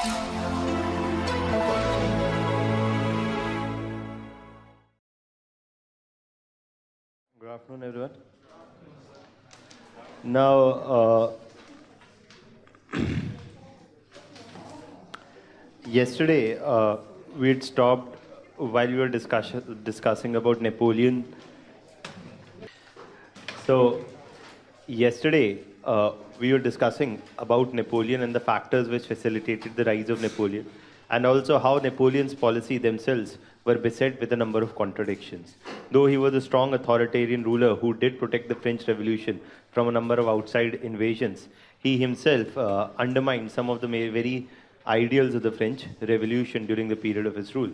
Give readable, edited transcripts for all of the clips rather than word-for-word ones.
Good afternoon, everyone. Now, yesterday we had stopped while we were discussing about Napoleon. So, yesterday we were discussing about Napoleon and the factors which facilitated the rise of Napoleon, and also how Napoleon's policy themselves were beset with a number of contradictions. Though he was a strong authoritarian ruler who did protect the French Revolution from a number of outside invasions, he himself undermined some of the very ideals of the French Revolution during the period of his rule.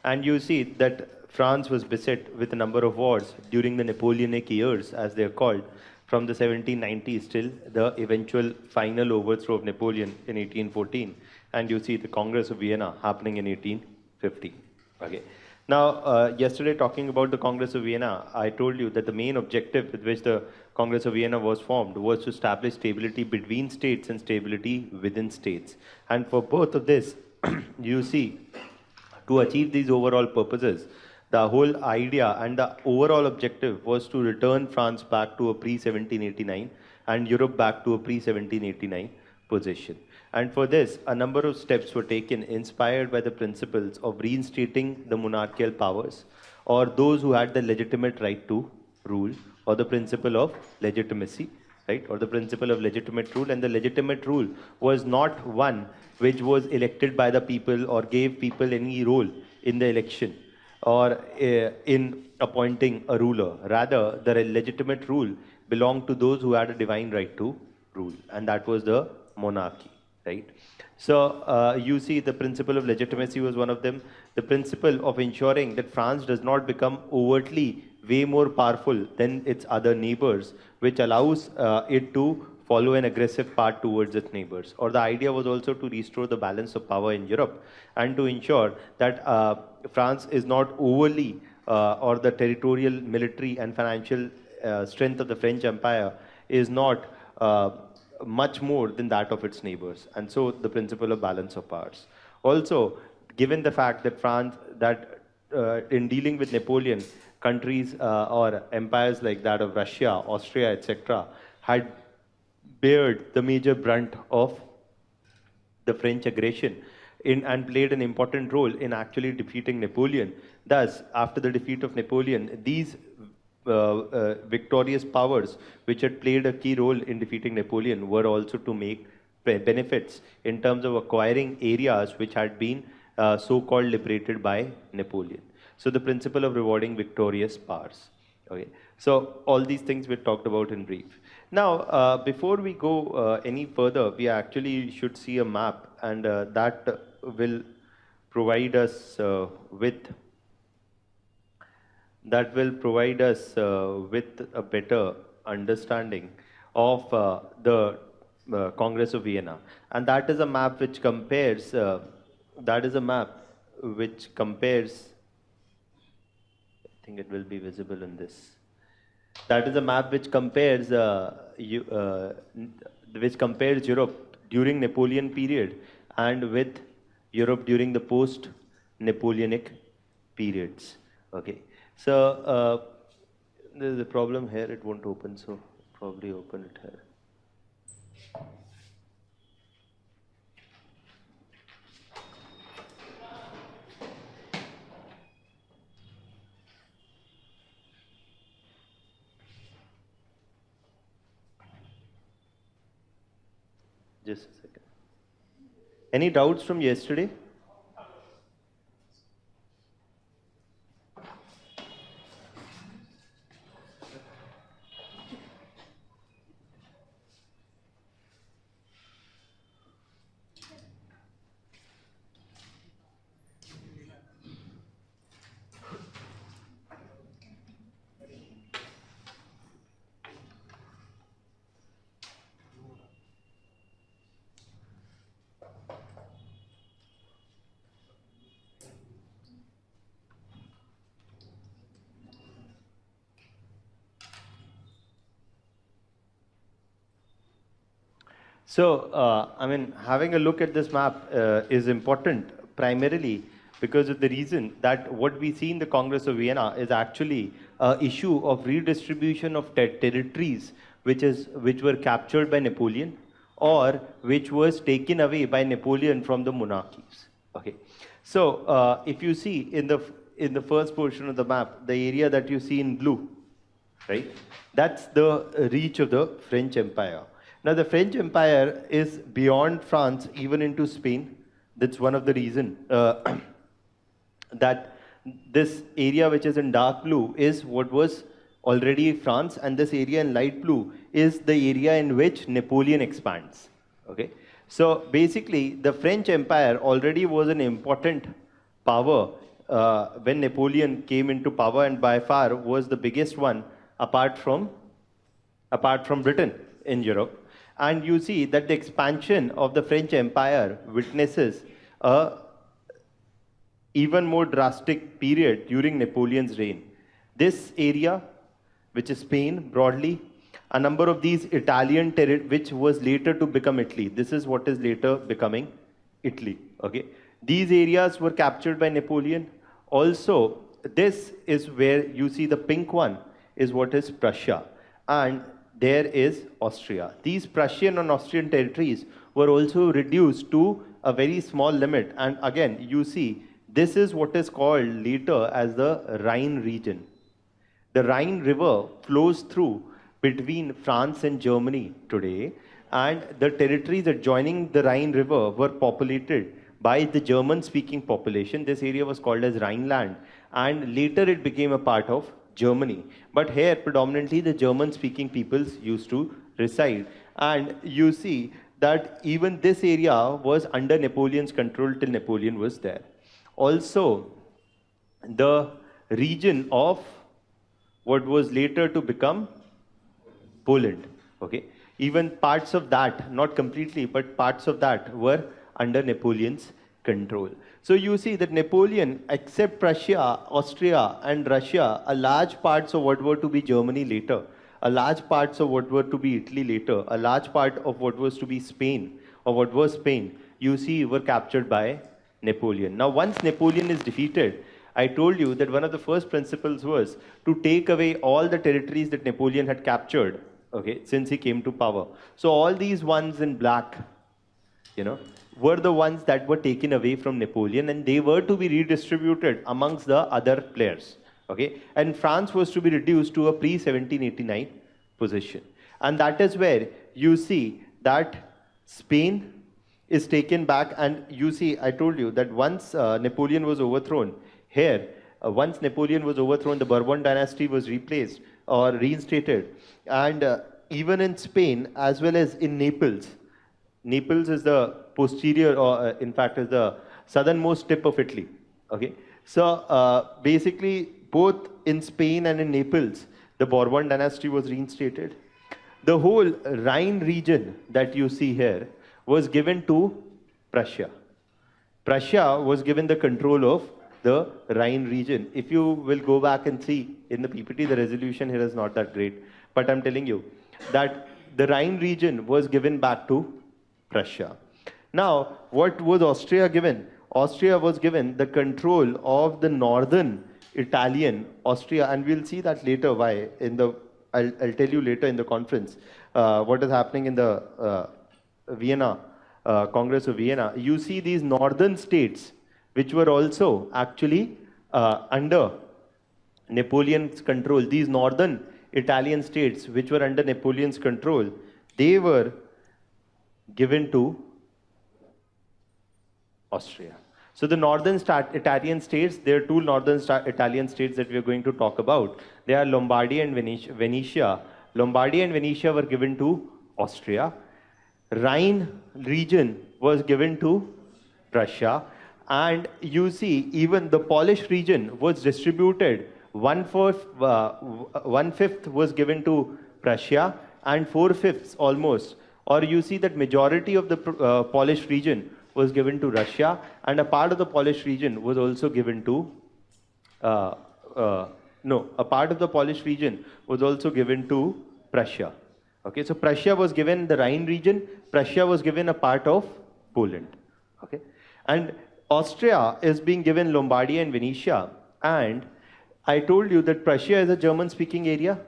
And you see that France was beset with a number of wars during the Napoleonic years, as they are called, from the 1790s till the eventual final overthrow of Napoleon in 1814. And you see the Congress of Vienna happening in 1850. Okay. Now, yesterday talking about the Congress of Vienna, I told you that the main objective with which the Congress of Vienna was formed was to establish stability between states and stability within states. And for both of this, you see, to achieve these overall purposes, the whole idea and the overall objective was to return France back to a pre-1789 and Europe back to a pre-1789 position. And for this, a number of steps were taken inspired by the principles of reinstating the monarchical powers, or those who had the legitimate right to rule, or the principle of legitimacy, right, or the principle of legitimate rule. And the legitimate rule was not one which was elected by the people or gave people any role in the election or in appointing a ruler. Rather, the legitimate rule belonged to those who had a divine right to rule, and that was the monarchy, right? So you see the principle of legitimacy was one of them. The principle of ensuring that France does not become overtly way more powerful than its other neighbors, which allows it to follow an aggressive path towards its neighbors. Or the idea was also to restore the balance of power in Europe and to ensure that France is not overly, or the territorial, military and financial strength of the French Empire is not much more than that of its neighbors. And so the principle of balance of powers. Also, given the fact that in dealing with Napoleon, countries or empires like that of Russia, Austria, etc., had bared the major brunt of the French aggression and played an important role in actually defeating Napoleon. Thus, after the defeat of Napoleon, these victorious powers, which had played a key role in defeating Napoleon, were also to make benefits in terms of acquiring areas which had been so-called liberated by Napoleon. So the principle of rewarding victorious powers. Okay. So all these things we talked about in brief. Now, before we go any further, we actually should see a map, and that will provide us with a better understanding of the Congress of Vienna. And that is a map which compares, I think it will be visible in this. That is a map which compares Europe during Napoleon period and with Europe during the post-Napoleonic periods. Okay. So there's a problem here, it won't open, so probably open it here. Just a second. Any doubts from yesterday? So, I mean, having a look at this map is important primarily because of the reason that what we see in the Congress of Vienna is actually an issue of redistribution of territories which were captured by Napoleon or which was taken away by Napoleon from the monarchies. Okay, so if you see in the first portion of the map, the area that you see in blue, right? That's the reach of the French Empire. Now, the French Empire is beyond France, even into Spain. That's one of the reasons that this area which is in dark blue is what was already France, and this area in light blue is the area in which Napoleon expands. Okay, so basically, the French Empire already was an important power when Napoleon came into power, and by far was the biggest one apart from Britain in Europe. And you see that the expansion of the French Empire witnesses a even more drastic period during Napoleon's reign. This area, which is Spain broadly, a number of these Italian territories, which was later to become Italy. This is what is later becoming Italy. Okay, these areas were captured by Napoleon. Also, this is where you see the pink one is what is Prussia, and there is Austria. These Prussian and Austrian territories were also reduced to a very small limit. And again, you see, this is what is called later as the Rhine region. The Rhine River flows through between France and Germany today, and the territories adjoining the Rhine River were populated by the German-speaking population. This area was called as Rhineland, and later it became a part of Germany. But here, predominantly, the German-speaking peoples used to reside. And you see that even this area was under Napoleon's control till Napoleon was there. Also, the region of what was later to become Poland, okay? Even parts of that, not completely, but parts of that were under Napoleon's control. So you see that Napoleon, except Prussia, Austria, and Russia, a large parts of what were to be Germany later, a large parts of what were to be Italy later, a large part of what was to be Spain, or what was Spain, you see, were captured by Napoleon. Now, once Napoleon is defeated, I told you that one of the first principles was to take away all the territories that Napoleon had captured, okay, since he came to power. So all these ones in black, you know, were the ones that were taken away from Napoleon, and they were to be redistributed amongst the other players. Okay, and France was to be reduced to a pre-1789 position. And that is where you see that Spain is taken back, and you see, I told you that once Napoleon was overthrown, here, once Napoleon was overthrown, the Bourbon dynasty was replaced or reinstated. And even in Spain, as well as in Naples, Naples is the posterior, or in fact, is the southernmost tip of Italy. Okay, so basically, both in Spain and in Naples, the Bourbon dynasty was reinstated. The whole Rhine region that you see here was given to Prussia. Prussia was given the control of the Rhine region. If you will go back and see in the PPT, the resolution here is not that great, but I'm telling you that the Rhine region was given back to Prussia. Now, what was Austria given? Austria was given the control of the northern Italian Austria, and we'll see that later why in the, I'll tell you later in the conference, what is happening in the Vienna, Congress of Vienna. You see these northern states, which were also actually under Napoleon's control. These northern Italian states, which were under Napoleon's control, they were given to Austria. So the northern Italian states, there are two northern Italian states that we are going to talk about. They are Lombardy and Venetia. Lombardy and Venetia were given to Austria. Rhine region was given to Prussia. And you see, even the Polish region was distributed. One-fifth was given to Prussia, and 4/5 almost. Or you see that majority of the Polish region was given to Russia, and a part of the Polish region was also given to, a part of the Polish region was also given to Prussia. Okay, so Prussia was given the Rhine region, Prussia was given a part of Poland. Okay, and Austria is being given Lombardy and Venetia, and I told you that Prussia is a German-speaking area.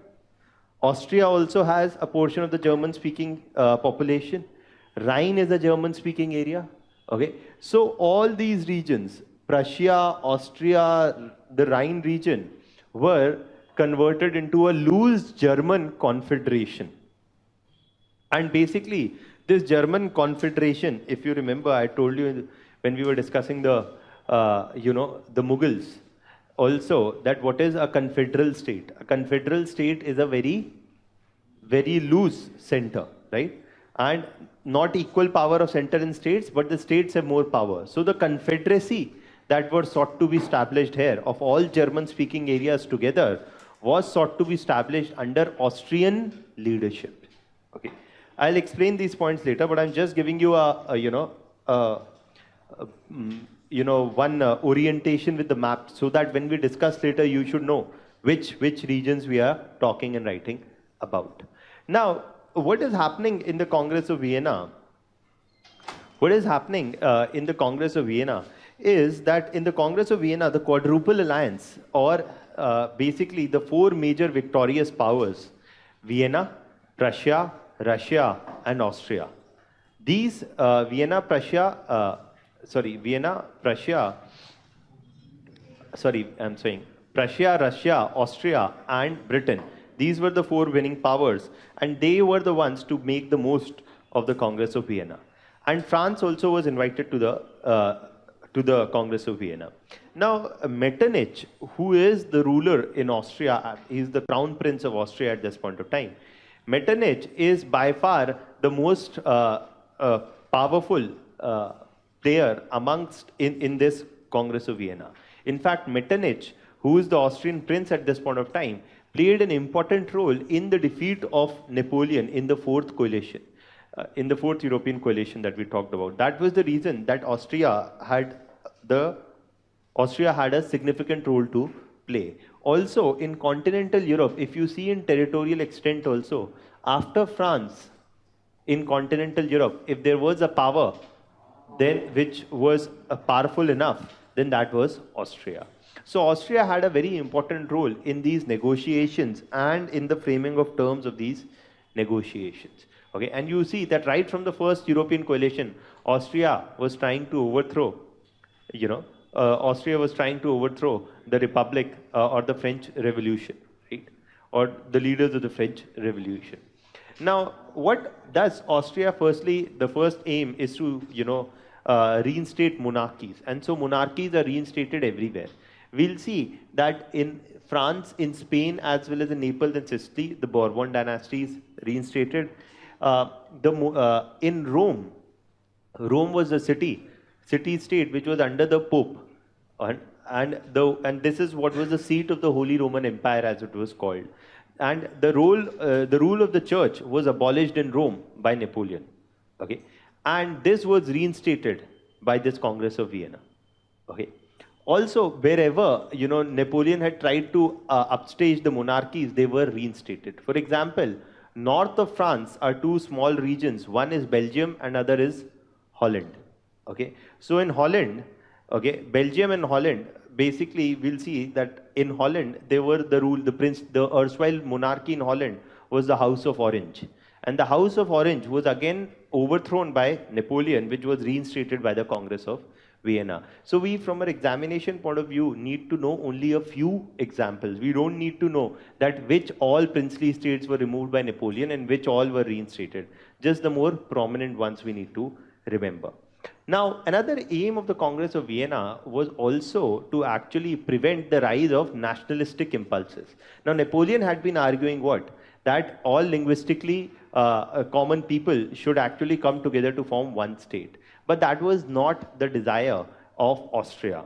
Austria also has a portion of the German-speaking population. Rhine is a German-speaking area. Okay, so all these regions, Prussia, Austria, the Rhine region, were converted into a loose German confederation. And basically, this German confederation, if you remember, I told you when we were discussing the, the Mughals, also that what is a confederal state? A confederal state is a very, very loose center, right? And not equal power of center in states, but the states have more power. So the confederacy that was sought to be established here of all German-speaking areas together was sought to be established under Austrian leadership. Okay. I'll explain these points later, but I'm just giving you one orientation with the map, so that when we discuss later, you should know which regions we are talking and writing about. Now, what is happening in the Congress of Vienna? What is happening in the Congress of Vienna is that in the Congress of Vienna, the Quadruple Alliance, or basically the four major victorious powers, Vienna, Prussia, Russia, and Austria. These Vienna, Prussia, Russia, Austria, and Britain. These were the four winning powers, and they were the ones to make the most of the Congress of Vienna. And France also was invited to the Congress of Vienna. Now, Metternich, who is the ruler in Austria, he is the crown prince of Austria at this point of time. Metternich is by far the most powerful player amongst in this Congress of Vienna. In fact, Metternich, who is the Austrian prince at this point of time, played an important role in the defeat of Napoleon in the fourth coalition, in the fourth European coalition that we talked about. That was the reason that Austria had a significant role to play. Also, in continental Europe, if you see in territorial extent also, after France, in continental Europe, if there was a power then which was powerful enough, then that was Austria. So Austria had a very important role in these negotiations and in the framing of terms of these negotiations. Okay, and you see that right from the first European coalition, Austria was trying to overthrow, the Republic or the French Revolution, right? Or the leaders of the French Revolution. Now, what does Austria? Firstly, the first aim is to, reinstate monarchies. And so monarchies are reinstated everywhere. We'll see that in France, in Spain, as well as in Naples and Sicily, the Bourbon dynasty is reinstated. In Rome, Rome was a city-state which was under the Pope. And this is what was the seat of the Holy Roman Empire, as it was called. And the rule of the church was abolished in Rome by Napoleon. Okay, and this was reinstated by this Congress of Vienna. Okay. Also, wherever Napoleon had tried to upstage the monarchies, they were reinstated. For example, north of France are two small regions. One is Belgium, and other is Holland. Okay, so in Holland, Belgium and Holland, basically we'll see that in Holland there were the erstwhile monarchy in Holland was the House of Orange, and the House of Orange was again overthrown by Napoleon, which was reinstated by the Congress of Vienna. So we, from an examination point of view, need to know only a few examples. We don't need to know that which all princely states were removed by Napoleon and which all were reinstated. Just the more prominent ones we need to remember. Now, another aim of the Congress of Vienna was also to actually prevent the rise of nationalistic impulses. Now, Napoleon had been arguing what? That all linguistically common people should actually come together to form one state. But that was not the desire of Austria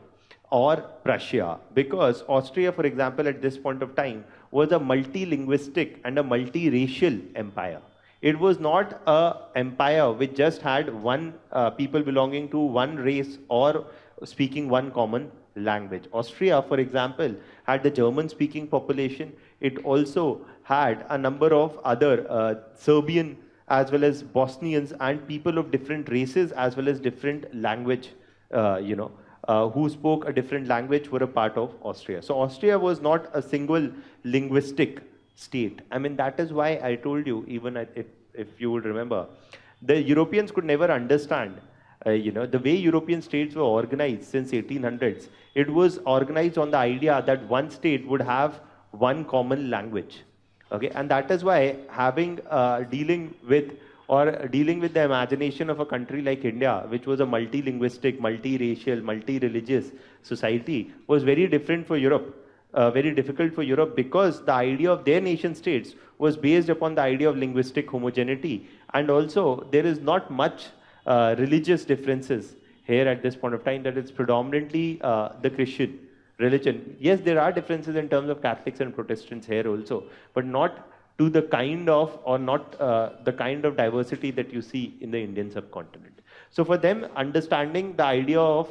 or Prussia, because Austria, for example, at this point of time, was a multilinguistic and a multiracial empire. It was not an empire which just had one people belonging to one race or speaking one common language. Austria, for example, had the German-speaking population. It also had a number of other Serbian as well as Bosnians and people of different races as well as different language, who spoke a different language were a part of Austria. So Austria was not a single linguistic state. I mean, that is why I told you, even if you would remember, the Europeans could never understand, the way European states were organized since 1800s. It was organized on the idea that one state would have one common language. Okay, and that is why dealing with the imagination of a country like India, which was a multilinguistic, multiracial, multi-religious society, was very different for Europe. Very difficult for Europe, because the idea of their nation states was based upon the idea of linguistic homogeneity, and also there is not much religious differences here at this point of time, that it's predominantly the Christian religion. Yes, there are differences in terms of Catholics and Protestants here also, but not to the kind of, or not the kind of diversity that you see in the Indian subcontinent. So for them, understanding the idea of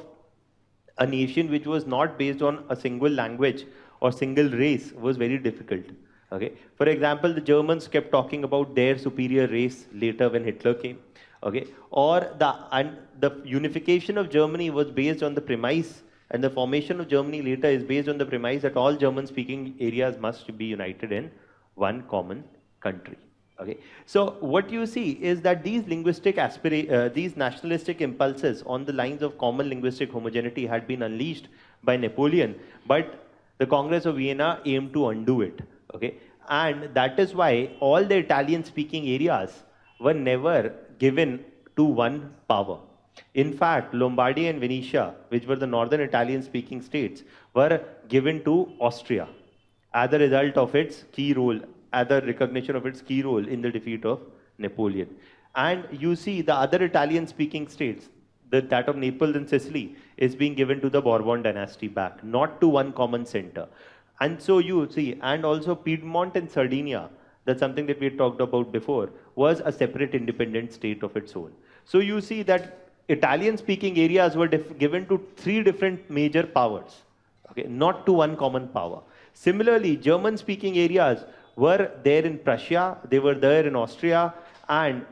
a nation which was not based on a single language or single race was very difficult. Okay. For example, the Germans kept talking about their superior race later when Hitler came. Okay. Or the unification of Germany was based on the premise, and the formation of Germany later is based on the premise that all German-speaking areas must be united in one common country. Okay. So what you see is that these these nationalistic impulses on the lines of common linguistic homogeneity had been unleashed by Napoleon, but the Congress of Vienna aimed to undo it. Okay. And that is why all the Italian-speaking areas were never given to one power. In fact, Lombardy and Venetia, which were the northern Italian-speaking states, were given to Austria as a result of its key role, as a recognition of its key role in the defeat of Napoleon. And you see the other Italian-speaking states, that of Naples and Sicily, is being given to the Bourbon dynasty back, not to one common center. And so you see, and also Piedmont and Sardinia, that's something that we had talked about before, was a separate independent state of its own. So you see that Italian-speaking areas were given to three different major powers, okay, not to one common power. Similarly, German-speaking areas were there in Prussia, they were there in Austria, and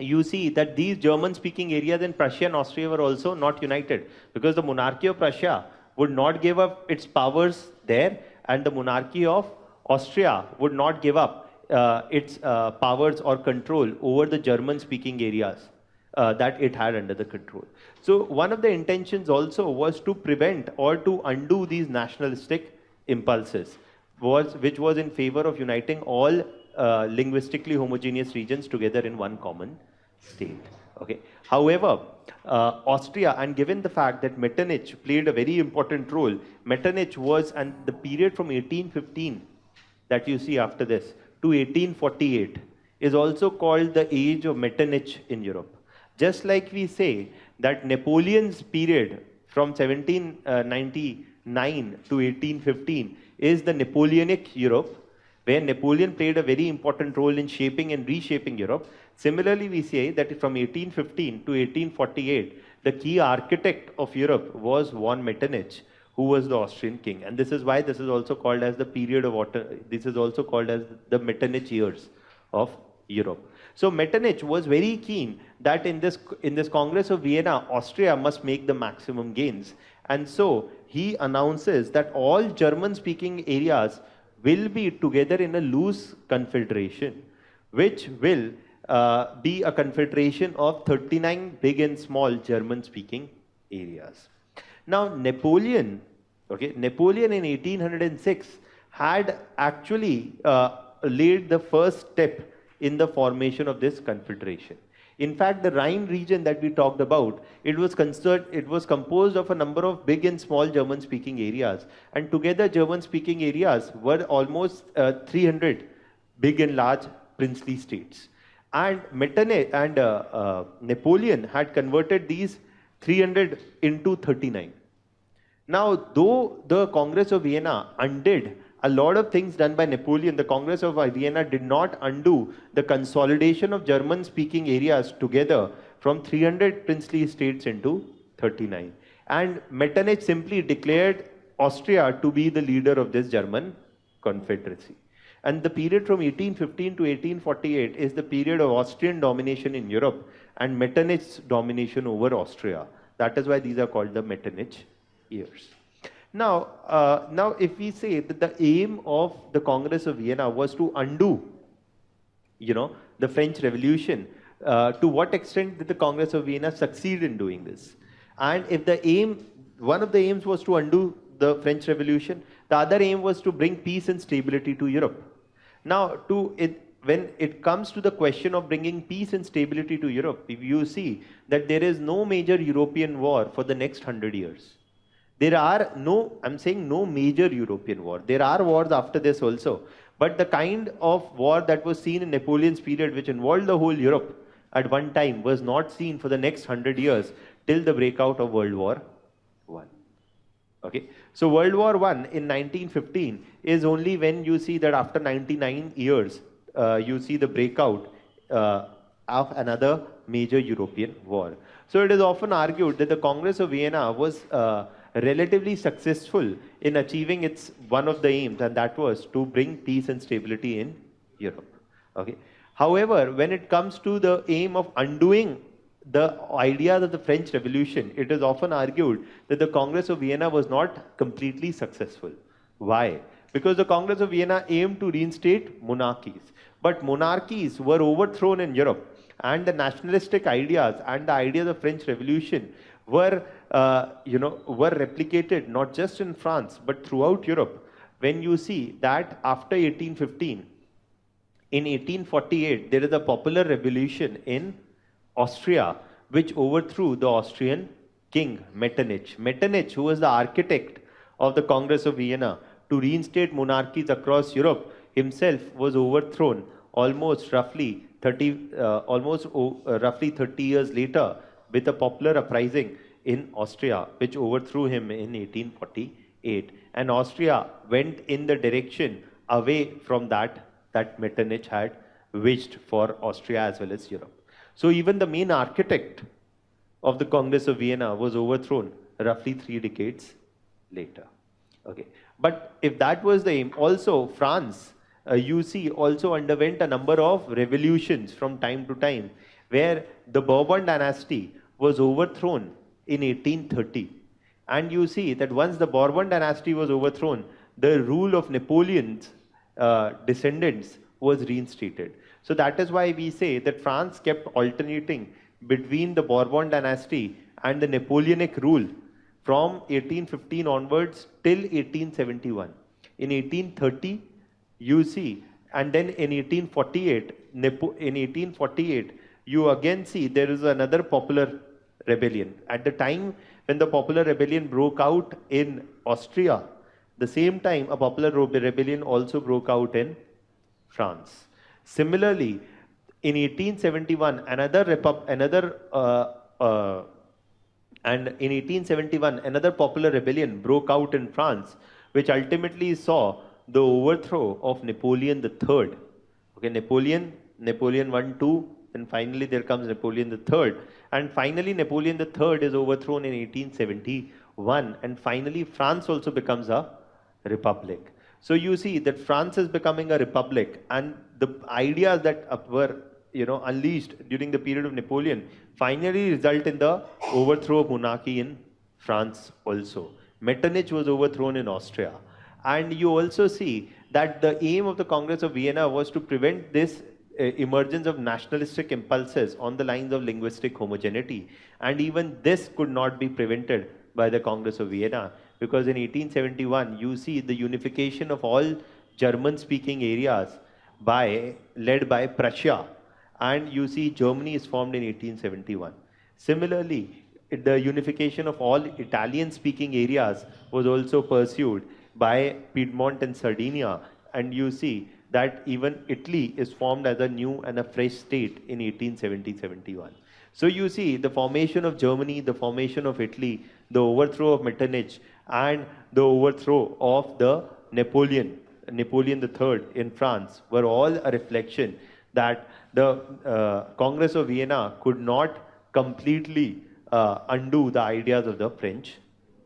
you see that these German-speaking areas in Prussia and Austria were also not united, because the monarchy of Prussia would not give up its powers there, and the monarchy of Austria would not give up its powers or control over the German-speaking areas that it had under the control. So one of the intentions also was to prevent or to undo these nationalistic impulses, which was in favor of uniting all linguistically homogeneous regions together in one common state. Okay. However, Austria, and given the fact that Metternich played a very important role, Metternich was, and the period from 1815 that you see after this to 1848 is also called the age of Metternich in Europe. Just like we say that Napoleon's period from 1799 to 1815 is the Napoleonic Europe, where Napoleon played a very important role in shaping and reshaping Europe. Similarly, we say that from 1815 to 1848, the key architect of Europe was von Metternich, who was the Austrian king. And this is why this is also called as the period of this is also called as the Metternich years of Europe. So Metternich was very keen that in this Congress of Vienna, Austria must make the maximum gains. And so he announces that all German-speaking areas will be together in a loose confederation, which will be a confederation of 39 big and small German-speaking areas. Now, Napoleon in 1806 had actually laid the first step in the formation of this confederation. In fact, the Rhine region that we talked about, it was composed of a number of big and small German-speaking areas, and together German-speaking areas were almost 300 big and large princely states. And Metternich and Napoleon had converted these 300 into 39. Now, though the Congress of Vienna undid a lot of things done by Napoleon, the Congress of Vienna did not undo the consolidation of German-speaking areas together from 300 princely states into 39. And Metternich simply declared Austria to be the leader of this German confederacy. And the period from 1815 to 1848 is the period of Austrian domination in Europe and Metternich's domination over Austria. That is why these are called the Metternich years. Now, if we say that the aim of the Congress of Vienna was to undo, the French Revolution, to what extent did the Congress of Vienna succeed in doing this? And if one of the aims was to undo the French Revolution, the other aim was to bring peace and stability to Europe. Now, when it comes to the question of bringing peace and stability to Europe, if you see that there is no major European war for the next 100 years. I'm saying no major European war. There are wars after this also. But the kind of war that was seen in Napoleon's period, which involved the whole Europe at one time, was not seen for the next 100 years till the breakout of World War I. Okay, so World War I in 1915 is only when you see that after 99 years, you see the breakout of another major European war. So it is often argued that the Congress of Vienna was relatively successful in achieving one of the aims, and that was to bring peace and stability in Europe. Okay. However, when it comes to the aim of undoing the ideas of the French Revolution, it is often argued that the Congress of Vienna was not completely successful. Why? Because the Congress of Vienna aimed to reinstate monarchies. But monarchies were overthrown in Europe, and the nationalistic ideas and the ideas of French Revolution were replicated not just in France, but throughout Europe. When you see that after 1815, in 1848, there is a popular revolution in Austria, which overthrew the Austrian king, Metternich. Metternich, who was the architect of the Congress of Vienna to reinstate monarchies across Europe, himself was overthrown almost roughly 30 years later with a popular uprising in Austria, which overthrew him in 1848. And Austria went in the direction away from that Metternich had wished for Austria as well as Europe. So even the main architect of the Congress of Vienna was overthrown roughly 3 decades later. Okay. But if that was the aim, also France, you see, also underwent a number of revolutions from time to time, where the Bourbon dynasty was overthrown in 1830. And you see that once the Bourbon dynasty was overthrown, the rule of Napoleon's descendants was reinstated. So that is why we say that France kept alternating between the Bourbon dynasty and the Napoleonic rule from 1815 onwards till 1871. In 1830, you see, and then in 1848, you again see there is another popular rebellion. At the time when the popular rebellion broke out in Austria, the same time a popular rebellion also broke out in France. Similarly, in 1871, another popular rebellion broke out in France, which ultimately saw the overthrow of Napoleon III. Okay, Napoleon I, II, and finally there comes Napoleon III. And finally Napoleon III is overthrown in 1871, and finally France also becomes a republic. So you see that France is becoming a republic, and the ideas that were unleashed during the period of Napoleon finally result in the overthrow of monarchy in France also. Metternich was overthrown in Austria. And you also see that the aim of the Congress of Vienna was to prevent this emergence of nationalistic impulses on the lines of linguistic homogeneity. And even this could not be prevented by the Congress of Vienna, because in 1871, you see the unification of all German-speaking areas led by Prussia, and you see Germany is formed in 1871. Similarly, the unification of all Italian-speaking areas was also pursued by Piedmont and Sardinia, and you see that even Italy is formed as a new and a fresh state in 1870-71. So you see the formation of Germany, the formation of Italy, the overthrow of Metternich, and the overthrow of the Napoleon III in France were all a reflection that the Congress of Vienna could not completely undo the ideas of the French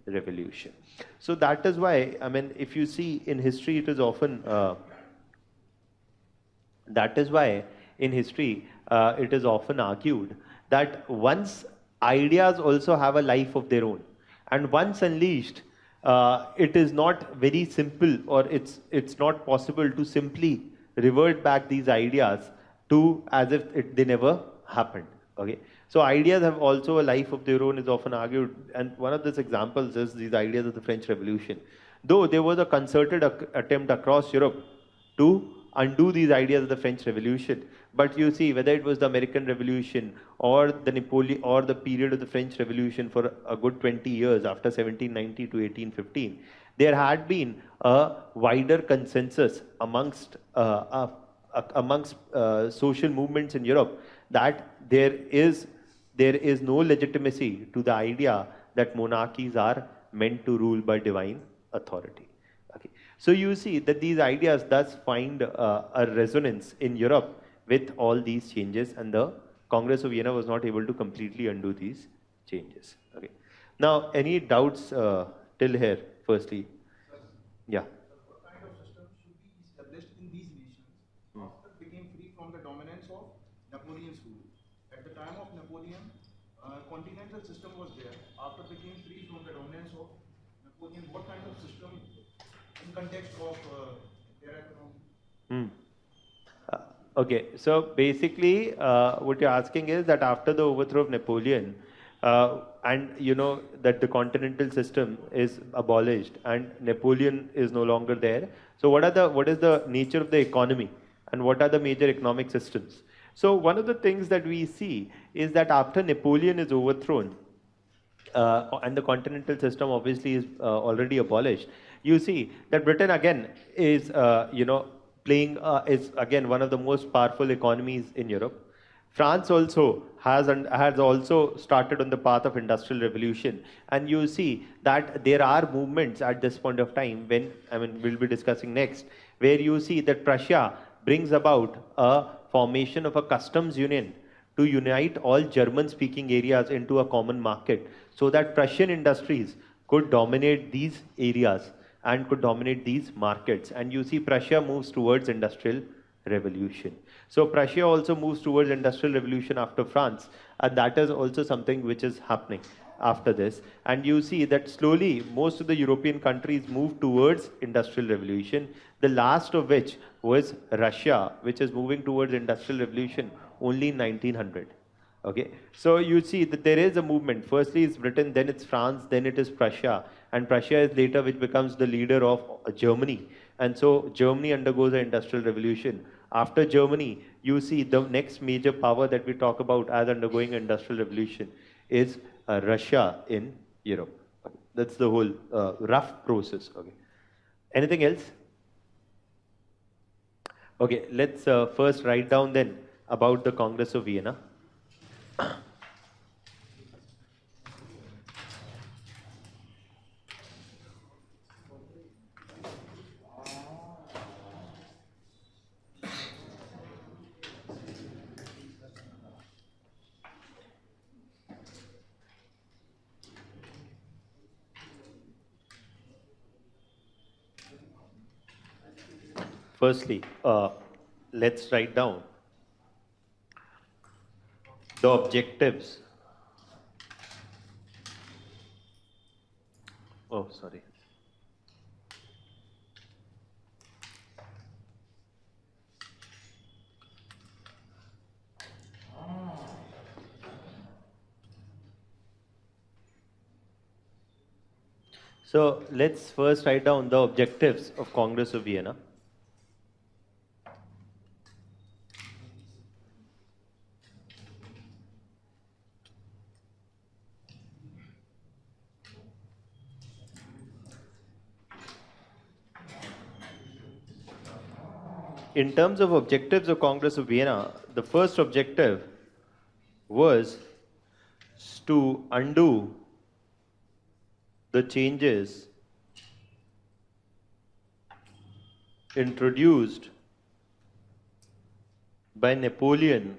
Revolution. So that is why, I mean, if you see in history, it is often that is why in history it is often argued that once ideas also have a life of their own, and once unleashed, it is not very simple, or it's not possible to simply revert back these ideas to as if they never happened. Okay, so ideas have also a life of their own is often argued, and one of these examples is these ideas of the French Revolution. Though there was a concerted attempt across Europe to undo these ideas of the French Revolution. But you see, whether it was the American Revolution or the Napoleon or the period of the French Revolution for a good 20 years after 1790 to 1815, there had been a wider consensus amongst social movements in Europe that there is no legitimacy to the idea that monarchies are meant to rule by divine authority. Okay. So you see that these ideas thus find a resonance in Europe with all these changes, and the Congress of Vienna was not able to completely undo these changes. Okay. Now, any doubts till here? Firstly, yeah. What kind of system should be established in these nations after became free from the dominance of Napoleon's rule? At the time of Napoleon, continental system was there. After became free from the dominance of Napoleon, what kind of system in context of their economy? Okay, so basically, what you're asking is that after the overthrow of Napoleon, and you know that the continental system is abolished and Napoleon is no longer there. So what is the nature of the economy, and what are the major economic systems? So one of the things that we see is that after Napoleon is overthrown, and the continental system obviously is already abolished, you see that Britain again is, playing, is again one of the most powerful economies in Europe. France also has also started on the path of industrial revolution, and you see that there are movements at this point of time when, I mean, we'll be discussing next, where you see that Prussia brings about a formation of a customs union to unite all German-speaking areas into a common market, so that Prussian industries could dominate these areas and could dominate these markets. And you see Prussia moves towards industrial revolution. So Prussia also moves towards industrial revolution after France, and that is also something which is happening after this. And you see that slowly most of the European countries move towards industrial revolution, the last of which was Russia, which is moving towards industrial revolution only in 1900. Okay, so you see that there is a movement. Firstly it's Britain, then it's France, then it is Prussia, and Prussia is later which becomes the leader of Germany. And so Germany undergoes an industrial revolution. After Germany, you see the next major power that we talk about as undergoing an industrial revolution is Russia in Europe. Okay. That's the whole rough process. Okay. Anything else? Okay, let's first write down then about the Congress of Vienna. Firstly, let's write down the objectives. Oh, sorry. So let's first write down the objectives of Congress of Vienna. In terms of objectives of Congress of Vienna, the first objective was to undo the changes introduced by Napoleon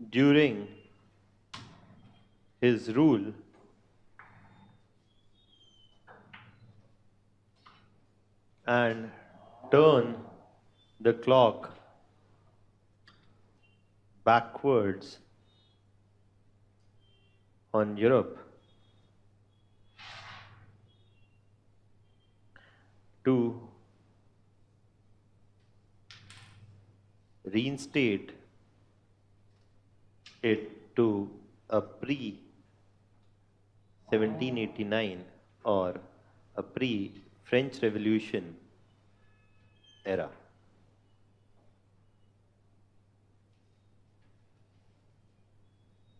during his rule, and turn the clock backwards on Europe to reinstate it to a pre 1789 or a pre French Revolution era.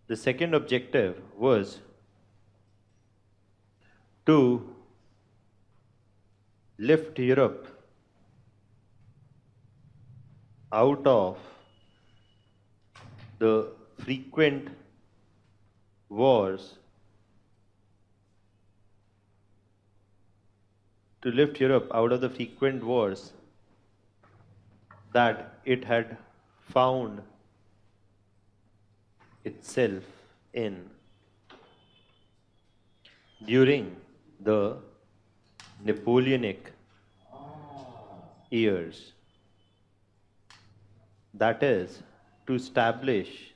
The second objective was to lift Europe out of the frequent wars, to lift Europe out of the frequent wars that it had found itself in during the Napoleonic years. That is, to establish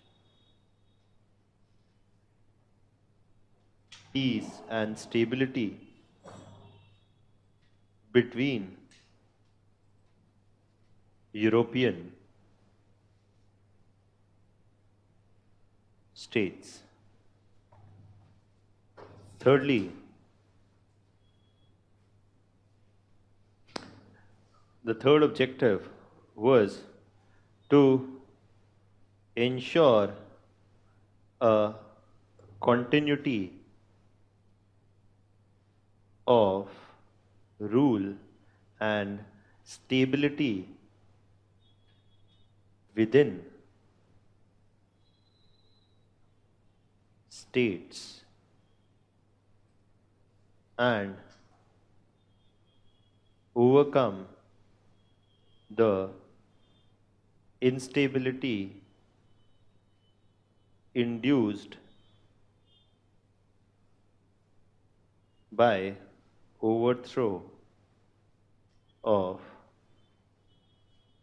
peace and stability between European states. Thirdly, the third objective was to ensure a continuity of rule and stability within states and overcome the instability induced by overthrow of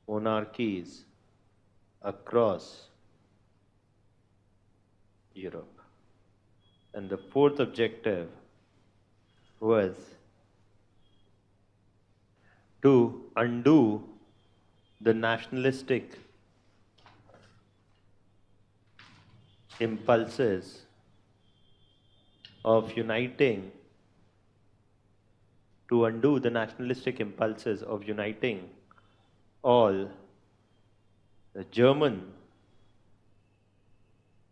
monarchies across Europe. And the fourth objective was to undo the nationalistic impulses of uniting, to undo the nationalistic impulses of uniting all the German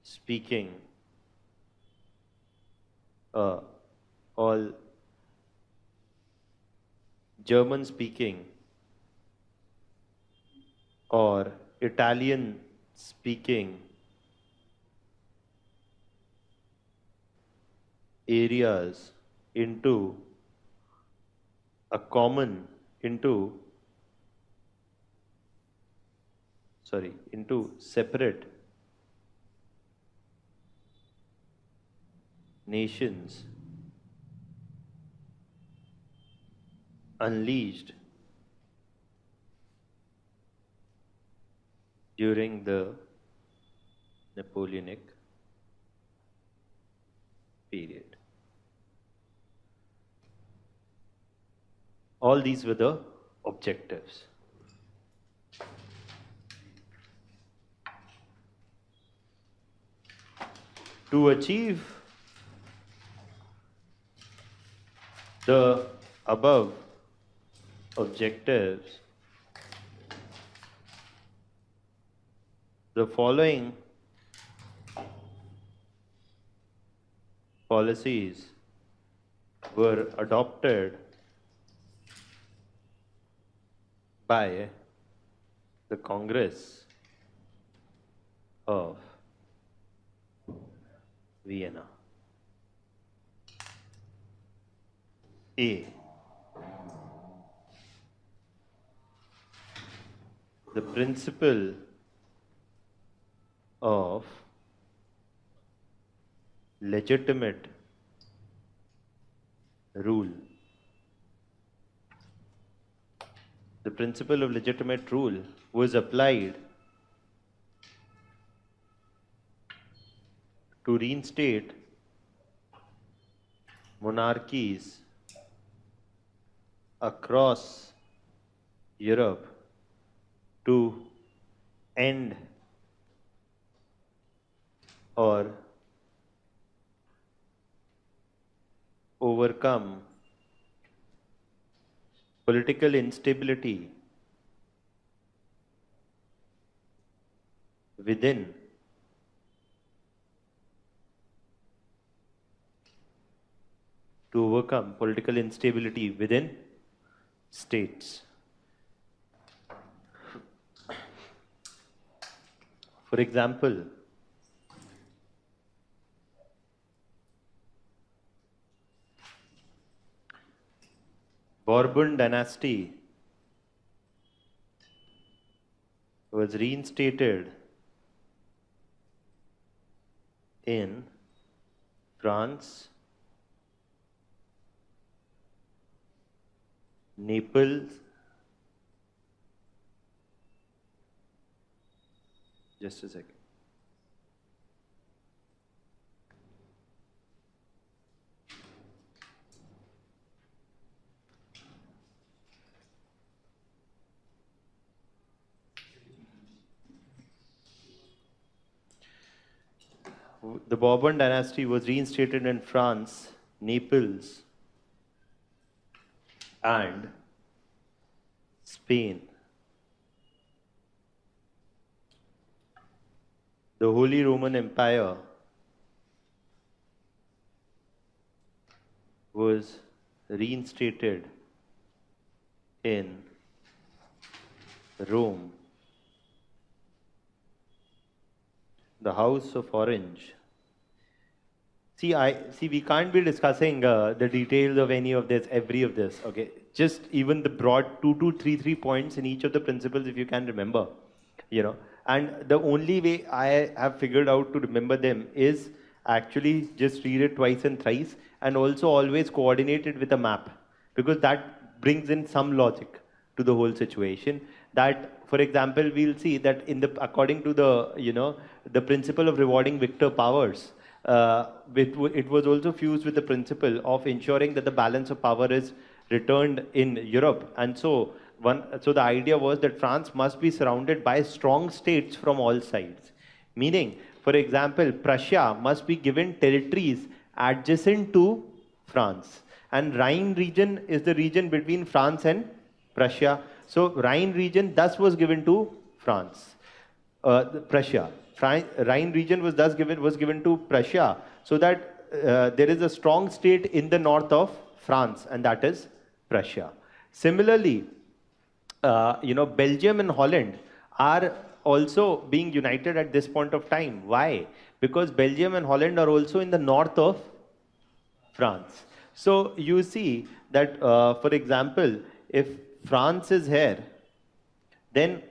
speaking, all German speaking or Italian speaking areas into a common, into separate nations unleashed during the Napoleonic period. All these were the objectives. To achieve the above objectives, the following policies were adopted by the Congress of Vienna. A. The principle of legitimate rule. The principle of legitimate rule was applied to reinstate monarchies across Europe to end or overcome political instability within states. For example, Bourbon dynasty was reinstated in France, Naples, just a second. The Bourbon dynasty was reinstated in France, Naples, and Spain. The Holy Roman Empire was reinstated in Rome. The House of Orange. See, we can't be discussing the details of any of this, every of this. Okay, just even the broad 3 points in each of the principles, if you can remember, you know. And the only way I have figured out to remember them is actually just read it twice and thrice, and also always coordinate it with a map, because that brings in some logic to the whole situation. That, for example, we'll see that according to the principle of rewarding victor powers, it was also fused with the principle of ensuring that the balance of power is returned in Europe. And so the idea was that France must be surrounded by strong states from all sides. Meaning, for example, Prussia must be given territories adjacent to France. And Rhine region is the region between France and Prussia. So Rhine region thus was given to France, Prussia. Rhine region was thus given to Prussia, so that there is a strong state in the north of France, and that is Prussia. Similarly, Belgium and Holland are also being united at this point of time. Why? Because Belgium and Holland are also in the north of France. So you see that, for example, if France is here, then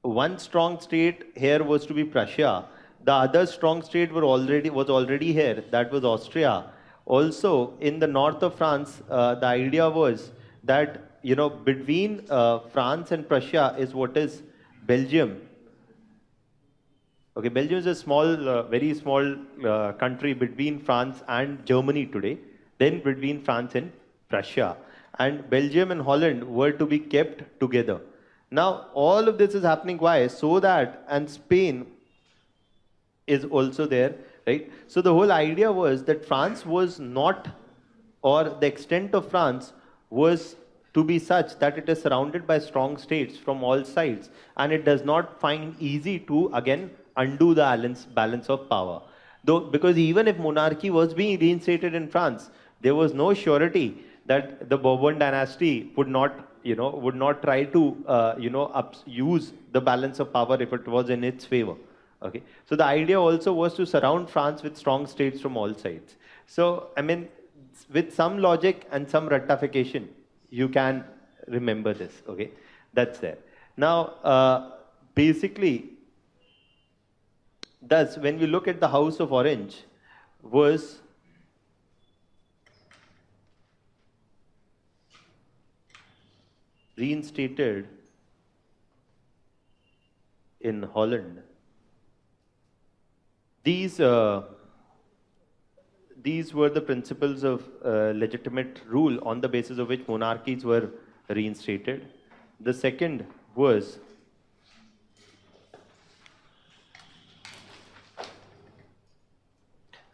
one strong state here was to be Prussia. The other strong state was already here. That was Austria. Also, in the north of France, the idea was that between France and Prussia is what is Belgium. Okay, Belgium is a small, very small country between France and Germany today. Then between France and Prussia, and Belgium and Holland were to be kept together. Now, all of this is happening. Why? So that, and Spain is also there, right? So the whole idea was that France was not, or the extent of France was to be such that it is surrounded by strong states from all sides, and it does not find easy to, again, undo the balance of power. Though, because even if monarchy was being reinstated in France, there was no surety that the Bourbon dynasty would not try to, use the balance of power if it was in its favor. Okay, so the idea also was to surround France with strong states from all sides. So, I mean, with some logic and some rectification, you can remember this. Okay, that's there. Now, basically, Thus, when we look at the House of Orange, was reinstated in Holland. These, uh, these were the principles of legitimate rule on the basis of which monarchies were reinstated. The second was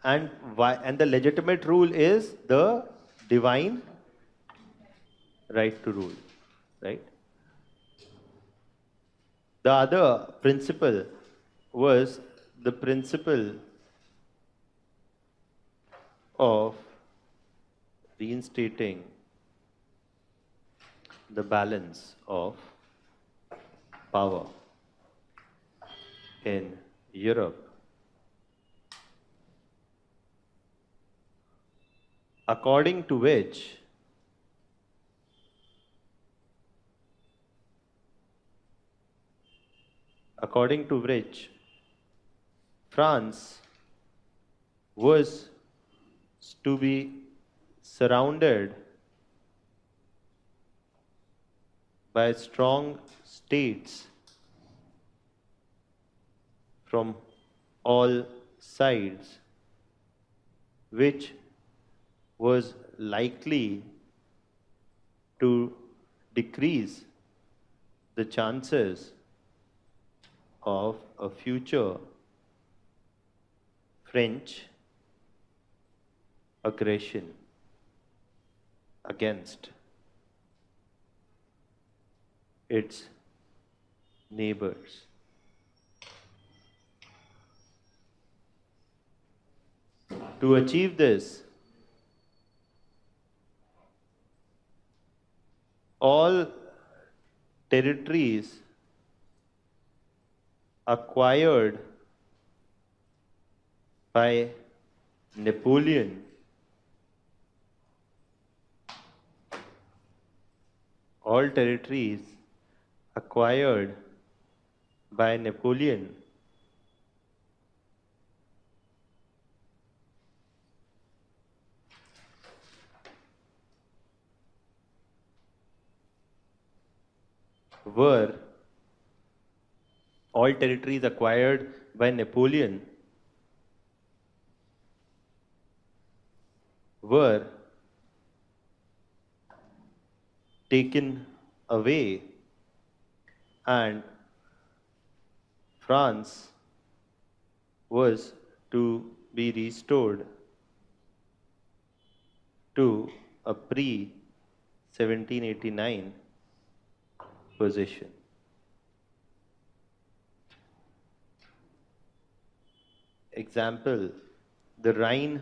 and the legitimate rule is the divine right to rule, right? The other principle was the principle of reinstating the balance of power in Europe, according to which France was to be surrounded by strong states from all sides, which was likely to decrease the chances of a future French aggression against its neighbors. To achieve this, all territories acquired by Napoleon all territories acquired by Napoleon were all territories acquired by Napoleon were taken away, and France was to be restored to a pre 1789 position. Example, the Rhine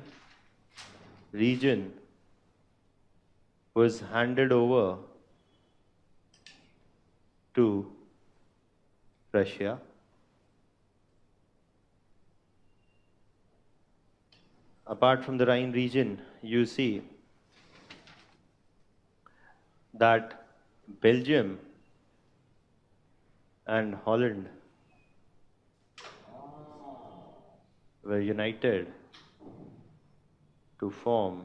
region was handed over to Russia. Apart from the Rhine region, you see that Belgium and Holland were united to form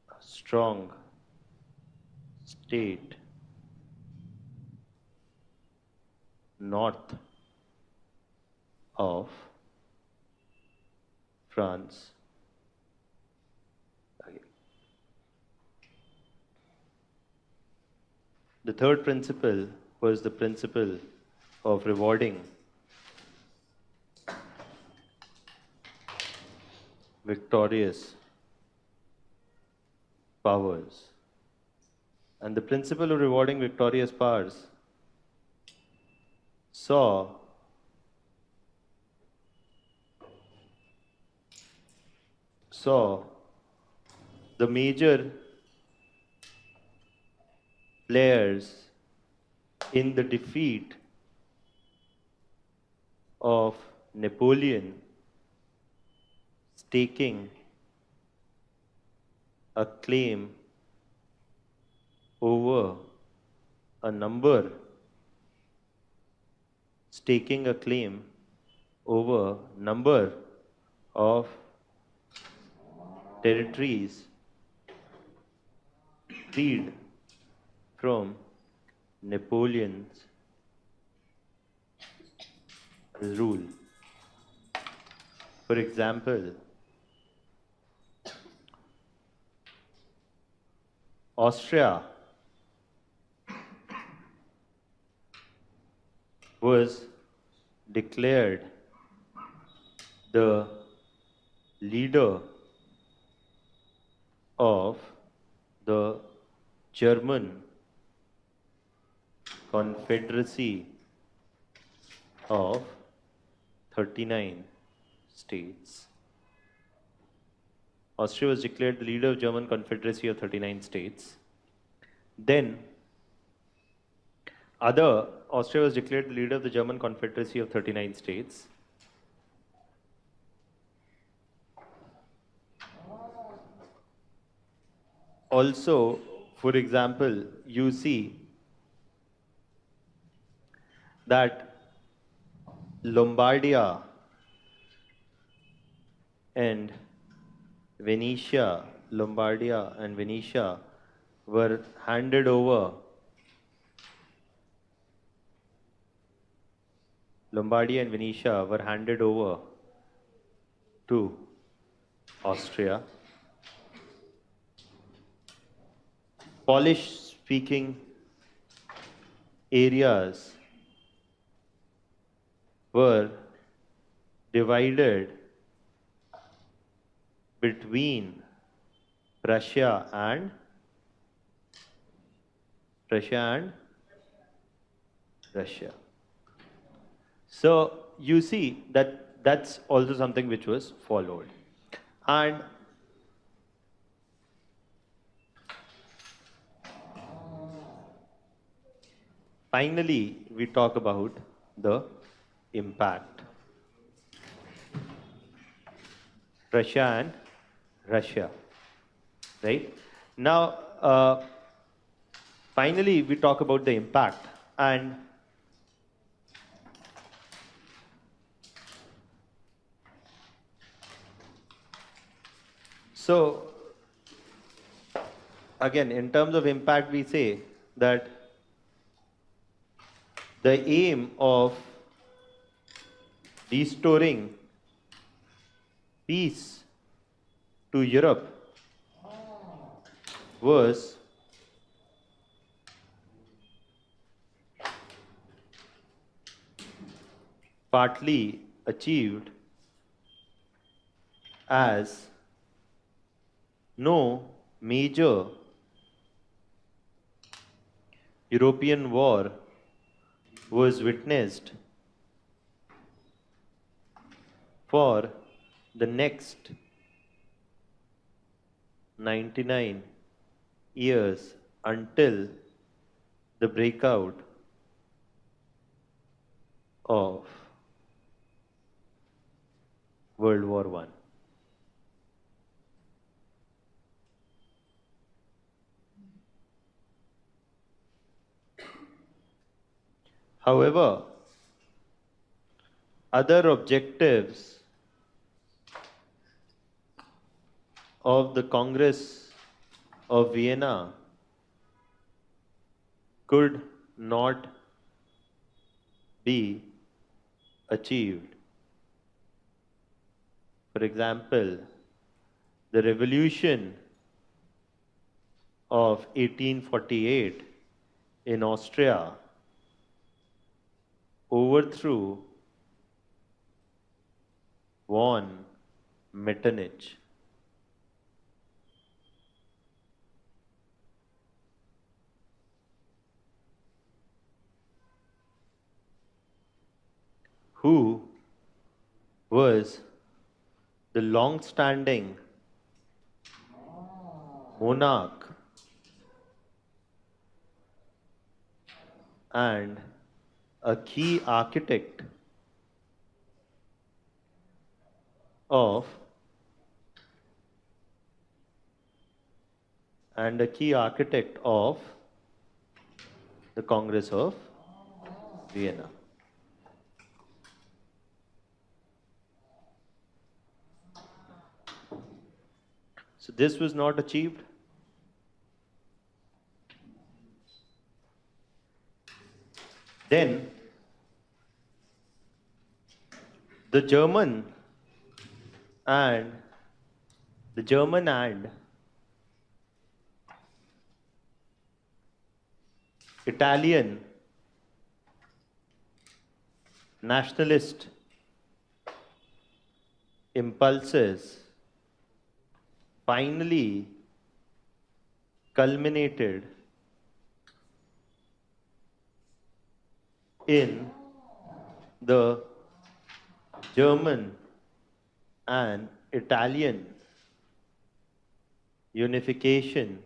a strong state north of France. The third principle was the principle of rewarding victorious powers. And the principle of rewarding victorious powers saw the major players in the defeat of Napoleon staking a claim over a number staking a claim over number of territories freed from Napoleon's rule. For example, Austria was declared the leader of the German Confederacy of 39 states. Austria was declared the leader of German Confederacy of 39 states. Then, Austria was declared the leader of the German Confederacy of 39 states. Also, for example, you see that Lombardia and Lombardia and Venetia were handed over. Lombardia and Venetia were handed over to Austria. Polish-speaking areas were divided between Russia and Russia. So you see that that's also something which was followed. And finally, we talk about the impact. Russia, right? Now, finally, we talk about the impact. And so, again, in terms of impact, we say that the aim of restoring peace to Europe was partly achieved as no major European war was witnessed for the next 99 years until the breakout of World War I. However, other objectives of the Congress of Vienna could not be achieved. For example, the revolution of 1848 in Austria overthrew von Metternich. Who was the long-standing monarch and a key architect of the Congress of Vienna. So this was not achieved. Then the German and Italian nationalist impulses finally culminated in the German and Italian unification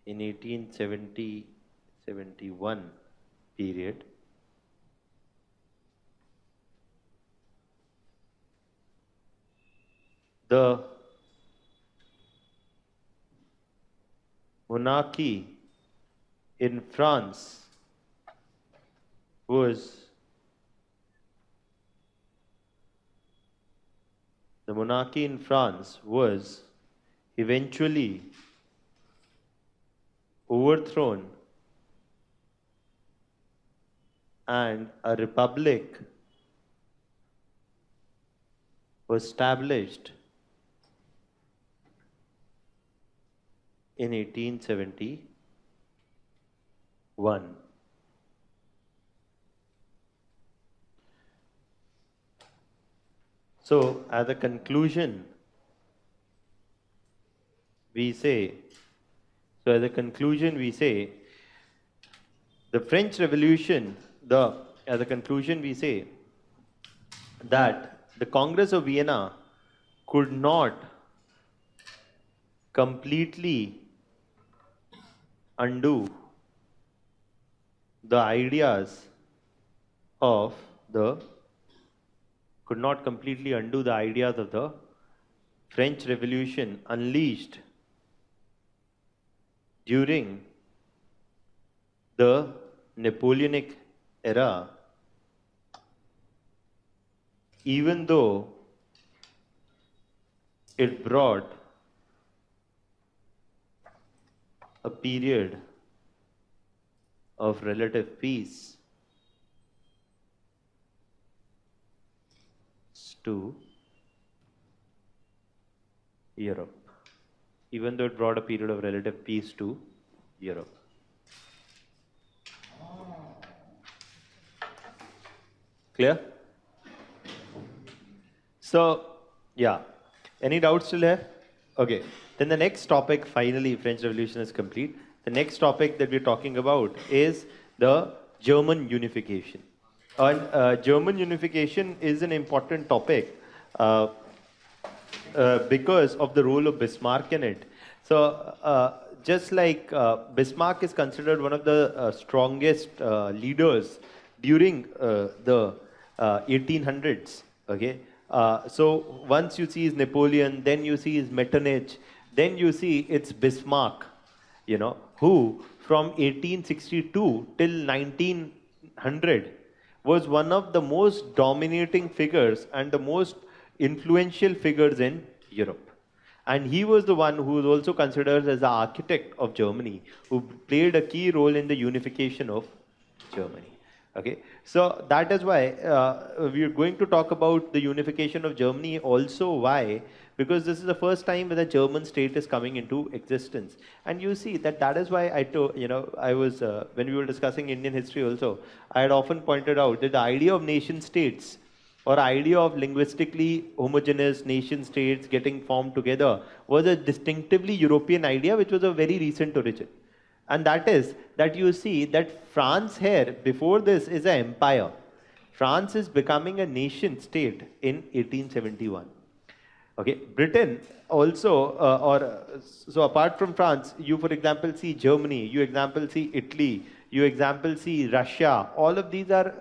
in 1870-71 period. The monarchy in France was eventually overthrown and a republic was established in 1871. So, as a conclusion, we say, the French Revolution, as a conclusion, we say that the Congress of Vienna could not completely undo the ideas of the French Revolution unleashed during the Napoleonic era, even though it brought a period of relative peace to Europe. Even though it brought a period of relative peace to Europe. Clear? So, yeah. Any doubts still here? Okay. Then the next topic, finally, French Revolution is complete. The next topic that we're talking about is the German unification. And German unification is an important topic because of the role of Bismarck in it. So, just like Bismarck is considered one of the strongest leaders during the 1800s, okay? So once you see is Napoleon, then you see is Metternich, then you see it's Bismarck, you know, who from 1862 till 1900 was one of the most dominating figures and the most influential figures in Europe. And he was the one who was also considered as the architect of Germany, who played a key role in the unification of Germany. Okay, so that is why we are going to talk about the unification of Germany also. Why? Because this is the first time when the German state is coming into existence. And you see that is why I told, I was, when we were discussing Indian history also, I had often pointed out that the idea of nation states or idea of linguistically homogeneous nation states getting formed together was a distinctively European idea, which was of very recent origin. And that is that you see that France here, before this, is an empire. France is becoming a nation state in 1871. Okay, Britain also, so apart from France, you for example see Germany, you example see Italy, you example see Russia. All of these are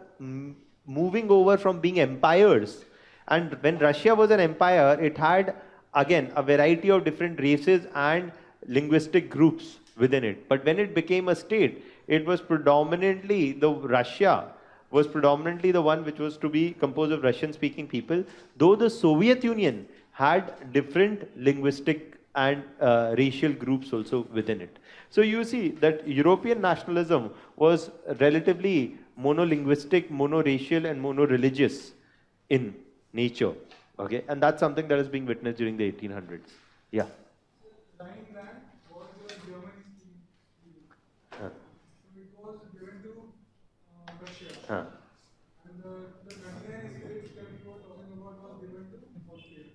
moving over from being empires. And when Russia was an empire, it had again a variety of different races and linguistic groups within it. But when it became a state, it was predominantly Russia was predominantly the one which was to be composed of Russian speaking people, though the Soviet Union had different linguistic and racial groups also within it. So you see that European nationalism was relatively monolinguistic, monoracial, and monoreligious in nature. Okay, and that's something that is being witnessed during the 1800s. Yeah. Rhineland was German. Huh. So it was given to Russia. Huh. And the 99 states that you were talking about was given to Austria.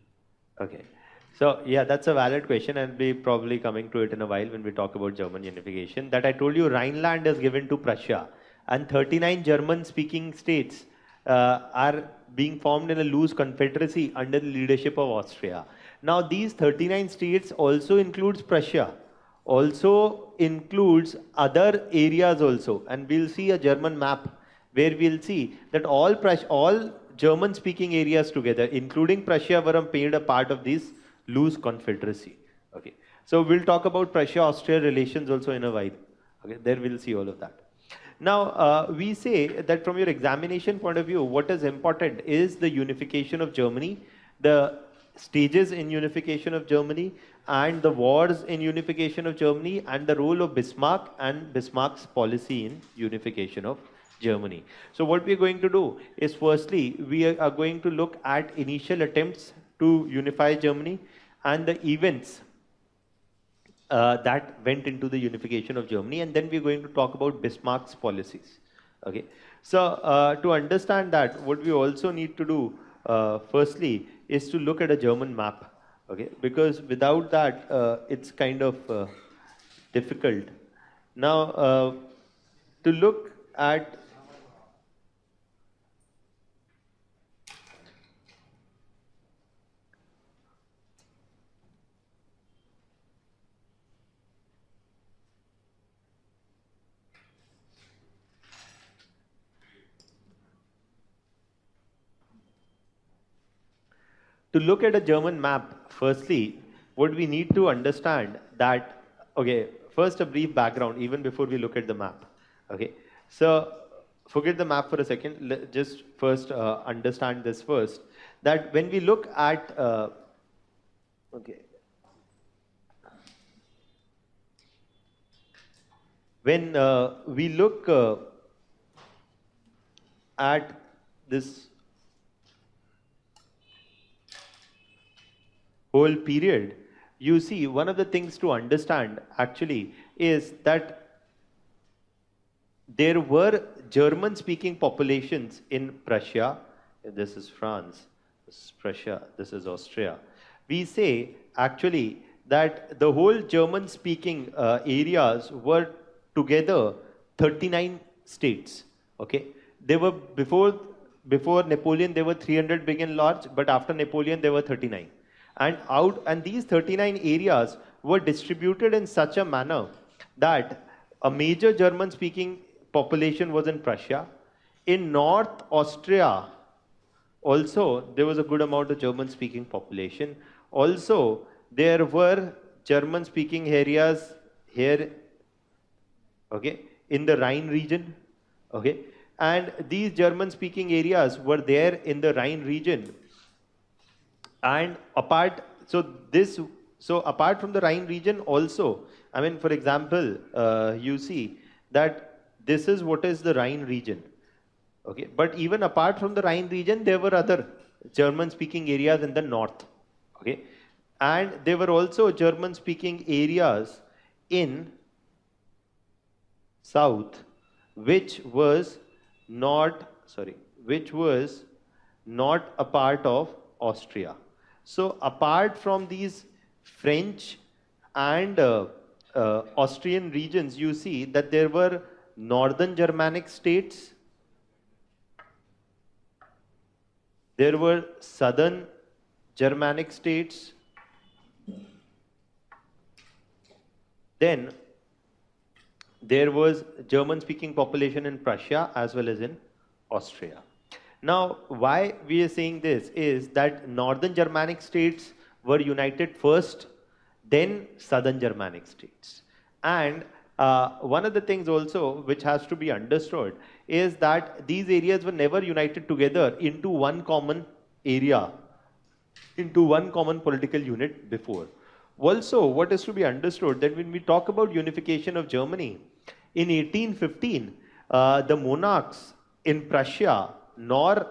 Okay. So yeah, that's a valid question, and we'll probably coming to it in a while when we talk about German unification. That I told you, Rhineland is given to Prussia, and 39 German-speaking states are being formed in a loose confederacy under the leadership of Austria. Now, these 39 states also includes Prussia, also includes other areas also, and we'll see a German map where we'll see that all German-speaking areas together, including Prussia, were made a part of this loose confederacy. Okay, so we'll talk about Prussia-Austria relations also in a while. Okay, there we'll see all of that. Now, we say that from your examination point of view, what is important is the unification of Germany, the stages in unification of Germany, and the wars in unification of Germany, and the role of Bismarck and Bismarck's policy in unification of Germany. So what we are going to do is, firstly, we are going to look at initial attempts to unify Germany and the events that went into the unification of Germany, and then we're going to talk about Bismarck's policies. Okay, so to understand that, what we also need to do firstly is to look at a German map. Okay, because without that it's kind of difficult. Now, to look at a German map, firstly, what we need to understand that, okay, first a brief background, even before we look at the map. Okay, so forget the map for a second, just first understand this first, that when we look at, okay, when we look at this whole period, you see one of the things to understand actually is that there were German-speaking populations in Prussia. This is France, this is Prussia, this is Austria. We say actually that the whole German-speaking areas were together 39 states. Okay, they were before Napoleon there were 300 big and large, but after Napoleon there were 39. And these 39 areas were distributed in such a manner that a major German-speaking population was in Prussia. In North Austria, also there was a good amount of German-speaking population. Also, there were German-speaking areas here, okay, in the Rhine region, okay, and these German-speaking areas were there in the Rhine region. And apart from the Rhine region also, I mean, for example, you see that this is what is the Rhine region. Okay, but even apart from the Rhine region, there were other German-speaking areas in the north. Okay, and there were also German-speaking areas in south, which was not a part of Austria. So apart from these French and Austrian regions, you see that there were northern Germanic states, there were southern Germanic states, then there was German-speaking population in Prussia as well as in Austria. Now, why we are saying this is that northern Germanic states were united first, then southern Germanic states. And one of the things also which has to be understood is that these areas were never united together into one common area. into one common political unit before. Also, what is to be understood that when we talk about unification of Germany, in 1815, the monarchs in Prussia nor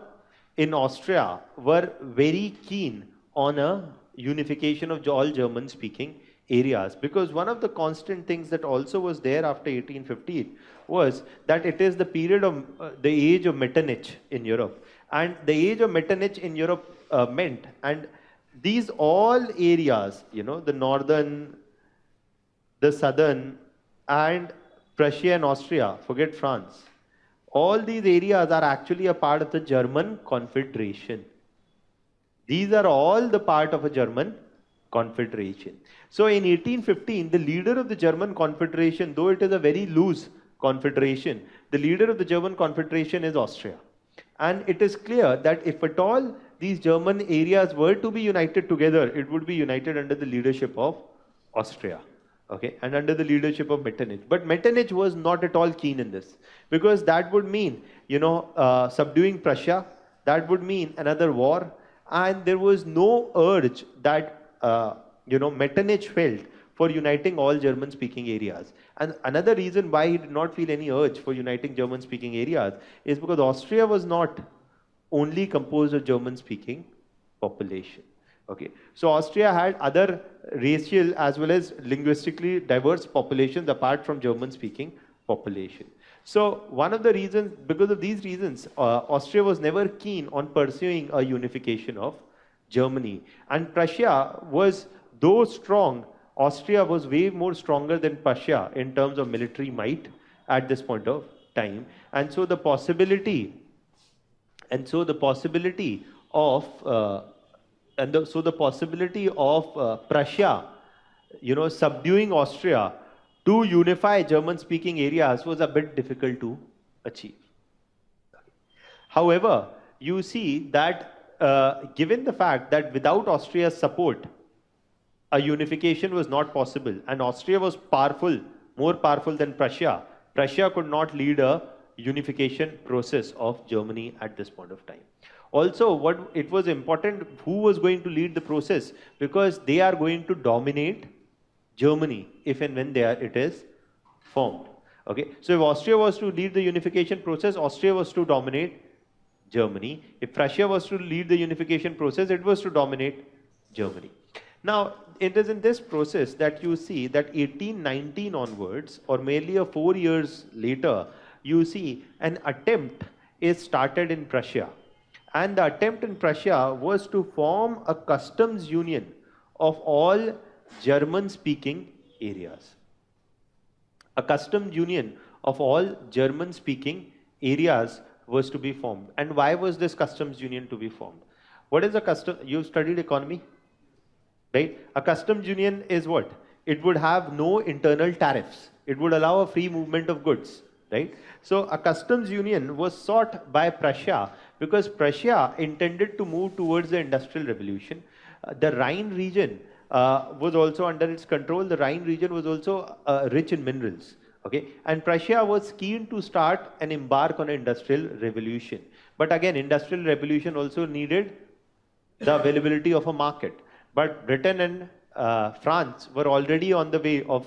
in Austria were very keen on a unification of all German-speaking areas, because one of the constant things that also was there after 1815 was that it is the period of the age of Metternich in Europe, and the age of Metternich in Europe meant, and these all areas, you know, the northern, the southern, and Prussia and Austria, forget France, all these areas are actually a part of the German Confederation. These are all the part of a German Confederation. So in 1815, the leader of the German Confederation, though it is a very loose confederation, the leader of the German Confederation is Austria. And it is clear that if at all these German areas were to be united together, it would be united under the leadership of Austria. Okay, and under the leadership of Metternich. But Metternich was not at all keen in this, because that would mean, you know, subduing Prussia, that would mean another war, and there was no urge that, you know, Metternich felt for uniting all German-speaking areas. And another reason why he did not feel any urge for uniting German-speaking areas is because Austria was not only composed of German-speaking population. Okay, so Austria had other racial as well as linguistically diverse populations apart from German-speaking population. So one of the reasons, because of these reasons, Austria was never keen on pursuing a unification of Germany. And Prussia was, though strong, Austria was way more stronger than Prussia in terms of military might at this point of time. And so the possibility, of Prussia, you know, subduing Austria to unify German-speaking areas was a bit difficult to achieve. However, you see that given the fact that without Austria's support, a unification was not possible, and Austria was powerful, more powerful than Prussia, Prussia could not lead a unification process of Germany at this point of time. Also, what it was important who was going to lead the process, because they are going to dominate Germany if and when it is formed. Okay, so if Austria was to lead the unification process, Austria was to dominate Germany. If Prussia was to lead the unification process, it was to dominate Germany. Now, it is in this process that you see that 1819 onwards, or merely 4 years later, you see an attempt is started in Prussia. And the attempt in Prussia was to form a customs union of all German-speaking areas. A customs union of all German-speaking areas was to be formed. And why was this customs union to be formed? What is a custom? You've studied economy, right? A customs union is what? It would have no internal tariffs. It would allow a free movement of goods, right? So a customs union was sought by Prussia because Prussia intended to move towards the Industrial Revolution. The Rhine region was also under its control. The Rhine region was also rich in minerals. Okay, and Prussia was keen to start and embark on an industrial revolution. But again, industrial revolution also needed the availability of a market. But Britain and France were already on the way of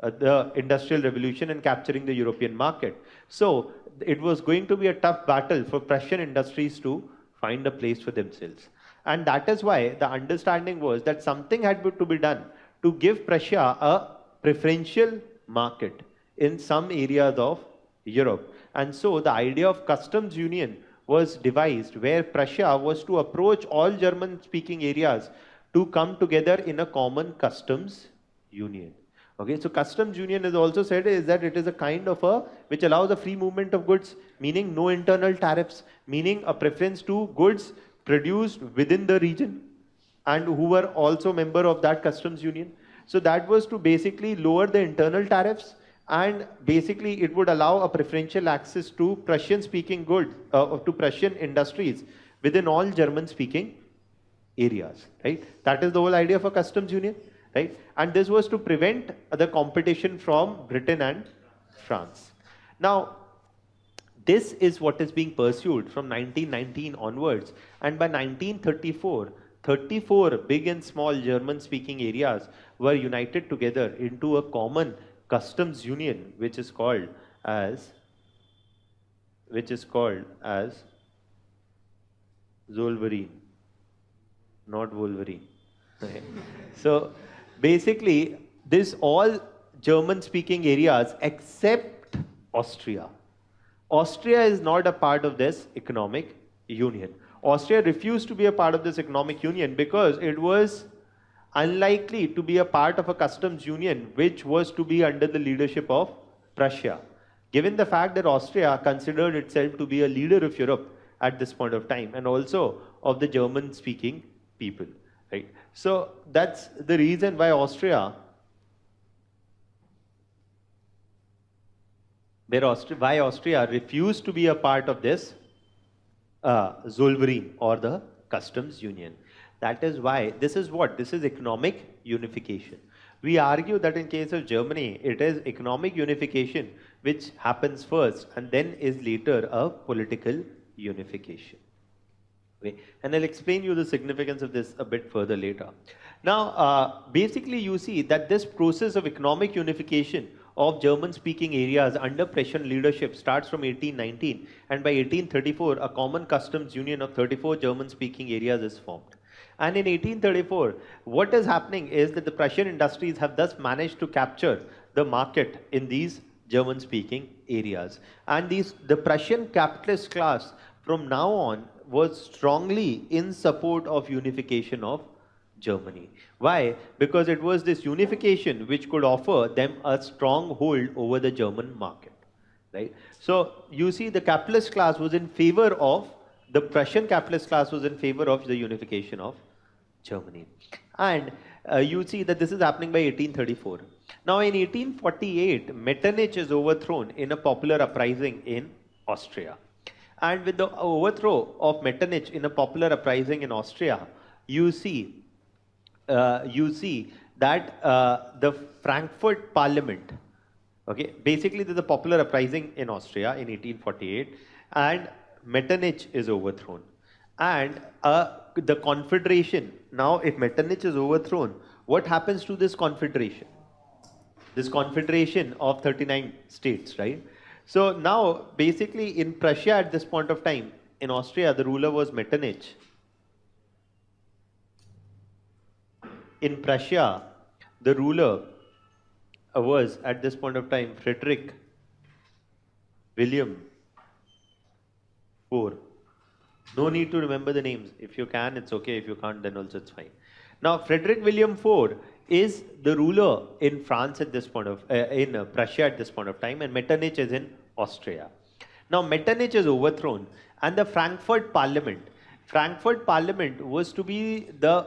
the industrial revolution and capturing the European market. So it was going to be a tough battle for Prussian industries to find a place for themselves. And that is why the understanding was that something had to be done to give Prussia a preferential market in some areas of Europe. And so the idea of customs union was devised, where Prussia was to approach all German-speaking areas to come together in a common customs union. Okay, so customs union is also said is that it is a kind of which allows a free movement of goods, meaning no internal tariffs, meaning a preference to goods produced within the region and who were also member of that customs union. So that was to basically lower the internal tariffs, and basically it would allow a preferential access to Prussian-speaking goods, to Prussian industries within all German-speaking areas, right? That is the whole idea of a customs union, right? And this was to prevent the competition from Britain and France. Now, this is what is being pursued from 1919 onwards, and by 1934, 34 big and small German-speaking areas were united together into a common customs union, which is called as Zollverein, not Wolverine. Okay. So basically, this all German-speaking areas except Austria. Austria is not a part of this economic union. Austria refused to be a part of this economic union because it was unlikely to be a part of a customs union which was to be under the leadership of Prussia. Given the fact that Austria considered itself to be a leader of Europe at this point of time and also of the German-speaking people, right? So that's the reason why Austria refused to be a part of this Zollverein or the customs union. That is why this is economic unification. We argue that in case of Germany, it is economic unification which happens first and then is later a political unification. Okay. And I'll explain you the significance of this a bit further later. Now, basically you see that this process of economic unification of German-speaking areas under Prussian leadership starts from 1819, and by 1834, a common customs union of 34 German-speaking areas is formed. And in 1834, what is happening is that the Prussian industries have thus managed to capture the market in these German-speaking areas. And the Prussian capitalist class from now on was strongly in support of unification of Germany. Why? Because it was this unification which could offer them a strong hold over the German market, right? So you see the capitalist class was in favor of, the Prussian capitalist class was in favor of the unification of Germany. And you see that this is happening by 1834. Now in 1848, Metternich is overthrown in a popular uprising in Austria. And with the overthrow of Metternich in a popular uprising in Austria, you see that the Frankfurt Parliament, okay, basically there's a popular uprising in Austria in 1848, and Metternich is overthrown. And the confederation, now if Metternich is overthrown, what happens to this confederation? This confederation of 39 states, right? So now, basically in Prussia at this point of time, in Austria, the ruler was Metternich. In Prussia, the ruler was at this point of time Frederick William IV. No need to remember the names. If you can, it's okay. If you can't, then also it's fine. Now, Frederick William IV is the ruler in France at this point of, in Prussia at this point of time, and Metternich is in Austria. Now, Metternich is overthrown, and the Frankfurt Parliament was to be the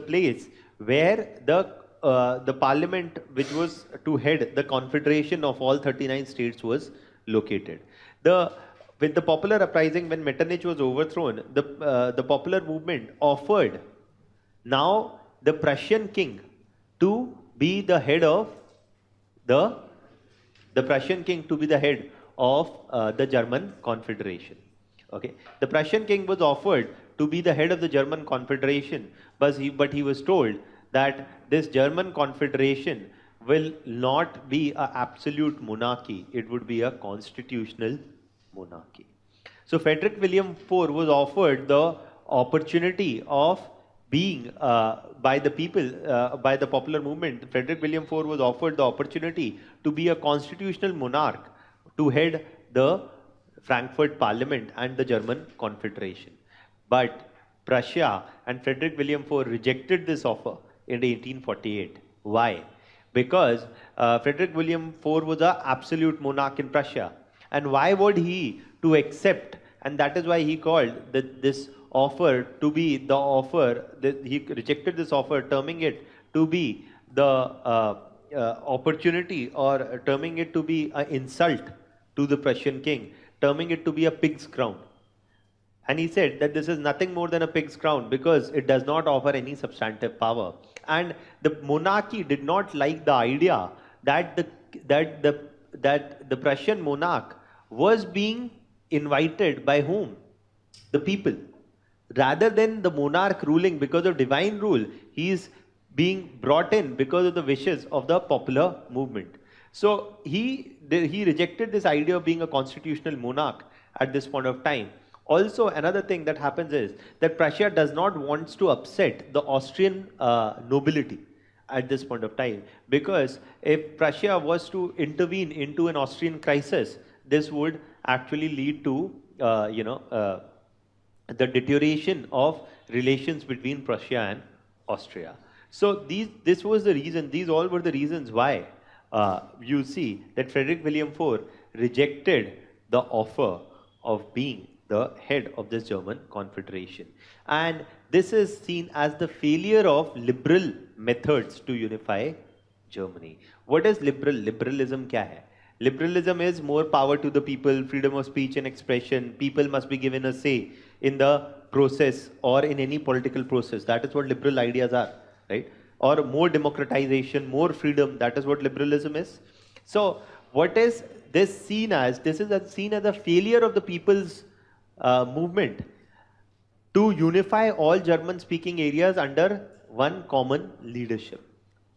place where the parliament which was to head the confederation of all 39 states was located. With the popular uprising, when Metternich was overthrown, the popular movement offered now the Prussian king to be the head of the German Confederation. Okay, the Prussian king was offered to be the head of the German Confederation, but he was told that this German Confederation will not be an absolute monarchy; it would be a constitutional monarchy. So Frederick William IV was offered the opportunity of being by the people, by the popular movement. Frederick William IV was offered the opportunity to be a constitutional monarch to head the Frankfurt Parliament and the German Confederation. But Prussia and Frederick William IV rejected this offer in 1848. Why? Because Frederick William IV was an absolute monarch in Prussia. And why would he to accept? And that is why he called this offer to be the offer, he rejected this offer, terming it to be the opportunity, or terming it to be an insult to the Prussian king, terming it to be a pig's crown. And he said that this is nothing more than a pig's crown because it does not offer any substantive power. And the monarchy did not like the idea that the Prussian monarch was being invited by whom? The people. rather than the monarch ruling because of divine rule, he is being brought in because of the wishes of the popular movement. So he rejected this idea of being a constitutional monarch at this point of time. Also, another thing that happens is that Prussia does not want to upset the Austrian nobility at this point of time, because if Prussia was to intervene into an Austrian crisis, this would actually lead to the deterioration of relations between Prussia and Austria. So this was the reason, these all were the reasons why you see that Frederick William IV rejected the offer of being the head of this German Confederation. And this is seen as the failure of liberal methods to unify Germany. What is liberal? Liberalism kya hai? Liberalism is more power to the people, freedom of speech and expression. People must be given a say in the process or in any political process. That is what liberal ideas are, right? Or more democratization, more freedom. That is what liberalism is. So what is this seen as? This is seen as a failure of the people's movement to unify all German-speaking areas under one common leadership.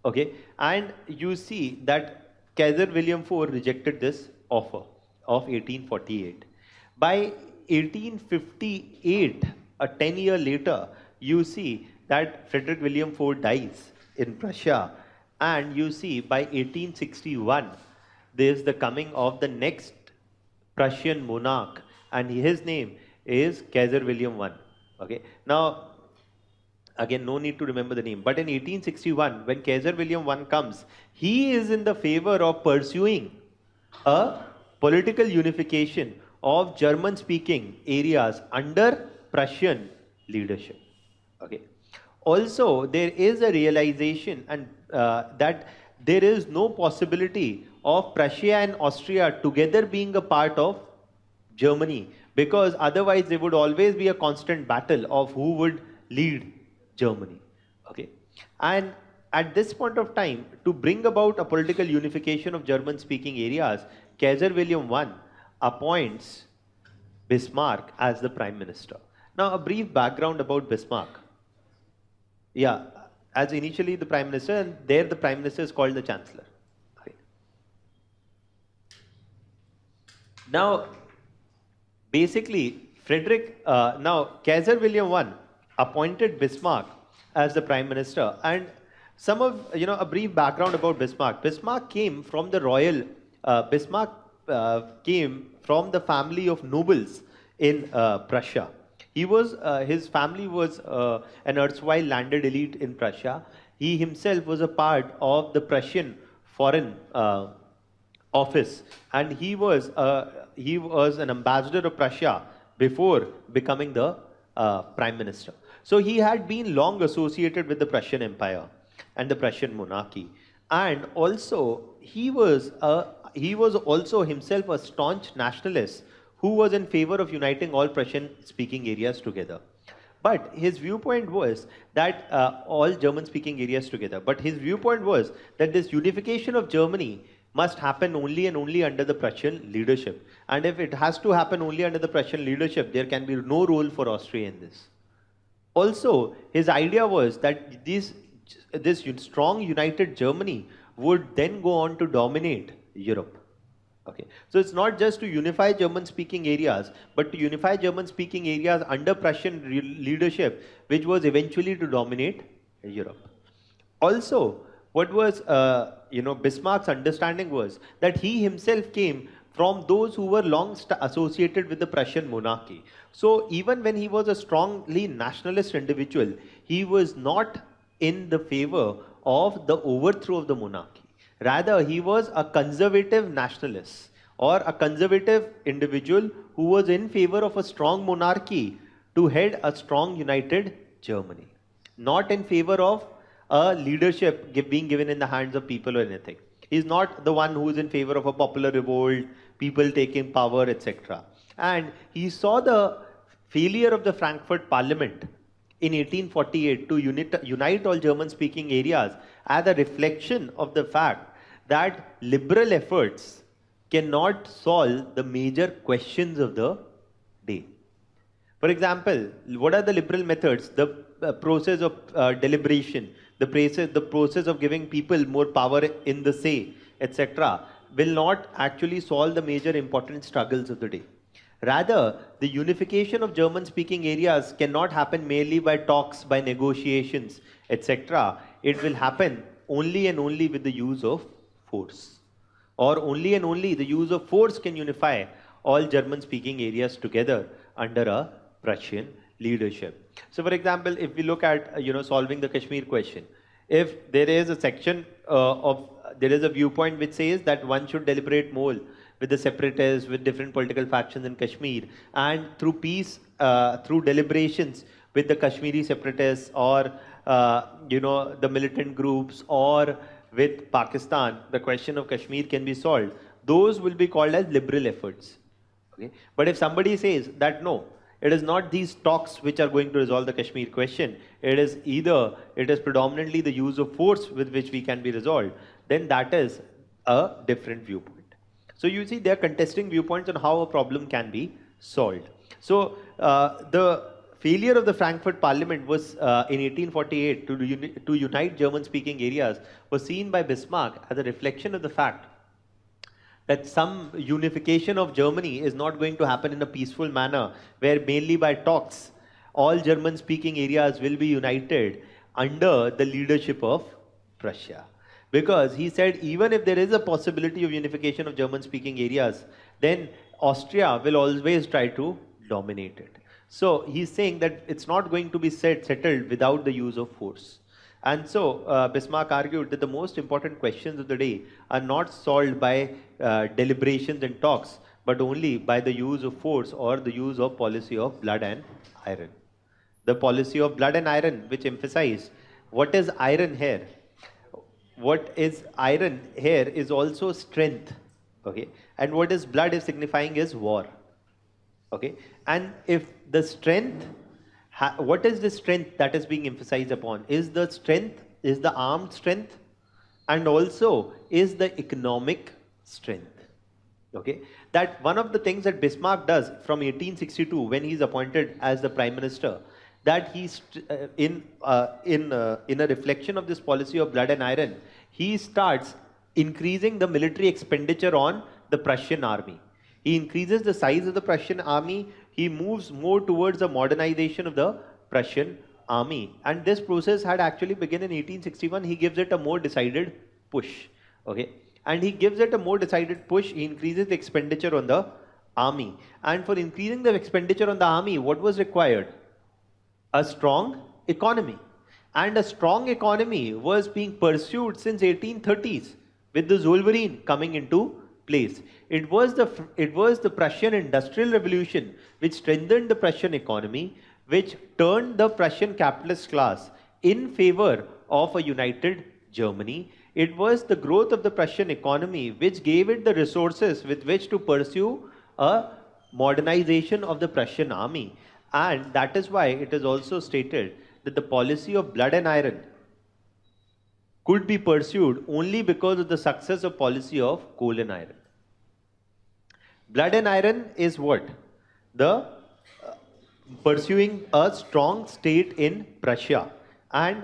Okay, and you see that Kaiser William IV rejected this offer of 1848. By 1858, a 10-year later, you see that Frederick William IV dies in Prussia, and you see by 1861, there is the coming of the next Prussian monarch, and his name is Kaiser William I. Okay, now again, no need to remember the name. But in 1861, when Kaiser William I comes, he is in the favor of pursuing a political unification of German-speaking areas under Prussian leadership. Okay. Also, there is a realization and that there is no possibility of Prussia and Austria together being a part of Germany, because otherwise there would always be a constant battle of who would lead Germany. Okay. And at this point of time, to bring about a political unification of German-speaking areas, Kaiser William I appoints Bismarck as the Prime Minister. Now, a brief background about Bismarck. Yeah, as initially the Prime Minister, and there the Prime Minister is called the Chancellor. Okay. Now, basically, Kaiser William I appointed Bismarck as the Prime Minister. And a brief background about Bismarck. Bismarck came from the came from the family of nobles in Prussia. His family was an erstwhile landed elite in Prussia. He himself was a part of the Prussian foreign office, and he was an ambassador of Prussia before becoming the Prime Minister. So he had been long associated with the Prussian Empire and the Prussian monarchy, and also he was also himself a staunch nationalist who was in favor of uniting all Prussian-speaking areas together. But his viewpoint was that all German-speaking areas together. But his viewpoint was that this unification of Germany must happen only and only under the Prussian leadership. And if it has to happen only under the Prussian leadership, there can be no role for Austria in this. Also, his idea was that this strong united Germany would then go on to dominate Europe. Okay. So it's not just to unify German-speaking areas, but to unify German-speaking areas under Prussian leadership, which was eventually to dominate Europe. Also, what was Bismarck's understanding was that he himself came from those who were long associated with the Prussian monarchy. So even when he was a strongly nationalist individual, he was not in the favor of the overthrow of the monarchy. Rather, he was a conservative nationalist or a conservative individual who was in favor of a strong monarchy to head a strong united Germany, not in favor of a leadership being given in the hands of people or anything. He's not the one who is in favor of a popular revolt, people taking power, etc. And he saw the failure of the Frankfurt Parliament in 1848 to unite all German-speaking areas as a reflection of the fact that liberal efforts cannot solve the major questions of the day. For example, what are the liberal methods? The process of deliberation, the process of giving people more power in the say, etc., will not actually solve the major important struggles of the day. Rather, the unification of German-speaking areas cannot happen merely by talks, by negotiations, etc. It will happen only and only with the use of force. Or only and only the use of force can unify all German-speaking areas together under a Prussian leadership. So, for example, if we look at solving the Kashmir question, if there is a section there is a viewpoint which says that one should deliberate more with the separatists, with different political factions in Kashmir, and through peace, through deliberations with the Kashmiri separatists or the militant groups or with Pakistan, the question of Kashmir can be solved. Those will be called as liberal efforts. Okay? But if somebody says that no, it is not these talks which are going to resolve the Kashmir question, it is predominantly the use of force with which we can be resolved, then that is a different viewpoint. So you see, they are contesting viewpoints on how a problem can be solved. So the failure of the Frankfurt Parliament was in 1848 to unite German-speaking areas was seen by Bismarck as a reflection of the fact that some unification of Germany is not going to happen in a peaceful manner, where mainly by talks, all German-speaking areas will be united under the leadership of Prussia. Because he said, even if there is a possibility of unification of German-speaking areas, then Austria will always try to dominate it. So he's saying that it's not going to be settled without the use of force. And so Bismarck argued that the most important questions of the day are not solved by deliberations and talks, but only by the use of force or the use of policy of blood and iron. The policy of blood and iron, which emphasized what is iron here? What is iron here is also strength, okay? And what is blood is signifying is war, okay? And if the strength, what is the strength that is being emphasized upon? Is the armed strength, and also is the economic strength, okay? That one of the things that Bismarck does from 1862 when he's appointed as the Prime Minister, that he's in a reflection of this policy of blood and iron, he starts increasing the military expenditure on the Prussian army. He increases the size of the Prussian army. He moves more towards the modernization of the Prussian army. And this process had actually begun in 1861. He gives it a more decided push. Okay? And he gives it a more decided push. He increases the expenditure on the army. And for increasing the expenditure on the army, what was required? A strong economy. And a strong economy was being pursued since 1830s with the Zollverein coming into place. It was the Prussian Industrial Revolution which strengthened the Prussian economy, which turned the Prussian capitalist class in favor of a united Germany. It was the growth of the Prussian economy which gave it the resources with which to pursue a modernization of the Prussian army. And that is why it is also stated that the policy of blood and iron could be pursued only because of the success of policy of coal and iron. Blood and iron is what? The pursuing a strong state in Prussia, and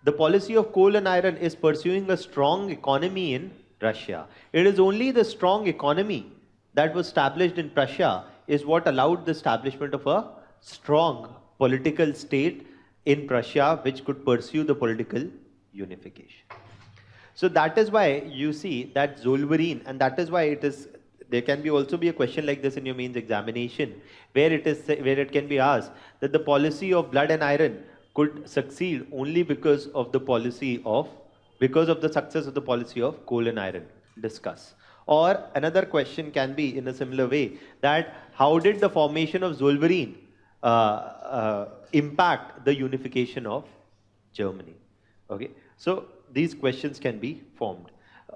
the policy of coal and iron is pursuing a strong economy in Russia. It is only the strong economy that was established in Prussia is what allowed the establishment of a strong political state in Prussia which could pursue the political unification. So that is why you see that Zollverein, and that is why it is, there can be also be a question like this in your mains examination, where it can be asked that the policy of blood and iron could succeed only because of the success of the policy of coal and iron. Discuss. Or another question can be in a similar way, that how did the formation of Zollverein impact the unification of Germany? Okay, so these questions can be formed.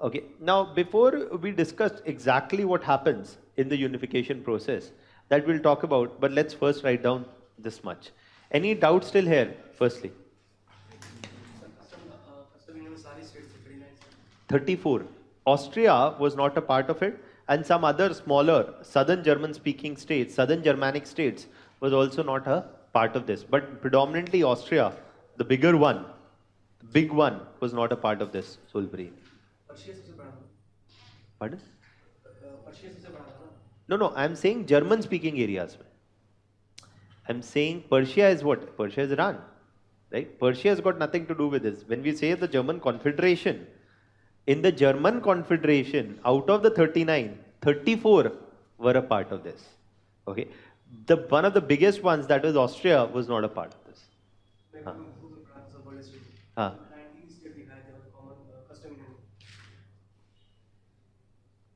Okay, now before we discuss exactly what happens in the unification process, that we'll talk about, but let's first write down this much. Any doubt still here, firstly? 34. Austria was not a part of it, and some other smaller southern German speaking states, southern Germanic states was also not a part of this. But predominantly Austria, the bigger one, the big one, was not a part of this Solbri. Pardon? No, no, I'm saying German-speaking areas. I'm saying Persia is what? Persia is Iran, right? Persia has got nothing to do with this. When we say the German Confederation, in the German Confederation, out of the 39, 34 were a part of this. Okay, the one of the biggest ones, that was Austria, was not a part of this. हाँ.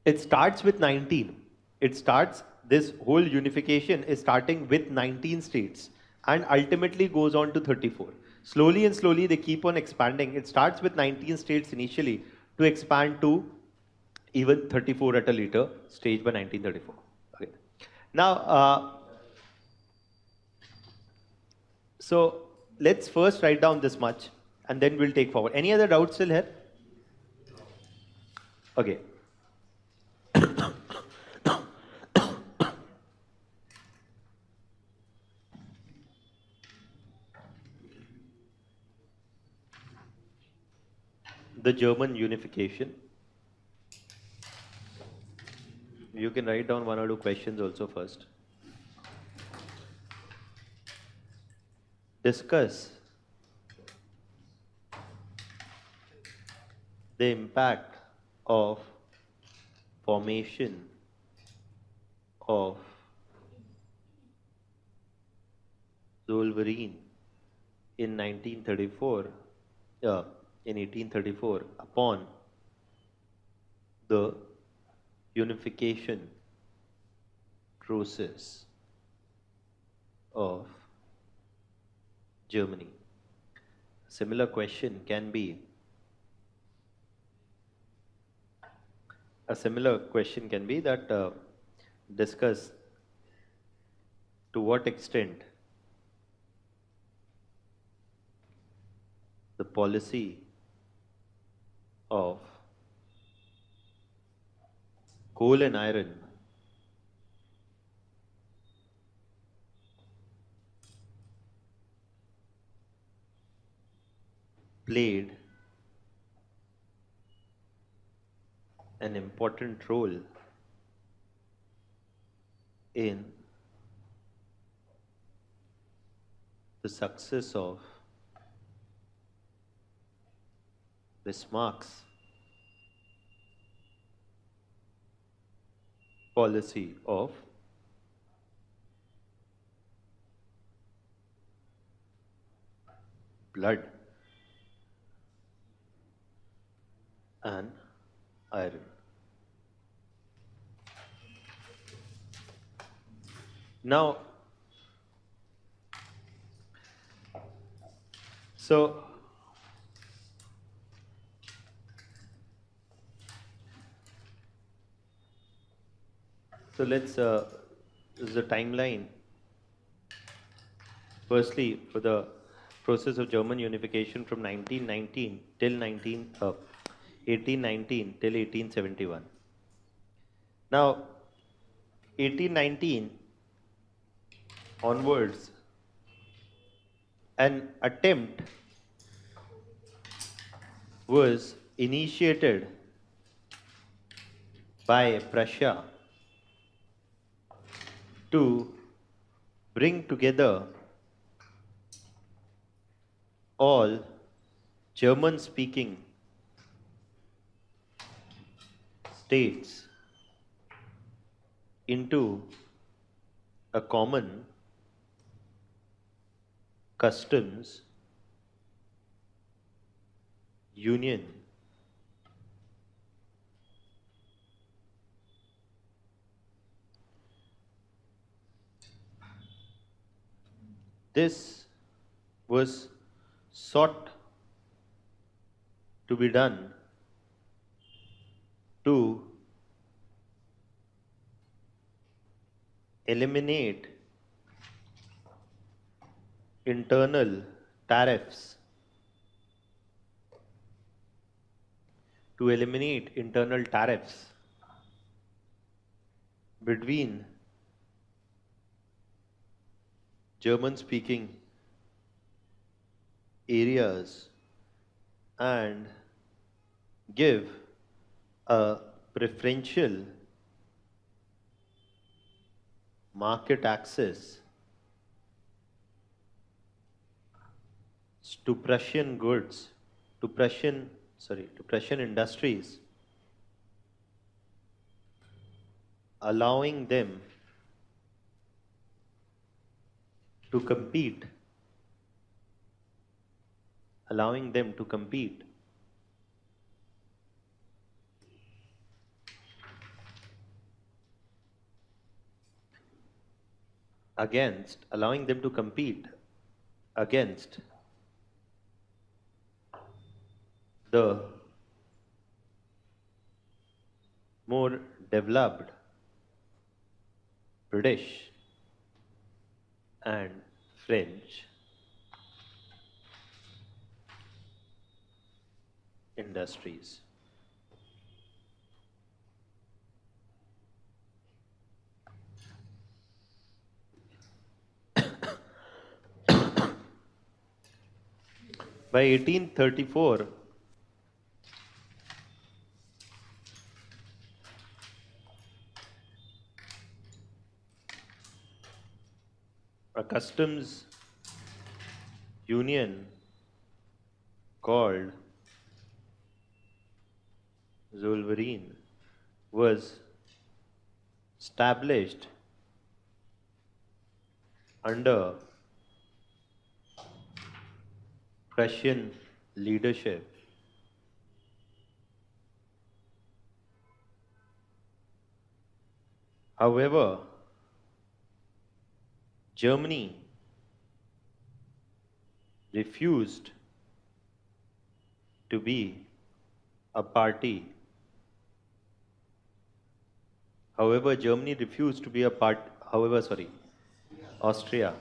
It starts with 19. It starts, this whole unification is starting with 19 states and ultimately goes on to 34. Slowly and slowly they keep on expanding. It starts with 19 states initially to expand to even 34 at a later stage by 1934. Okay. Now, so let's first write down this much and then we'll take forward. Any other doubts still here? Okay. The German unification. You can write down one or two questions also first. Discuss the impact of formation of Zollverein in 1834 upon the unification process of Germany. Similar question can be, that discuss to what extent the policy of coal and iron played an important role in the success of Bismarck's policy of blood and iron. Now, so let's, this is the timeline. Firstly, for the process of German unification from 1819 till 1871. Now, 1819 onwards, an attempt was initiated by Prussia to bring together all German-speaking states into a common customs union. This was sought to be done to eliminate internal tariffs, between German-speaking areas and give a preferential market access to Prussian goods, to Prussian industries, allowing them to compete, allowing them to compete against the more developed British and French industries. By 1834, a customs union called Zollverein was established under Prussian leadership. However, Germany refused to be a party. Austria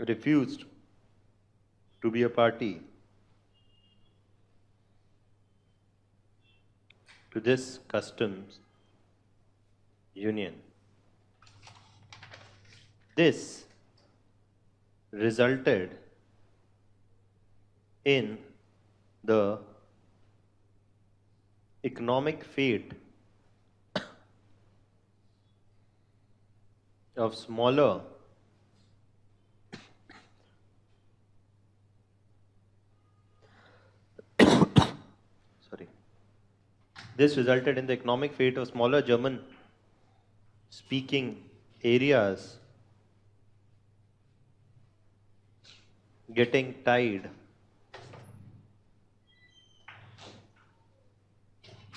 refused to be a party to this customs union. This resulted in the economic fate of smaller This resulted in the economic fate of smaller German speaking areas getting tied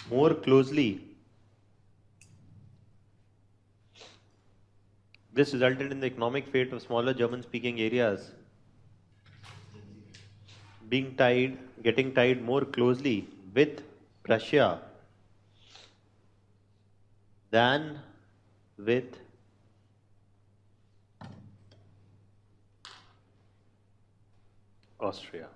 more closely. This resulted in the economic fate of smaller German speaking areas getting tied more closely with Prussia than with Austria.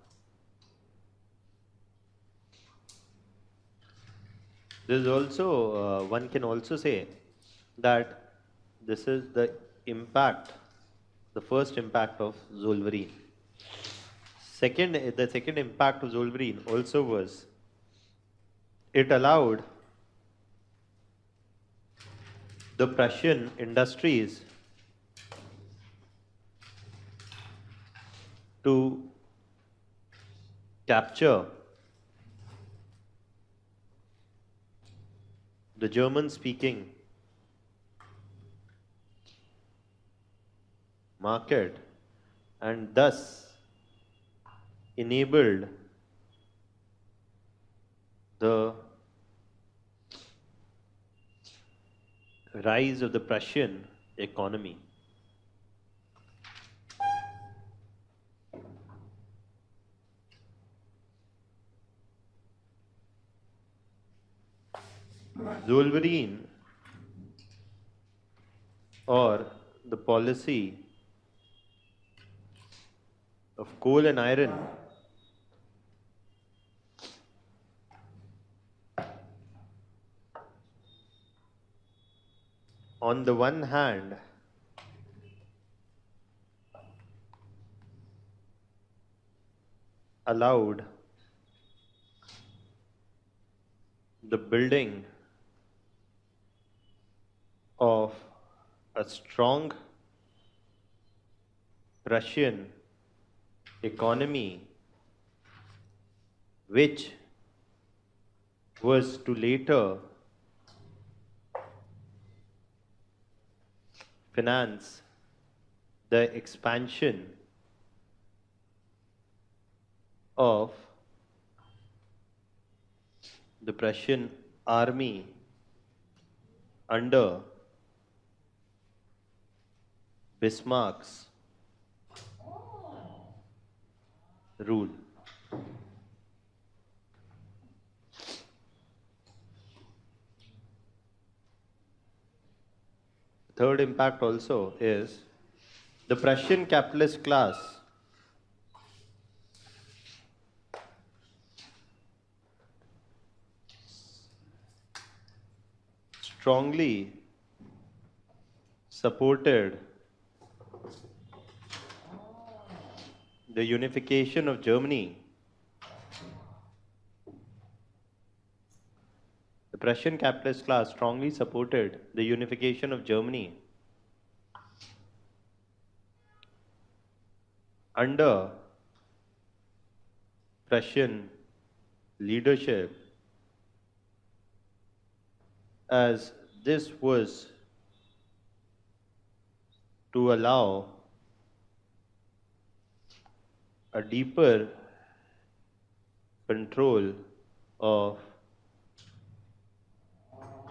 This is also, one can also say that this is the first impact of Zollverein. The second impact of Zollverein also was it allowed the Prussian industries to capture the German-speaking market and thus enabled the rise of the Prussian economy. Zollverein, or the policy of coal and iron, on the one hand, allowed the building of a strong Russian economy, which was to later finance the expansion of the Prussian army under Bismarck's rule. Third impact also is the Prussian capitalist class strongly supported the unification of Germany. The Prussian capitalist class strongly supported the unification of Germany under Prussian leadership, as this was to allow a deeper control of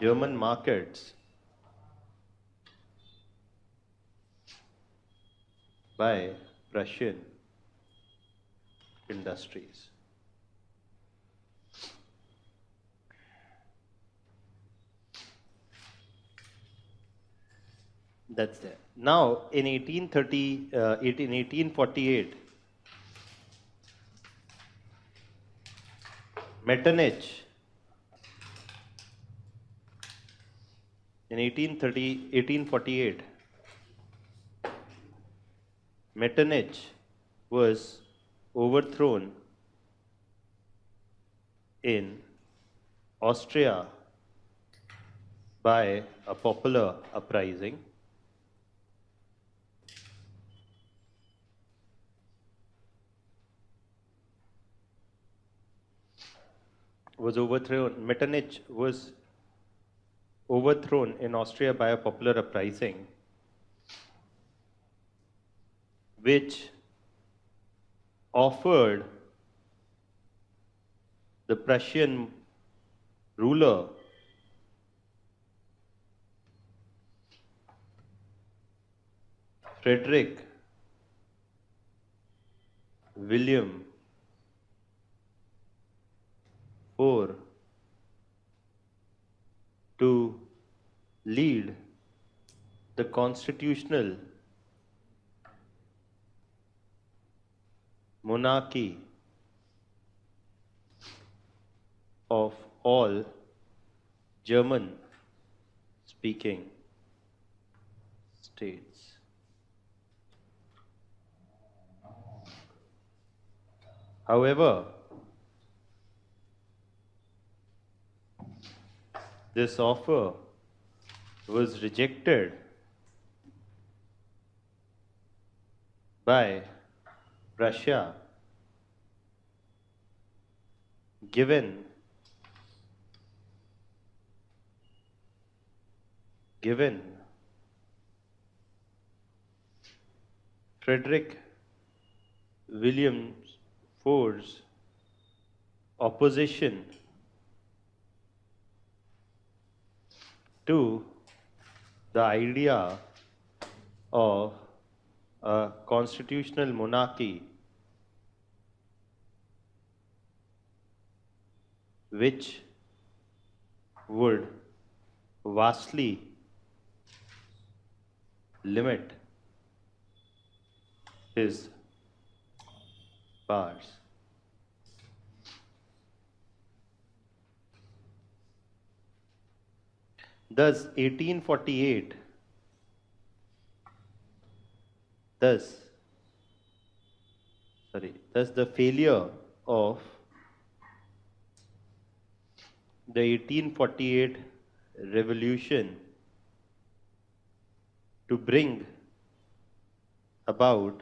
German markets by Prussian industries. That's there. Now, in 1848, Metternich, in 1848, Metternich was overthrown in Austria by a popular uprising. Metternich was overthrown in Austria by a popular uprising, which offered the Prussian ruler Frederick William IV to lead the constitutional monarchy of all German-speaking states. However, this offer was rejected by Russia, given Frederick William IV's opposition to the idea of a constitutional monarchy which would vastly limit his powers. Thus, 1848 Thus, thus the failure of the 1848 revolution to bring about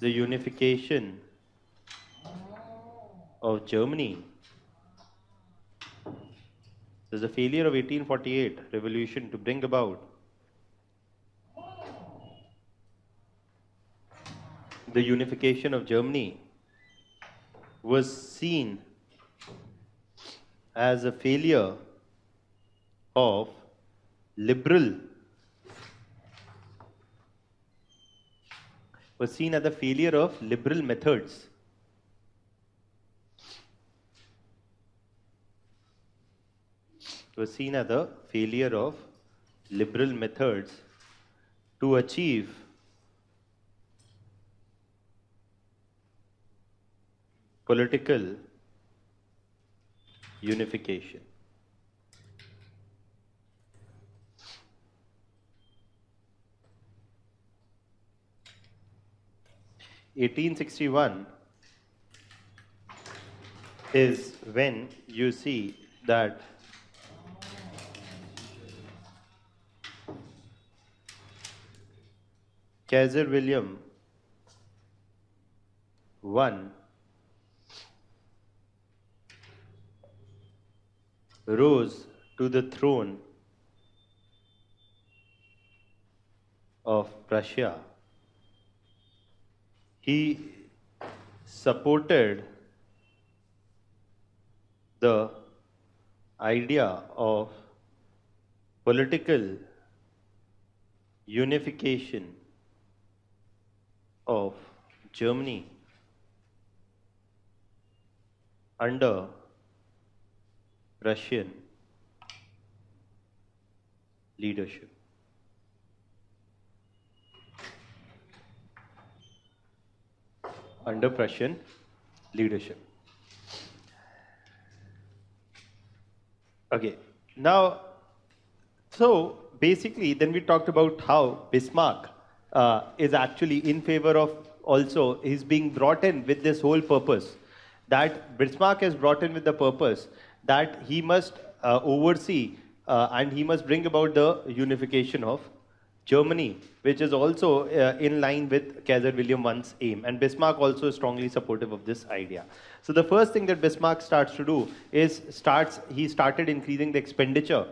the unification of Germany. There's a failure of 1848 revolution to bring about the unification of Germany was seen as a failure of liberal methods. Was seen as a failure of liberal methods to achieve political unification. (1861) is when you see that Kaiser William I rose to the throne of Prussia. He supported the idea of political unification of Germany under Russian leadership. Under Prussian leadership. Okay, now, so basically, then we talked about how Bismarck is actually in favor of, also, he's being brought in with this whole purpose, that Bismarck is brought in with the purpose that he must oversee and he must bring about the unification of Germany, which is also in line with Kaiser William I's aim. And Bismarck also is strongly supportive of this idea. So the first thing that Bismarck starts to do is he started increasing the expenditure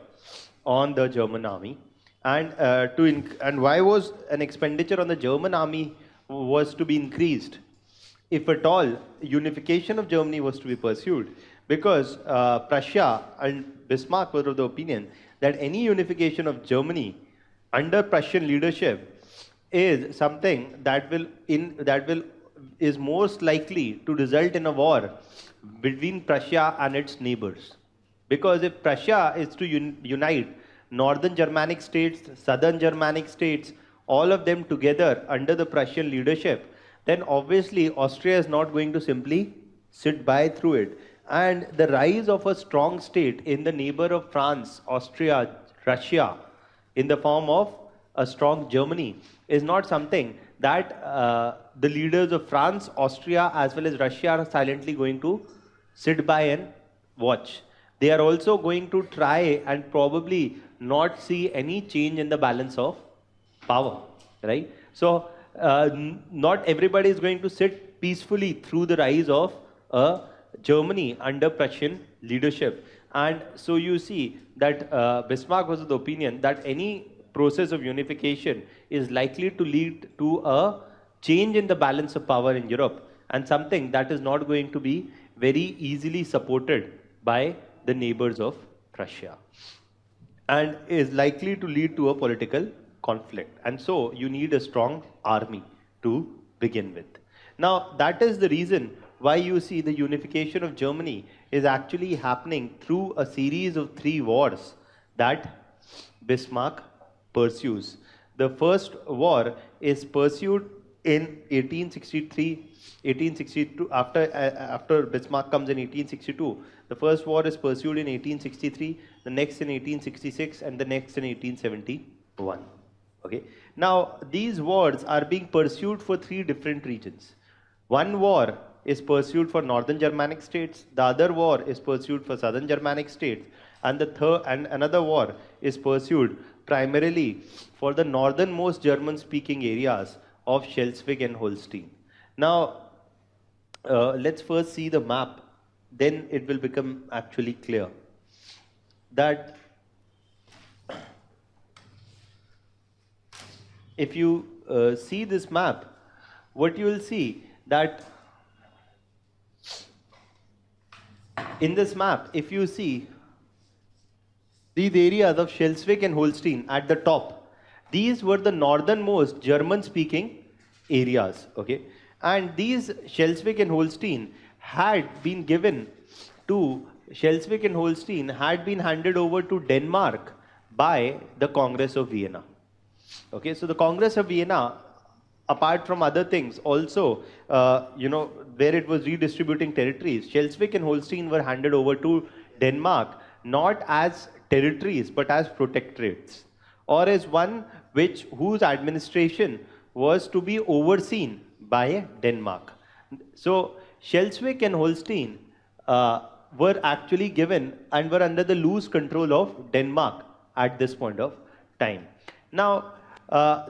on the German army. And, and why was an expenditure on the German army was to be increased, if at all unification of Germany was to be pursued? Because Prussia and Bismarck were of the opinion that any unification of Germany under Prussian leadership is something that is most likely to result in a war between Prussia and its neighbors. Because if Prussia is to unite northern Germanic states, southern Germanic states, all of them together under the Prussian leadership, then obviously Austria is not going to simply sit by through it. And the rise of a strong state in the neighbor of France, Austria, Russia, in the form of a strong Germany, is not something that the leaders of France, Austria, as well as Russia are silently going to sit by and watch. They are also going to try and probably not see any change in the balance of power, right? So not everybody is going to sit peacefully through the rise of Germany under Prussian leadership. And so you see that Bismarck was of the opinion that any process of unification is likely to lead to a change in the balance of power in Europe, and something that is not going to be very easily supported by the neighbors of Prussia, and is likely to lead to a political conflict. And so you need a strong army to begin with. Now, that is the reason why you see the unification of Germany is actually happening through a series of 3 wars that Bismarck pursues. The first war is pursued in 1862, after Bismarck comes in 1862. The first war is pursued in 1863, the next in 1866, and the next in 1871. Okay. Now, these wars are being pursued for three different regions. One war is pursued for northern Germanic states, the other war is pursued for southern Germanic states, and another war is pursued primarily for the northernmost German-speaking areas of Schleswig and Holstein. Now, let's first see the map, then it will become actually clear that if you see this map, what you will see that in this map, if you see these areas of Schleswig and Holstein at the top, these were the northernmost German-speaking areas, okay? And these Schleswig and Holstein had been given to Schleswig and Holstein had been handed over to Denmark by the Congress of Vienna. Okay, so the Congress of Vienna, apart from other things, also, where it was redistributing territories, Schleswig and Holstein were handed over to Denmark, not as territories, but as protectorates, or as one whose administration was to be overseen by Denmark. So, Schleswig and Holstein were actually given and were under the loose control of Denmark at this point of time. Now,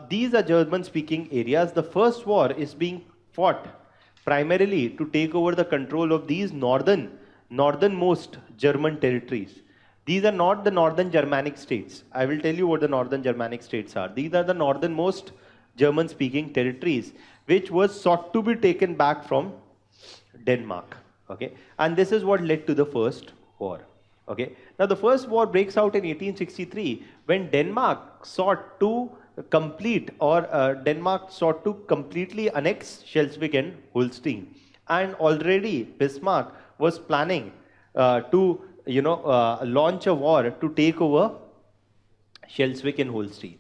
these are German-speaking areas. The first war is being fought primarily to take over the control of these northernmost German territories. These are not the northern Germanic states. I will tell you what the northern Germanic states are. These are the northernmost German-speaking territories, which was sought to be taken back from Denmark. Okay, and this is what led to the first war. Okay, now the first war breaks out in 1863 when Denmark sought to Denmark sought to completely annex Schleswig and Holstein, and already Bismarck was planning to launch a war to take over Schleswig and Holstein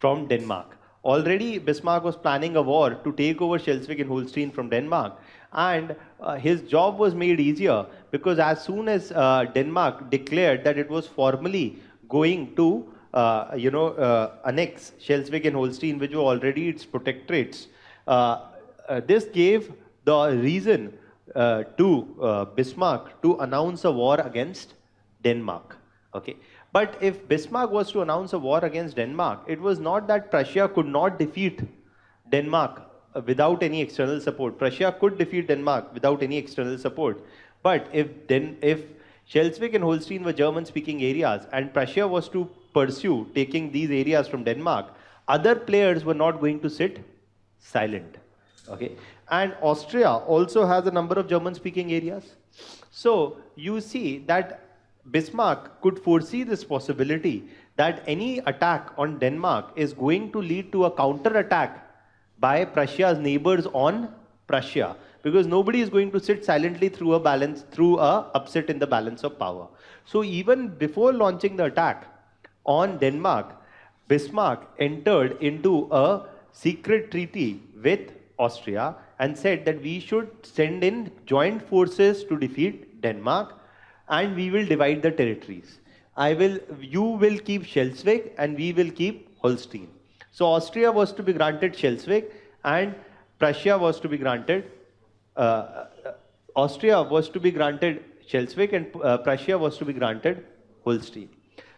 from Denmark. Already Bismarck was planning a war to take over Schleswig and Holstein from Denmark, and his job was made easier because as soon as Denmark declared that it was formally going to annex Schleswig and Holstein, which were already its protectorates, this gave the reason to Bismarck to announce a war against Denmark. Okay, but if Bismarck was to announce a war against Denmark, it was not that Prussia could not defeat Denmark without any external support. Prussia could defeat Denmark without any external support. But if Schleswig and Holstein were German-speaking areas and Prussia was to pursue taking these areas from Denmark, other players were not going to sit silent. Okay, and Austria also has a number of German-speaking areas. So you see that Bismarck could foresee this possibility that any attack on Denmark is going to lead to a counter-attack by Prussia's neighbors on Prussia, because nobody is going to sit silently through a upset in the balance of power. So even before launching the attack on Denmark, Bismarck entered into a secret treaty with Austria and said that we should send in joint forces to defeat Denmark, and we will divide the territories. You will keep Schleswig and we will keep Holstein. So Austria was to be granted Schleswig and Prussia was to be granted, Austria was to be granted Schleswig and Prussia was to be granted Holstein.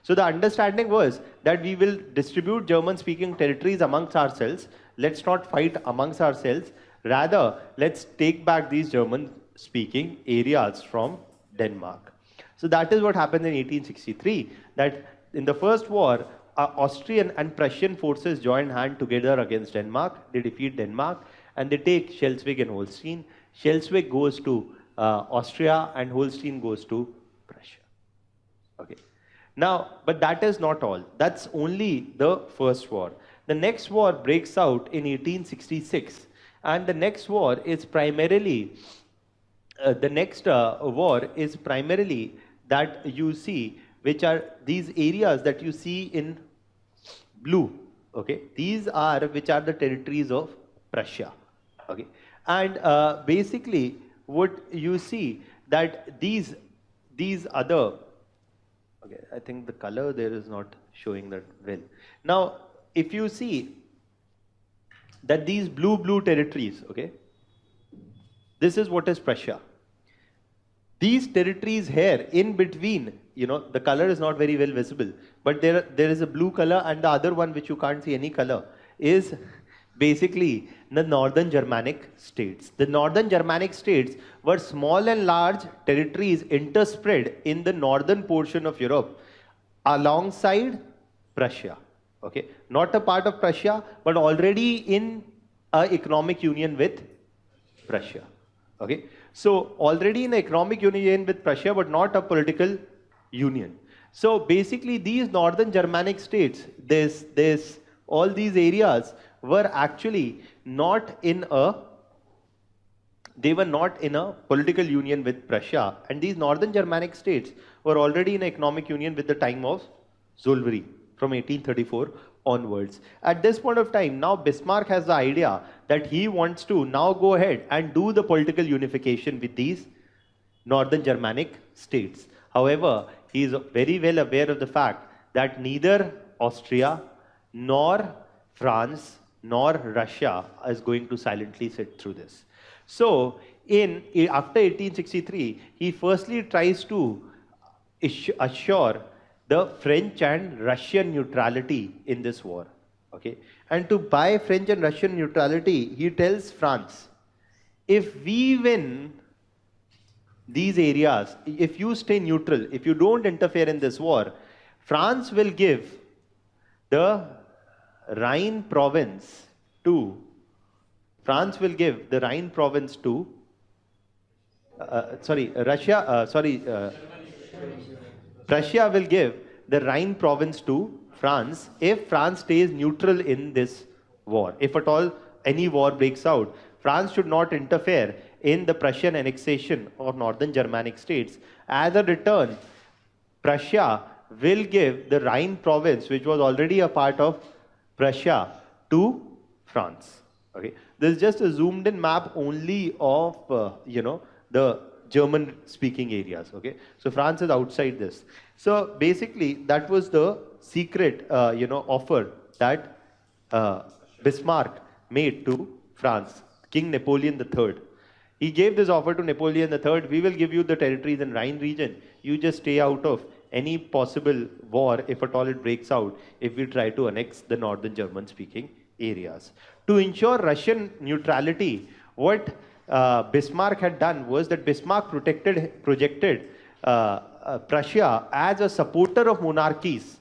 So the understanding was that we will distribute German-speaking territories amongst ourselves. Let's not fight amongst ourselves. Rather, let's take back these German-speaking areas from Denmark. So that is what happened in 1863, that in the first war, Austrian and Prussian forces joined hand together against Denmark. They defeat Denmark and they take Schleswig and Holstein. Schleswig goes to Austria and Holstein goes to Prussia. Okay. Now, but that is not all. That's only the first war. The next war breaks out in 1866, and the next war is primarily that you see, which are these areas that you see in blue. Okay, these are which are the territories of Prussia. Okay, and basically what you see that these other. Okay, I think the color there is not showing that well. Now, if you see that these blue territories, okay, this is what is Prussia. These territories here in between, you know, the color is not very well visible, but there is a blue color, and the other one which you can't see any color is basically the northern Germanic states. The northern Germanic states were small and large territories interspread in the northern portion of Europe alongside Prussia. Okay, not a part of Prussia, but already in an economic union with Prussia. Okay, so already in an economic union with Prussia, but not a political union. So basically, these northern Germanic states, all these areas were actually not in a, they were not in a political union with Prussia, and these northern Germanic states were already in an economic union with the time of Zollverein from 1834 onwards. At this point of time, now Bismarck has the idea that he wants to now go ahead and do the political unification with these northern Germanic states. However, he is very well aware of the fact that neither Austria nor France nor Russia is going to silently sit through this. So, after 1863, he firstly tries to assure the French and Russian neutrality in this war. Okay, and to buy French and Russian neutrality, he tells France, if we win these areas, if you stay neutral, if you don't interfere in this war, France will give the Rhine province to, Prussia will give the Rhine province to France if France stays neutral in this war. If at all any war breaks out, France should not interfere in the Prussian annexation of northern Germanic states. As a return, Prussia will give the Rhine province, which was already a part of Prussia, to France. Okay, this is just a zoomed-in map only of the German-speaking areas. Okay, so France is outside this. So basically, that was the secret, offer that Bismarck made to France, King Napoleon III. He gave this offer to Napoleon III: we will give you the territories in Rhine region. You just stay out of any possible war, if at all it breaks out, if we try to annex the northern German-speaking areas. To ensure Russian neutrality, what Bismarck had done was that Bismarck projected Prussia as a supporter of monarchies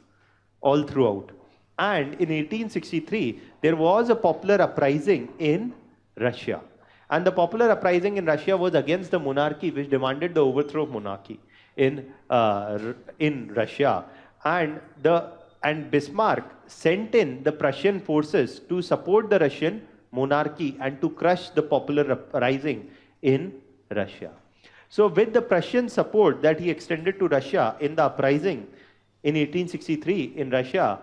all throughout. And in 1863, there was a popular uprising in Russia. And the popular uprising in Russia was against the monarchy, which demanded the overthrow of monarchy in Russia. And Bismarck sent in the Prussian forces to support the Russian monarchy and to crush the popular uprising in Russia. So with the Prussian support that he extended to Russia in the uprising in 1863 in Russia,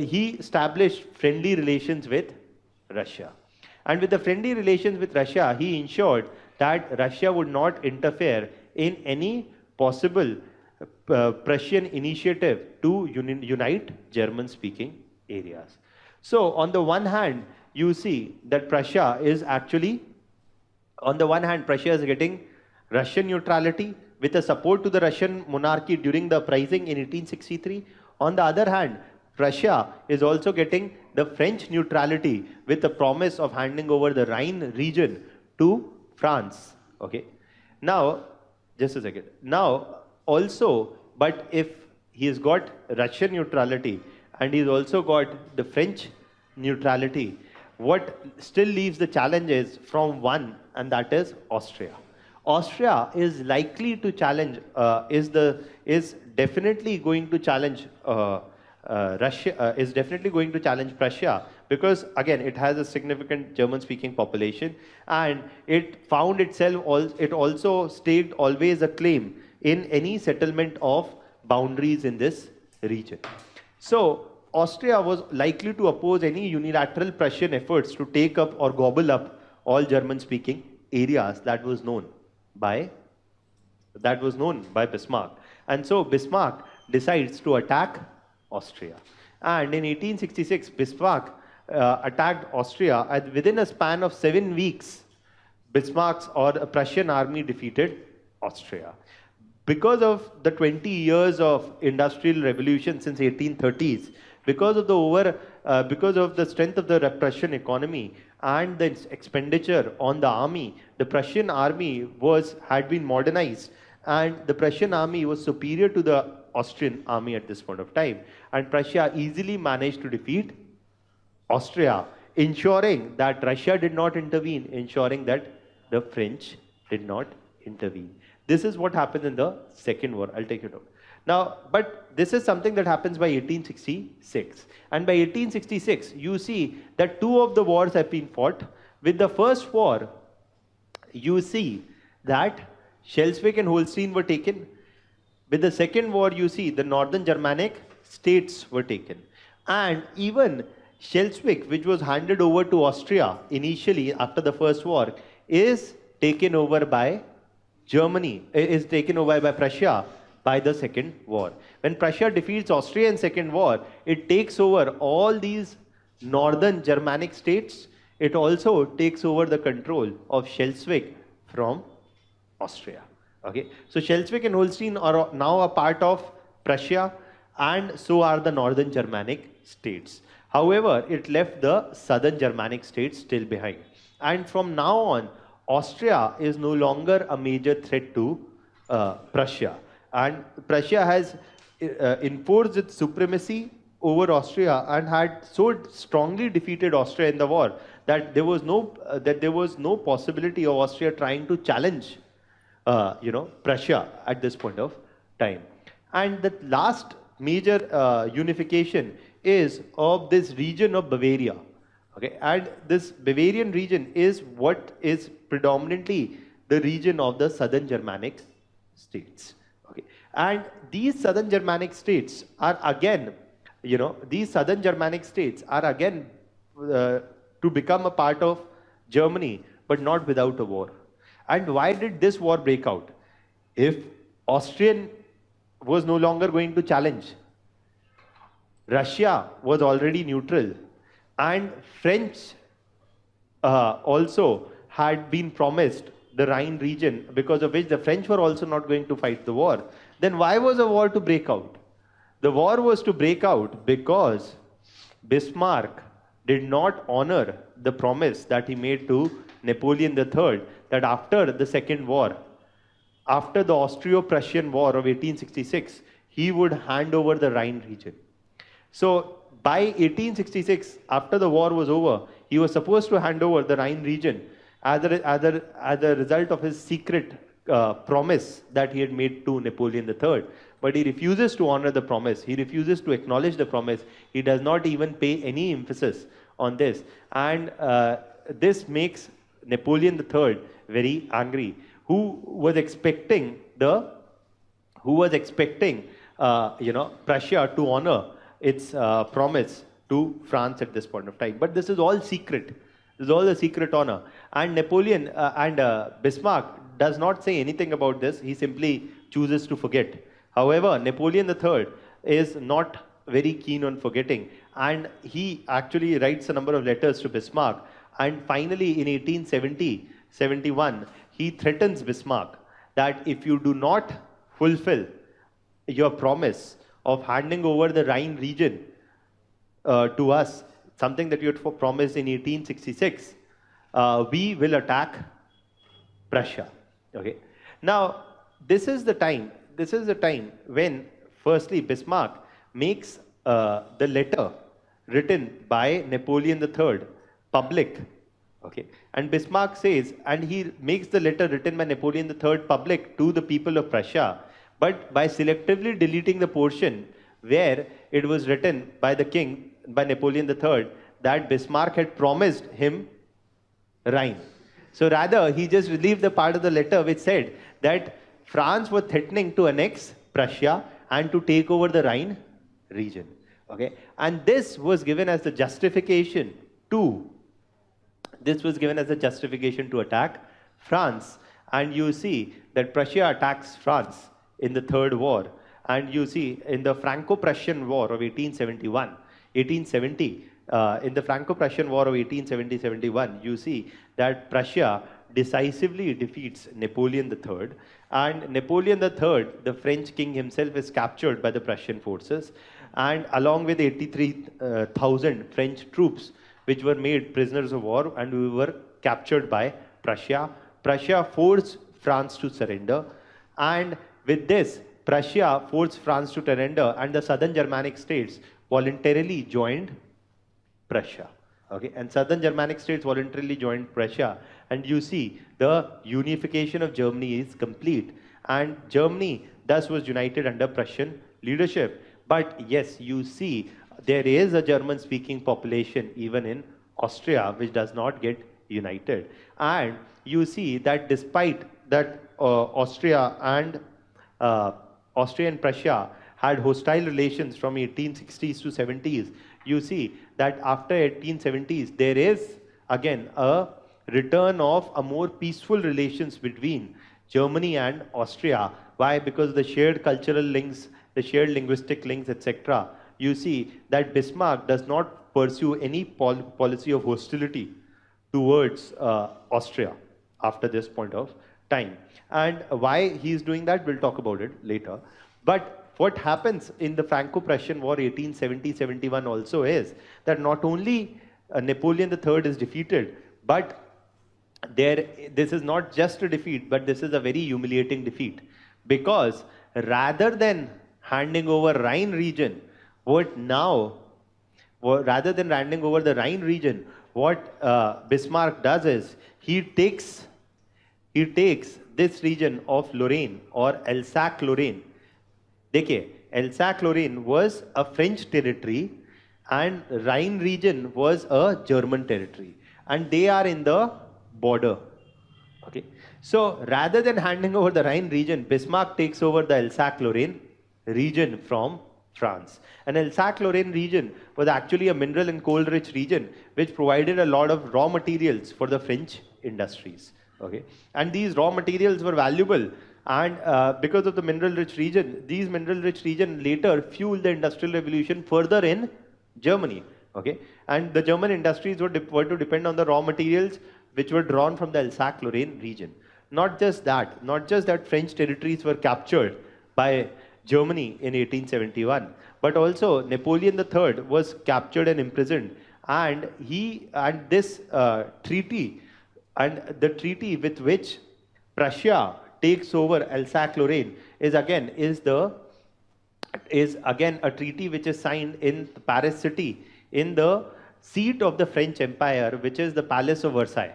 he established friendly relations with Russia. And with the friendly relations with Russia, he ensured that Russia would not interfere in any possible Prussian initiative to unite German-speaking areas. So on the one hand, you see that Prussia is actually, on the one hand, Prussia is getting Russian neutrality with a support to the Russian monarchy during the uprising in 1863. On the other hand, Prussia is also getting the French neutrality with the promise of handing over the Rhine region to France. Okay. Now, just a second. Now, also, but if he's got Russian neutrality and he's also got the French neutrality, what still leaves the challenges from one, and that is Austria. Austria is likely to challenge, is definitely going to challenge Russia, is definitely going to challenge Prussia, because again it has a significant German-speaking population, and it found itself, it also staked always a claim in any settlement of boundaries in this region. So Austria was likely to oppose any unilateral Prussian efforts to take up or gobble up all German-speaking areas that was known by Bismarck. And so Bismarck decides to attack Austria. And in 1866, Bismarck attacked Austria, and within a span of 7 weeks, Bismarck's or a Prussian army defeated Austria. Because of the 20 years of industrial revolution since 1830s, because of the strength of the Prussian economy and the expenditure on the army, the Prussian army had been modernized, and the Prussian army was superior to the Austrian army at this point of time. And Prussia easily managed to defeat Austria, ensuring that Russia did not intervene, ensuring that the French did not intervene. This is what happened in the Second War. I'll take it out. Now, but this is something that happens by 1866. And by 1866, you see that two of the wars have been fought. With the first war, you see that Schleswig and Holstein were taken. With the second war, you see the northern Germanic states were taken. And even Schleswig, which was handed over to Austria initially after the first war, is taken over by Germany, is taken over by Prussia by the Second War. When Prussia defeats Austria in Second War, it takes over all these northern Germanic states. It also takes over the control of Schleswig from Austria. Okay, so Schleswig and Holstein are now a part of Prussia, and so are the northern Germanic states. However, it left the southern Germanic states still behind. And from now on, Austria is no longer a major threat to Prussia. And Prussia has enforced its supremacy over Austria and had so strongly defeated Austria in the war that there was no possibility of Austria trying to challenge Prussia at this point of time. And the last major unification is of this region of Bavaria. Okay, and this Bavarian region is what is predominantly the region of the southern Germanic states. Okay, and these southern Germanic states are again, to become a part of Germany, but not without a war. And why did this war break out? If Austrian was no longer going to challenge, Russia was already neutral, and French also had been promised the Rhine region, because of which the French were also not going to fight the war. Then why was a war to break out? The war was to break out because Bismarck did not honor the promise that he made to Napoleon III, that after the Second War, after the Austro-Prussian War of 1866, he would hand over the Rhine region. So by 1866, after the war was over, he was supposed to hand over the Rhine region as a result of his secret promise that he had made to Napoleon III. But he refuses to honor the promise. He refuses to acknowledge the promise. He does not even pay any emphasis on this. And this makes Napoleon III very angry, who was expecting Prussia to honor its promise to France at this point of time. But this is all secret. This is all a secret honor. And Napoleon and Bismarck does not say anything about this. He simply chooses to forget. However, Napoleon III is not very keen on forgetting, and he actually writes a number of letters to Bismarck. And finally, in 1871, he threatens Bismarck that if you do not fulfill your promise of handing over the Rhine region to us, something that you had promised in 1866, we will attack Prussia. Okay. Now, this is the time when, firstly, Bismarck makes the letter written by Napoleon III public. Okay. And Bismarck says, and he makes the letter written by Napoleon III public to the people of Prussia, but by selectively deleting the portion where it was written by the king, by Napoleon III, that Bismarck had promised him Rhine. So rather, he just relieved the part of the letter which said that France was threatening to annex Prussia and to take over the Rhine region. Okay, and this was given as the justification to attack France. And you see that Prussia attacks France in the Third War, and you see in the Franco-Prussian War of 1871, 1870, in the Franco-Prussian War of 1870-71, you see that Prussia decisively defeats Napoleon III. And Napoleon III, the French king himself, is captured by the Prussian forces. And along with 83,000 French troops, which were made prisoners of war and who were captured by Prussia. Prussia forced France to surrender. And with this, Prussia forced France to surrender, and the southern Germanic states voluntarily joined Prussia. Okay, and southern Germanic states voluntarily joined Prussia, and you see the unification of Germany is complete, and Germany thus was united under Prussian leadership. But yes, you see there is a German-speaking population even in Austria which does not get united, and you see that despite that Austria and Prussia had hostile relations from 1860s to 70s. You see that after 1870s, there is again a return of a more peaceful relations between Germany and Austria. Why? Because the shared cultural links, the shared linguistic links, etc. You see that Bismarck does not pursue any policy of hostility towards Austria after this point of time. And why he is doing that, we'll talk about it later. But what happens in the Franco-Prussian War 1870-71 also is that not only Napoleon III is defeated, but this is not just a defeat, but this is a very humiliating defeat. Because rather than handing over Rhine region, rather than handing over the Rhine region, what Bismarck does is he takes this region of Lorraine or Alsace-Lorraine. देखिए, Alsace-Lorraine was a French territory and Rhine region was a German territory, and they are in the border. Okay, so rather than handing over the Rhine region, Bismarck takes over the Alsace-Lorraine region from France. And Alsace-Lorraine region was actually a mineral and coal-rich region which provided a lot of raw materials for the French industries. Okay, and these raw materials were valuable, and because of the mineral-rich region, these mineral-rich region later fueled the Industrial Revolution further in Germany. Okay, and the German industries were to depend on the raw materials which were drawn from the Alsace-Lorraine region. Not just that French territories were captured by Germany in 1871, but also Napoleon III was captured and imprisoned, and this treaty, and the treaty with which Prussia takes over Alsace-Lorraine is again a treaty which is signed in Paris city, in the seat of the French Empire, which is the Palace of Versailles.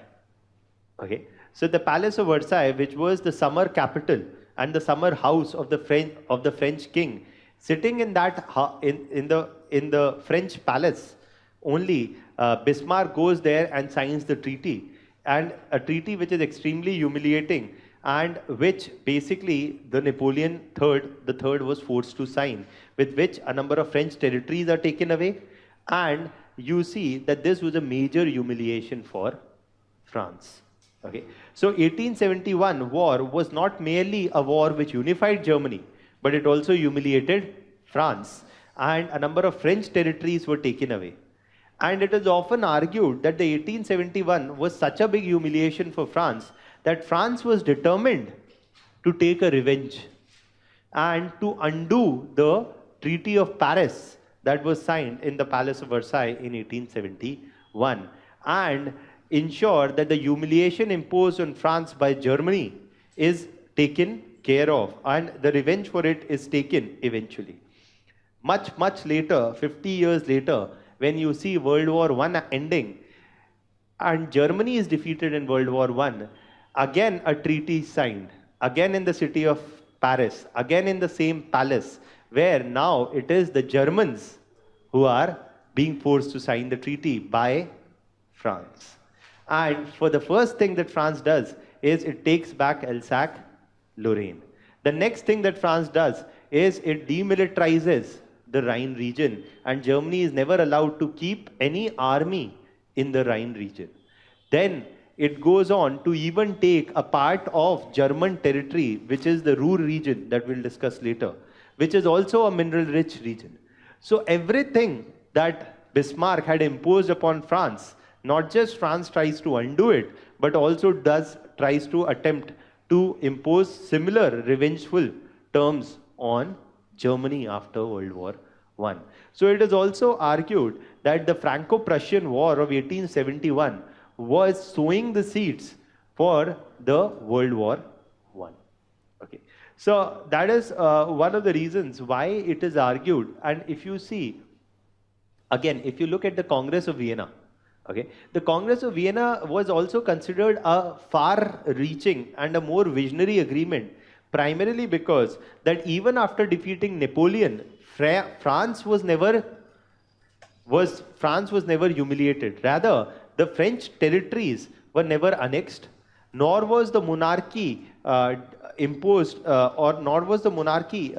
Okay, so the Palace of Versailles, which was the summer capital and the summer house of the French king, sitting in that in the French palace only, Bismarck goes there and signs the treaty, and a treaty which is extremely humiliating, and which basically the Napoleon III was forced to sign, with which a number of French territories are taken away. And you see that this was a major humiliation for France. Okay, so 1871 war was not merely a war which unified Germany, but it also humiliated France, and a number of French territories were taken away. And it is often argued that the 1871 was such a big humiliation for France that France was determined to take a revenge and to undo the Treaty of Paris that was signed in the Palace of Versailles in 1871, and ensure that the humiliation imposed on France by Germany is taken care of, and the revenge for it is taken eventually. Much later, 50 years later, when you see World War I ending and Germany is defeated in World War I, again a treaty signed, again in the city of Paris, again in the same palace, where now it is the Germans who are being forced to sign the treaty by France. And for the first thing that France does is it takes back Alsace-Lorraine. The next thing that France does is it demilitarizes the Rhine region, and Germany is never allowed to keep any army in the Rhine region. Then it goes on to even take a part of German territory, which is the Ruhr region that we'll discuss later, which is also a mineral-rich region. So everything that Bismarck had imposed upon France. Not just France tries to undo it, but also tries to attempt to impose similar revengeful terms on Germany after World War I. So it is also argued that the Franco-Prussian War of 1871 was sowing the seeds for the World War I. Okay. So that is one of the reasons why it is argued. And if you see, again, if you look at the Congress of Vienna, okay, the Congress of Vienna was also considered a far-reaching and a more visionary agreement, primarily because that even after defeating Napoleon, France was never humiliated. Rather, the French territories were never annexed, nor was the monarchy imposed, or nor was the monarchy,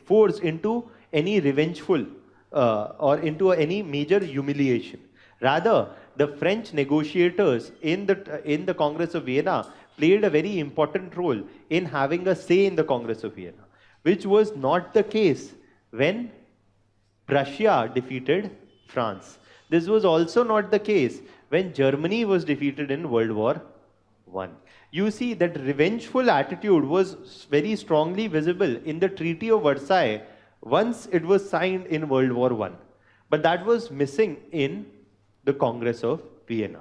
forced into any revengeful or into any major humiliation. Rather, the French negotiators in the Congress of Vienna played a very important role in having a say in the Congress of Vienna, which was not the case when Prussia defeated France. This was also not the case when Germany was defeated in World War I. You see that revengeful attitude was very strongly visible in the Treaty of Versailles once it was signed in World War I. But that was missing in the Congress of Vienna.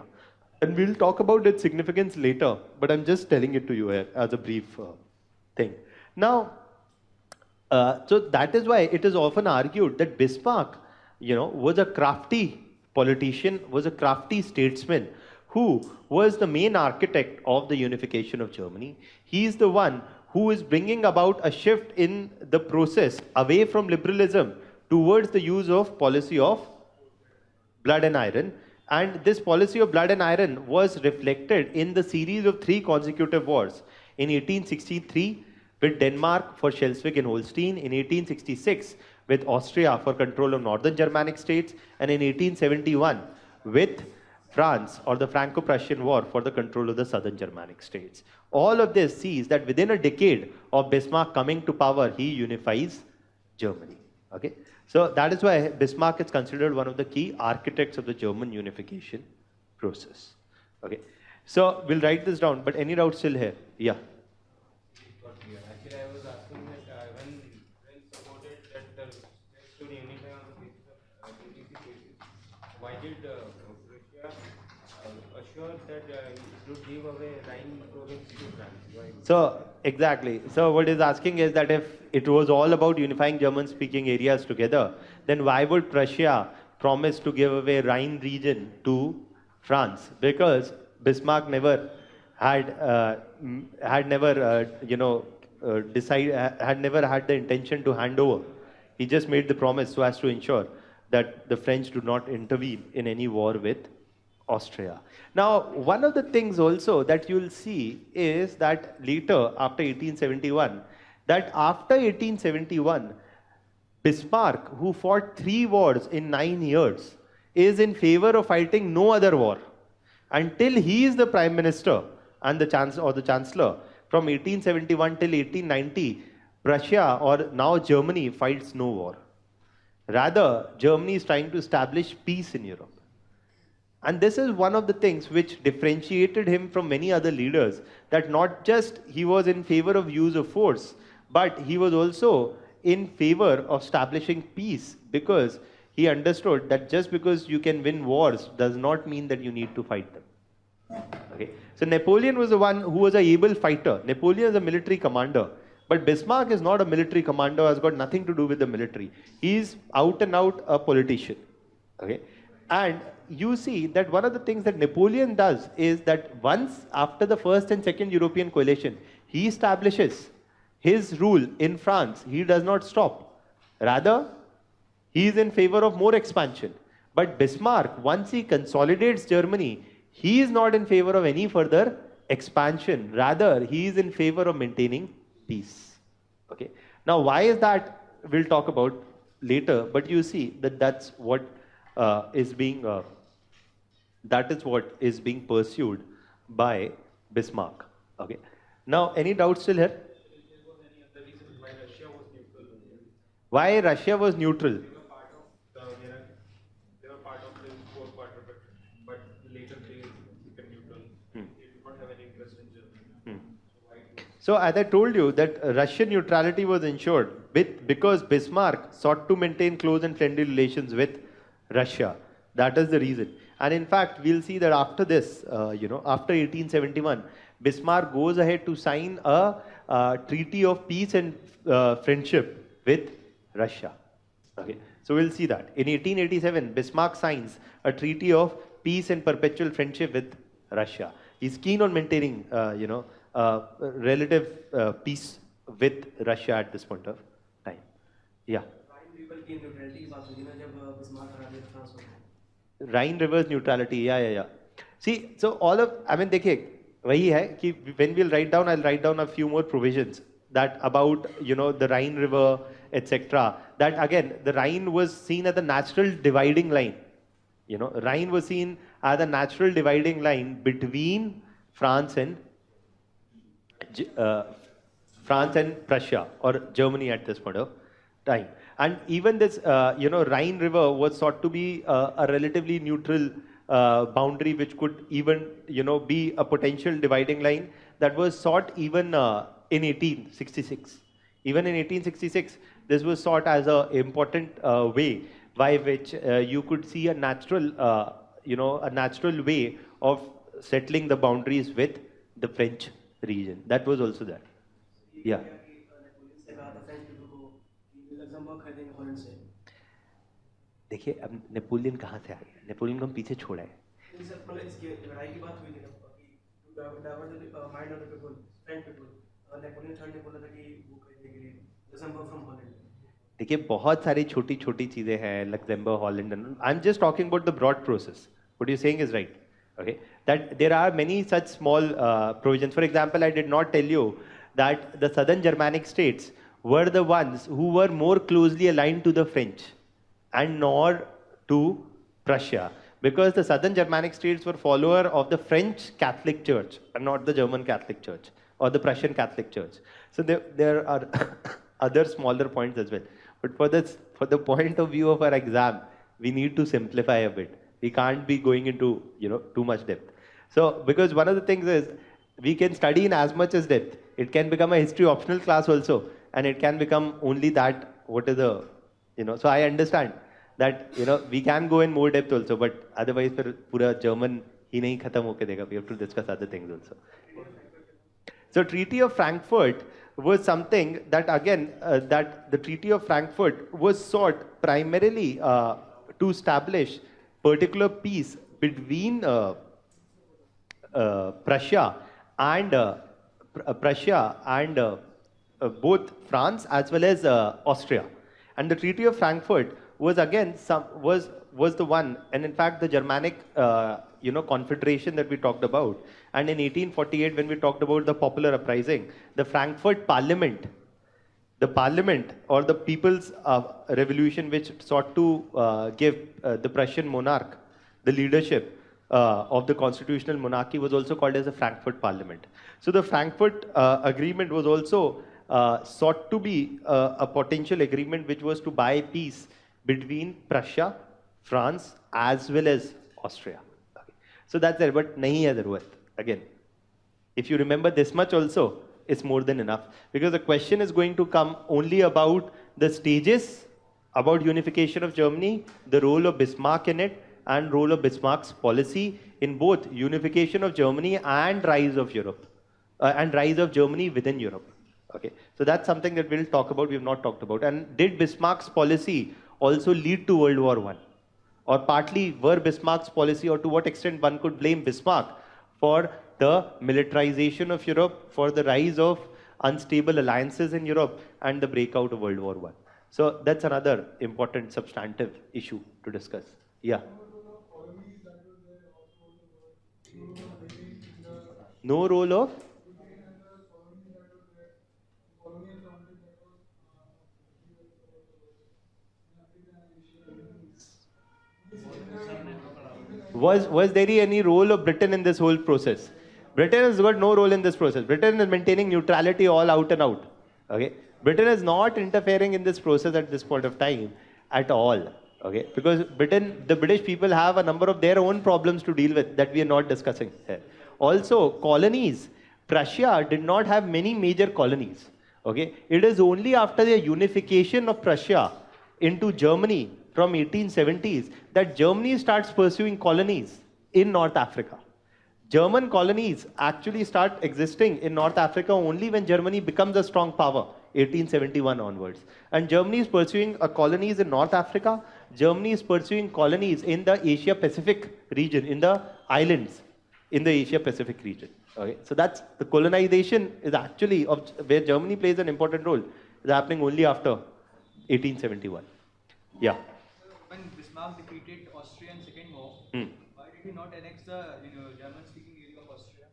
And we'll talk about its significance later, but I'm just telling it to you here as a brief thing. Now, so that is why it is often argued that Bismarck, was a crafty politician, was a crafty statesman who was the main architect of the unification of Germany. He is the one who is bringing about a shift in the process away from liberalism towards the use of policy of blood and iron. And this policy of blood and iron was reflected in the series of 3 consecutive wars. In 1863, with Denmark for Schleswig and Holstein, in 1866, with Austria for control of northern Germanic states, and in 1871, with France or the Franco-Prussian War for the control of the southern Germanic states. All of this sees that within a decade of Bismarck coming to power, he unifies Germany. Okay? So that is why Bismarck is considered one of the key architects of the German unification process. Okay? So we'll write this down, but any doubts still here? Yeah. Actually, I was asking that when French supported that the states should unify on the basis of DTC basis, why did Russia assure that it would give away Rhine province to France? Why? So, exactly. So what he's asking is that if it was all about unifying German-speaking areas together, then why would Prussia promise to give away Rhine region to France? Because Bismarck never had never had the intention to hand over. He just made the promise so as to ensure that the French do not intervene in any war with Austria. Now, one of the things also that you'll see is that later, after 1871, Bismarck, who fought 3 wars in 9 years, is in favor of fighting no other war until he is the Prime Minister and the Chancellor. From 1871 till 1890, Prussia, or now Germany, fights no war. Rather, Germany is trying to establish peace in Europe. And this is one of the things which differentiated him from many other leaders, that not just he was in favor of use of force, but he was also in favor of establishing peace, because he understood that just because you can win wars does not mean that you need to fight them. Okay? So Napoleon was the one who was an able fighter. Napoleon is a military commander. But Bismarck is not a military commander, has got nothing to do with the military. He's out and out a politician. Okay? And you see that one of the things that Napoleon does is that once after the first and second European coalition, he establishes his rule in France. He does not stop. Rather, he is in favor of more expansion. But Bismarck, once he consolidates Germany, he is not in favor of any further expansion. Rather, he is in favor of maintaining peace. Okay. Now, why is that? We'll talk about later. But you see that that's what is being pursued by Bismarck. Okay. Now, any doubts still here? Was any other reason why Russia was neutral? Why Russia was neutral? Being a part of So as I told you that Russian neutrality was ensured because Bismarck sought to maintain close and friendly relations with Russia. That is the reason. And in fact, we'll see that after this, after 1871, Bismarck goes ahead to sign a treaty of peace and friendship with Russia. Okay, so we'll see that. In 1887, Bismarck signs a treaty of peace and perpetual friendship with Russia. He's keen on maintaining, relative peace with Russia at this point of time. Yeah. Rhine River's neutrality, yeah. See, so देखिए, वही है कि when we'll write down, I'll write down a few more provisions that about, the Rhine River, etc. That again, the Rhine was seen as a natural dividing line. Rhine was seen as a natural dividing line between France and Prussia or Germany at this point of time. And even this, Rhine River was thought to be a relatively neutral boundary, which could even, be a potential dividing line that was sought even in 1866. Even in 1866, this was sought as an important way by which you could see a natural, a natural way of settling the boundaries with the French region. That was also there. Yeah. देखिए अब Napoleon कहाँ से आ गया? Napoleon को हम पीछे छोड़ा है. देखिए बहुत सारी छोटी छोटी चीजें हैं, Luxembourg, Holland. I am just talking about the broad process. What you saying is right. Okay, that there are many such small provisions. For example, I did not tell you that the southern Germanic states were the ones who were more closely aligned to the French and nor to Prussia, because the southern Germanic states were follower of the French Catholic Church and not the German Catholic Church or the Prussian Catholic Church. So there are other smaller points as well. But for the point of view of our exam, we need to simplify a bit. We can't be going into, too much depth. So, because one of the things is, we can study in as much as depth. It can become a history optional class also, and it can become only that, what is the, so I understand that, we can go in more depth also, but otherwise, for pura German, ही नहीं खत्म होके देगा. We have to discuss other things also. So, Treaty of Frankfurt was something that, again, that the Treaty of Frankfurt was sought primarily to establish particular peace between Prussia and both France as well as Austria. And the Treaty of Frankfurt was again was the one, and in fact the Germanic confederation that we talked about. And in 1848, when we talked about the popular uprising, the Frankfurt Parliament. The parliament or the people's revolution, which sought to give the Prussian monarch the leadership of the constitutional monarchy, was also called as the Frankfurt Parliament. So the Frankfurt Agreement was also sought to be a potential agreement which was to buy peace between Prussia, France, as well as Austria. Okay. So that's there, but nahi hai zarurat. Again, if you remember this much also, it's more than enough, because the question is going to come only about the stages, about unification of Germany, the role of Bismarck in it, and role of Bismarck's policy in both unification of Germany and rise of Europe, and rise of Germany within Europe. Okay, so that's something that we'll talk about. We have not talked about. And did Bismarck's policy also lead to World War I, or partly were Bismarck's policy, or to what extent one could blame Bismarck for the militarization of Europe, for the rise of unstable alliances in Europe, and the breakout of World War I. So that's another important substantive issue to discuss. Yeah. No role of? Was there any role of Britain in this whole process? Britain has got no role in this process. Britain is maintaining neutrality all out and out. Okay, Britain is not interfering in this process at this point of time at all. Okay, because the British people have a number of their own problems to deal with that we are not discussing here. Also, colonies Prussia did not have many major colonies. Okay, it is only after the unification of Prussia into Germany from 1870s that Germany starts pursuing colonies in North Africa. German colonies actually start existing in North Africa only when Germany becomes a strong power, 1871 onwards. And Germany is pursuing colonies in North Africa. Germany is pursuing colonies in the Asia Pacific region, in the islands, in the Asia Pacific region. Okay, so that's the colonization is actually of where Germany plays an important role. Is happening only after 1871. Yeah. When Bismarck defeated Austria in Second War, why did he not annex the German-speaking area of Austria?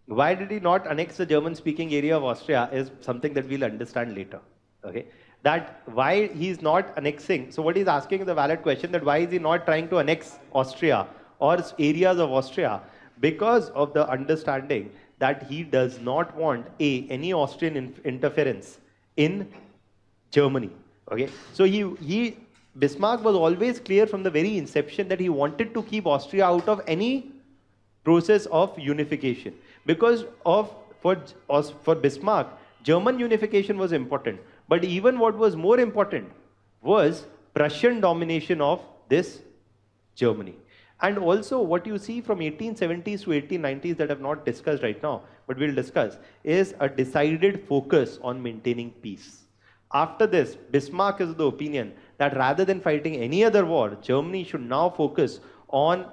Why did he not annex the German-speaking area of Austria is something that we'll understand later. Okay, that why he's not annexing. So what he's asking is a valid question, that why is he not trying to annex Austria or areas of Austria? Because of the understanding that he does not want any Austrian interference in Germany. Okay, so Bismarck was always clear from the very inception that he wanted to keep Austria out of any process of unification, because for Bismarck, German unification was important, but even what was more important was Prussian domination of this Germany. And also what you see from 1870s to 1890s that I have not discussed right now, but we'll discuss, is a decided focus on maintaining peace. After this, Bismarck is of the opinion that rather than fighting any other war, Germany should now focus on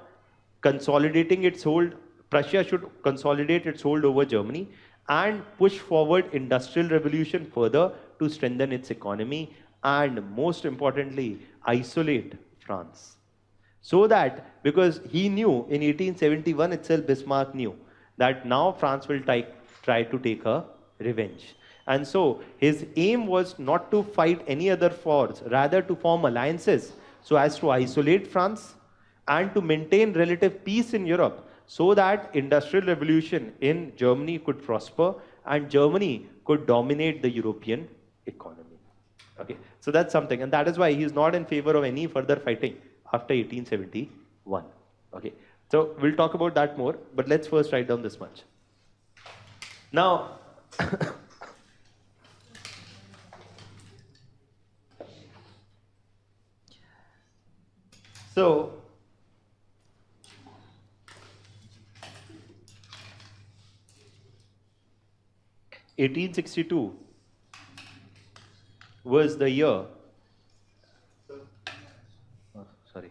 consolidating its hold. Prussia should consolidate its hold over Germany and push forward industrial revolution further to strengthen its economy, and most importantly, isolate France. So that, because he knew in 1871 itself, Bismarck knew that now France will try to take a revenge. And so his aim was not to fight any other wars, rather to form alliances so as to isolate France and to maintain relative peace in Europe, so that industrial revolution in Germany could prosper and Germany could dominate the European economy. Okay, so that's something, and that is why he is not in favor of any further fighting after 1871. Okay, so we'll talk about that more, but let's first write down this much. Now, so 1862 was the year. Oh, sorry.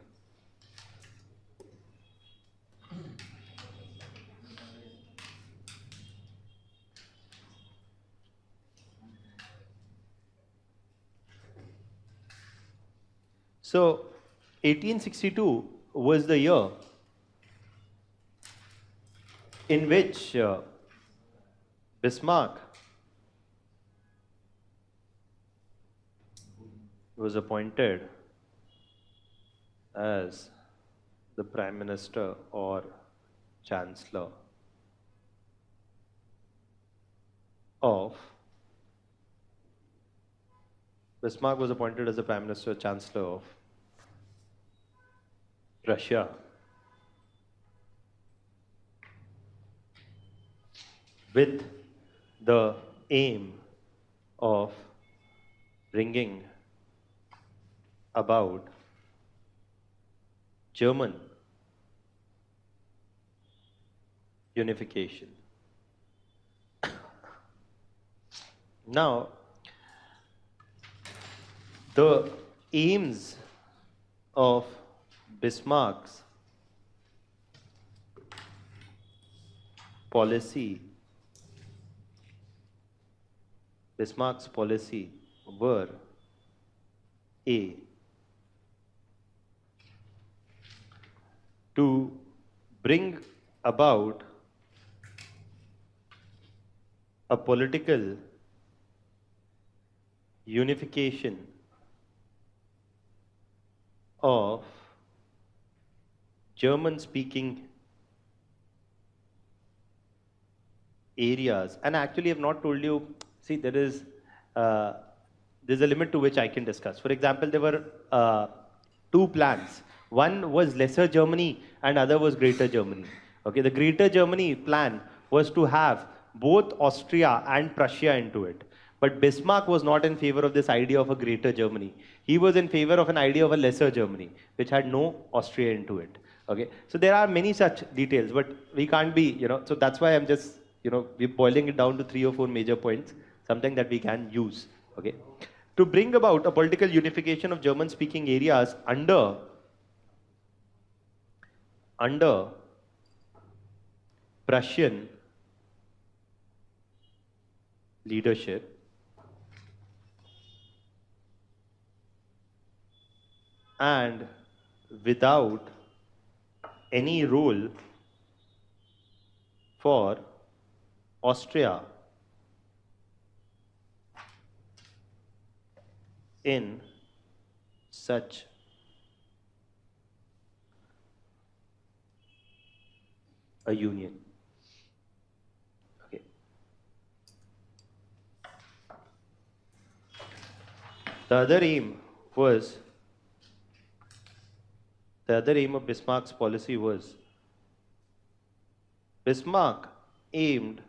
So 1862 was the year in which Bismarck was appointed as the Prime Minister or Chancellor of Bismarck was appointed as the Prime Minister or Chancellor of Russia with the aim of bringing about German unification. Now, the aims of Bismarck's policy were: A, to bring about a political unification of German-speaking areas. And actually, I have not told you, see, there's a limit to which I can discuss. For example, there were two plans. One was Lesser Germany and other was Greater Germany. Okay, the Greater Germany plan was to have both Austria and Prussia into it. But Bismarck was not in favor of this idea of a greater Germany. He was in favor of an idea of a lesser Germany, which had no Austria into it. Okay, so there are many such details, but we can't be, so that's why I'm just, we're boiling it down to 3 or 4 major points, something that we can use. Okay, to bring about a political unification of German-speaking areas under Prussian leadership, and without any role for Austria in such a union. Okay. The other aim of Bismarck's policy was Bismarck aimed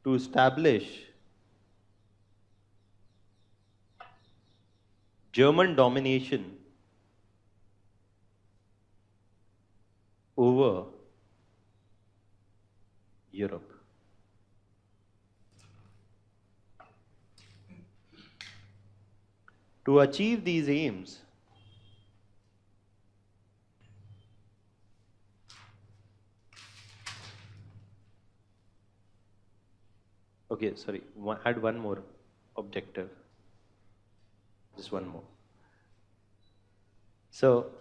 to establish German domination over Europe. To achieve these aims, okay, sorry, add one more objective. Just one more. So,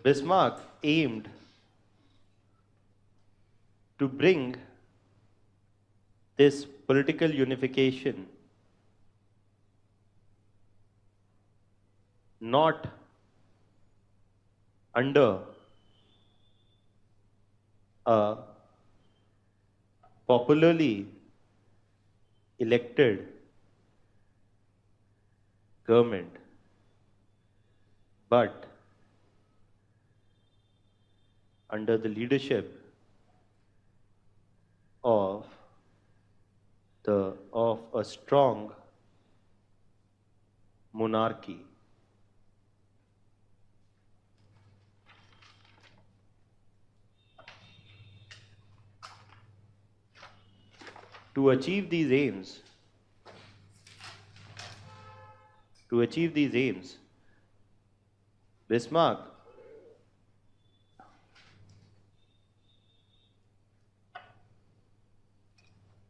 Bismarck aimed to bring this political unification not under a popularly elected government, but under the leadership of a strong monarchy. To achieve these aims, Bismarck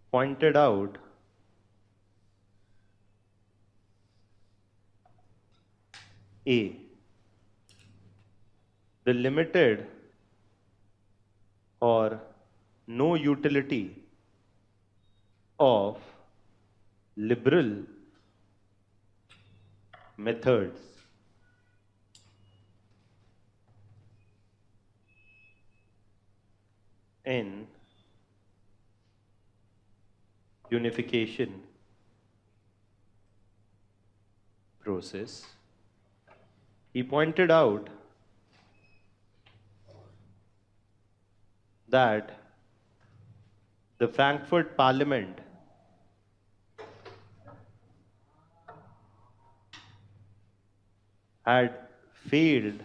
pointed out the limited or no utility of liberal methods in unification process. He pointed out that the Frankfurt Parliament had failed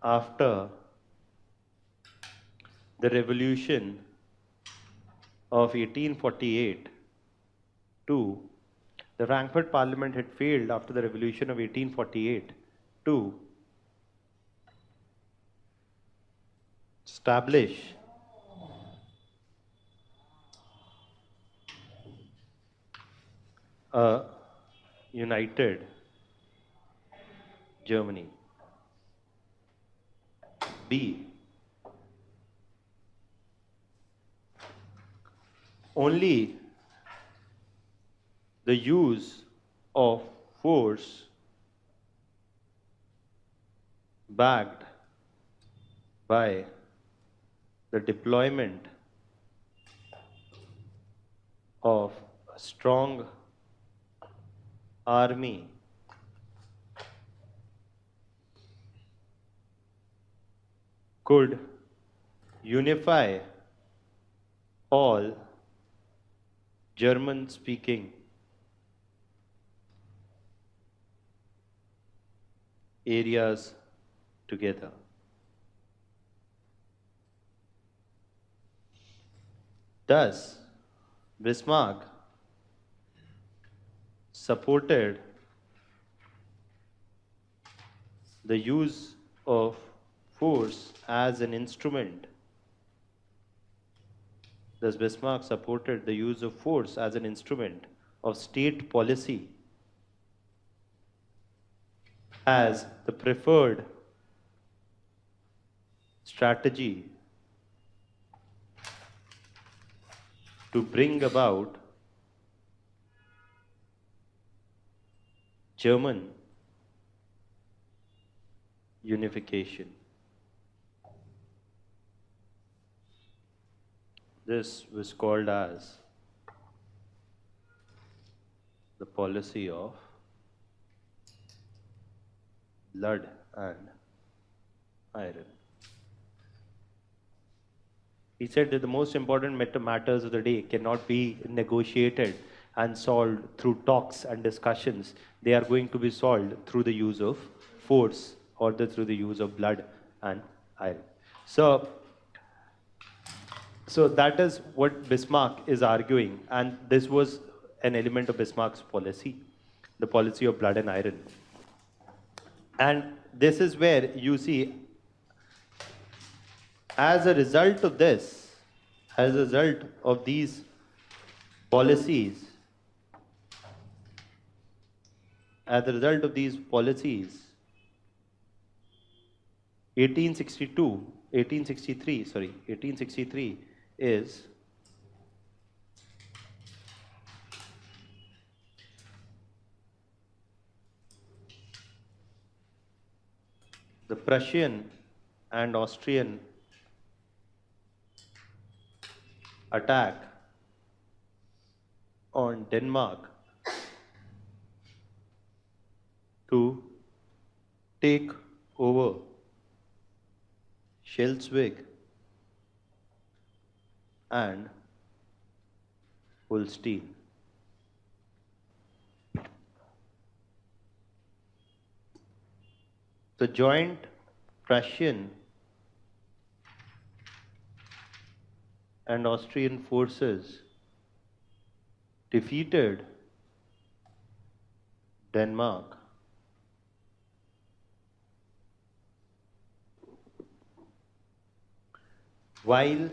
after the revolution of 1848 to the Frankfurt Parliament had failed after the revolution of 1848 to establish a united Germany. B. Only the use of force backed by the deployment of a strong army could unify all German speaking areas together. Thus, Bismarck supported the use of force as an instrument. Thus, Bismarck supported the use of force as an instrument of state policy as the preferred strategy to bring about German unification. This was called as the policy of blood and iron. He said that the most important matters of the day cannot be negotiated and solved through talks and discussions. They are going to be solved through the use of force or through the use of blood and iron. So that is what Bismarck is arguing, and this was an element of Bismarck's policy, the policy of blood and iron. And this is where you see, as a result of this, as a result of these policies, 1863 is the Prussian and Austrian attack on Denmark to take over Schleswig and Holstein. The joint Prussian and Austrian forces defeated Denmark while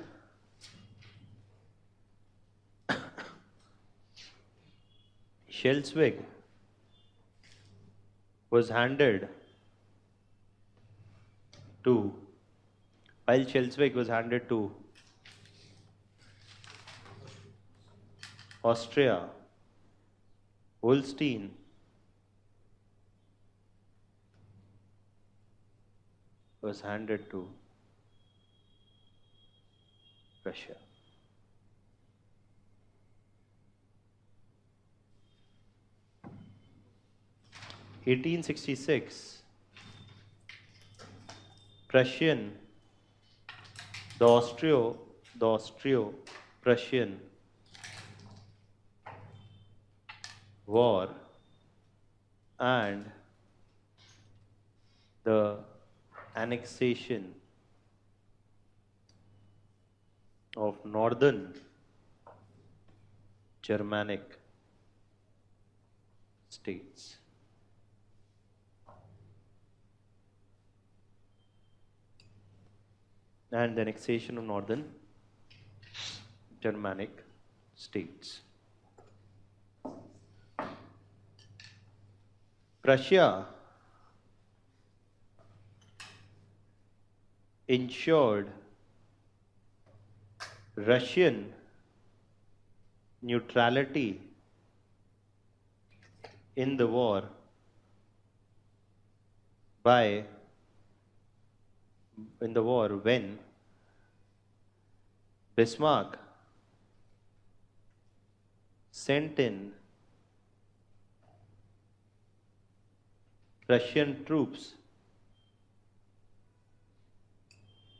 Schleswig was handed to Austria, Holstein was handed to Russia. In 1866, the Austro-Prussian war and the annexation of northern Germanic states. And the annexation of northern Germanic states. Prussia ensured Russian neutrality in the war when Bismarck sent in Russian troops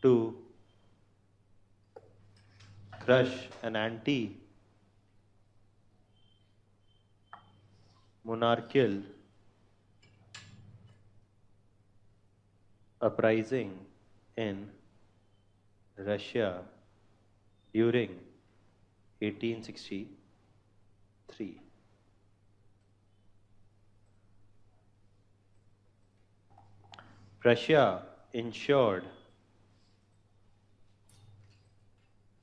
to crush an anti-monarchical uprising in Russia during 1863. Prussia ensured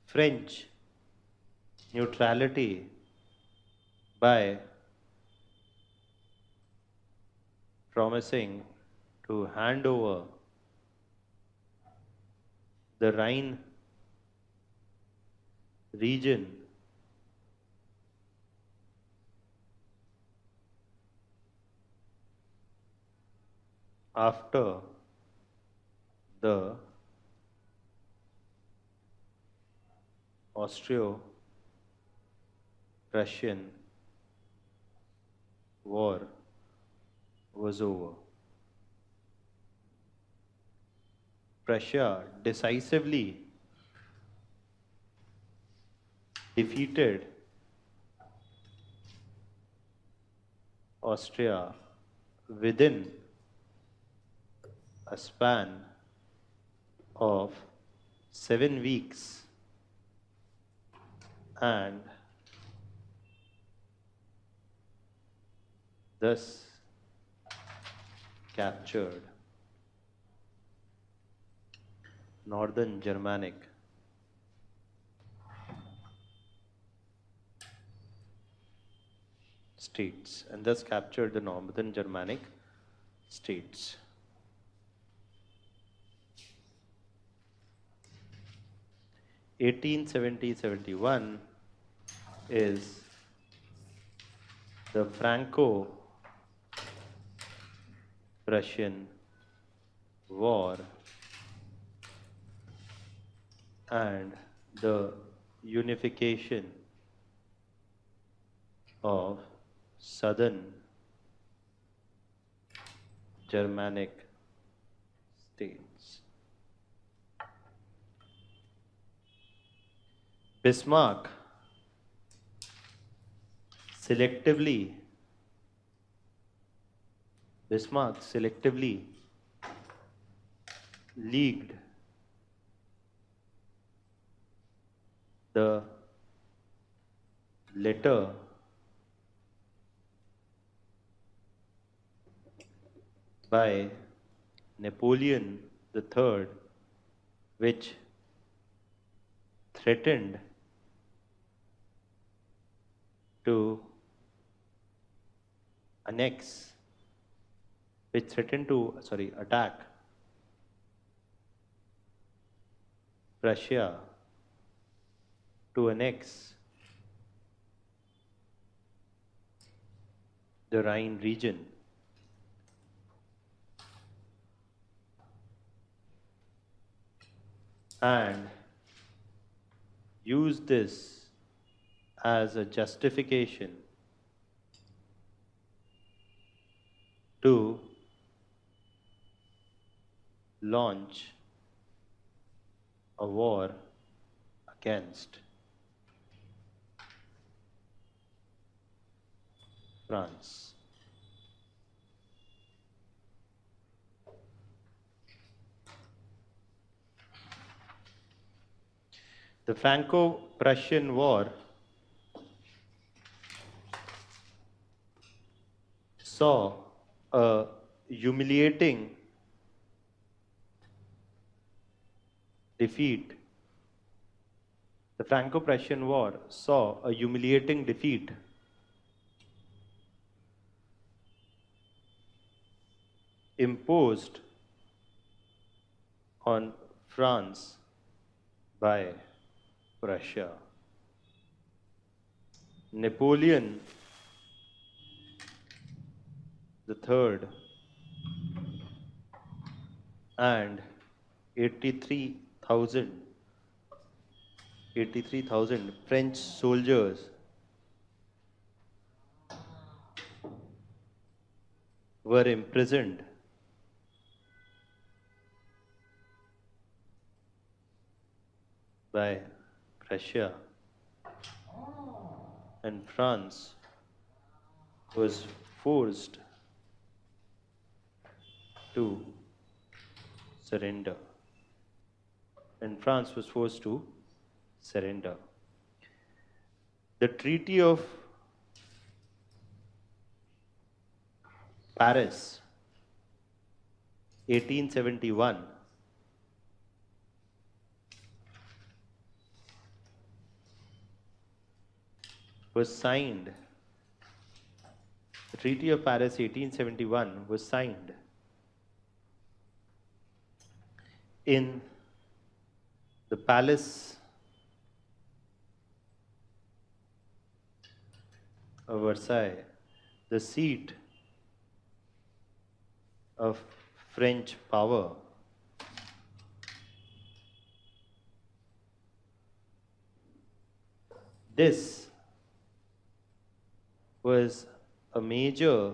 French neutrality by promising to hand over the Rhine region after the Austro-Prussian War was over. Prussia decisively defeated Austria within a span of 7 weeks and thus captured northern Germanic states and thus captured the northern Germanic states. (1870–71) is the Franco-Prussian War and the unification of southern Germanic states. Bismarck selectively leagued the letter by Napoleon III, which threatened to attack Prussia, to annex the Rhine region. And use this as a justification to launch a war against France. The Franco-Prussian War saw a humiliating defeat. The Franco-Prussian War saw a humiliating defeat imposed on France by Prussia. Napoleon the Third and 83,000 French soldiers were imprisoned by Prussia, and France was forced to surrender. And France was forced to surrender. The Treaty of Paris, 1871, was signed. The Treaty of Paris, 1871, was signed in the Palace of Versailles, the seat of French power. This was a major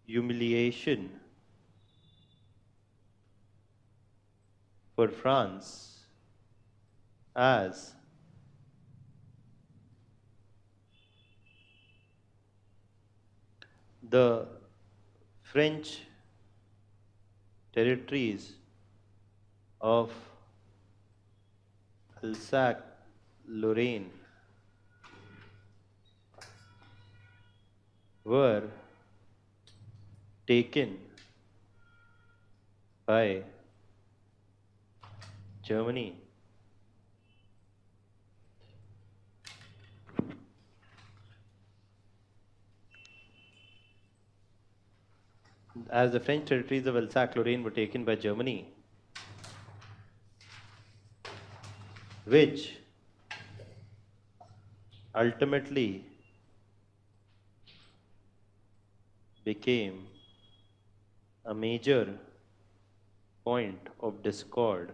humiliation for France, as the French territories of Alsace-Lorraine were taken by Germany. As the French territories of Alsace-Lorraine were taken by Germany, which ultimately became a major point of discord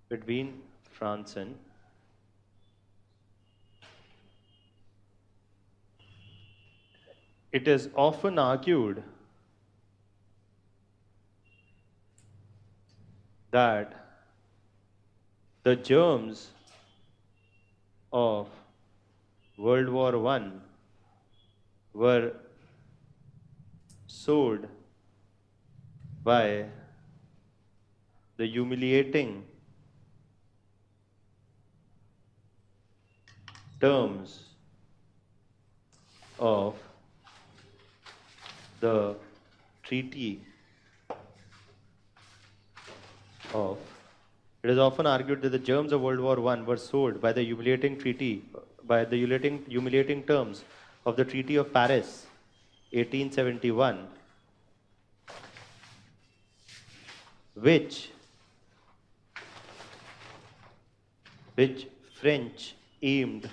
between France and it is often argued that the germs of World War I were sowed by the humiliating terms of the Treaty of. It is often argued that the germs of World War I were sowed by the humiliating terms of the Treaty of Paris, 1871, which French aimed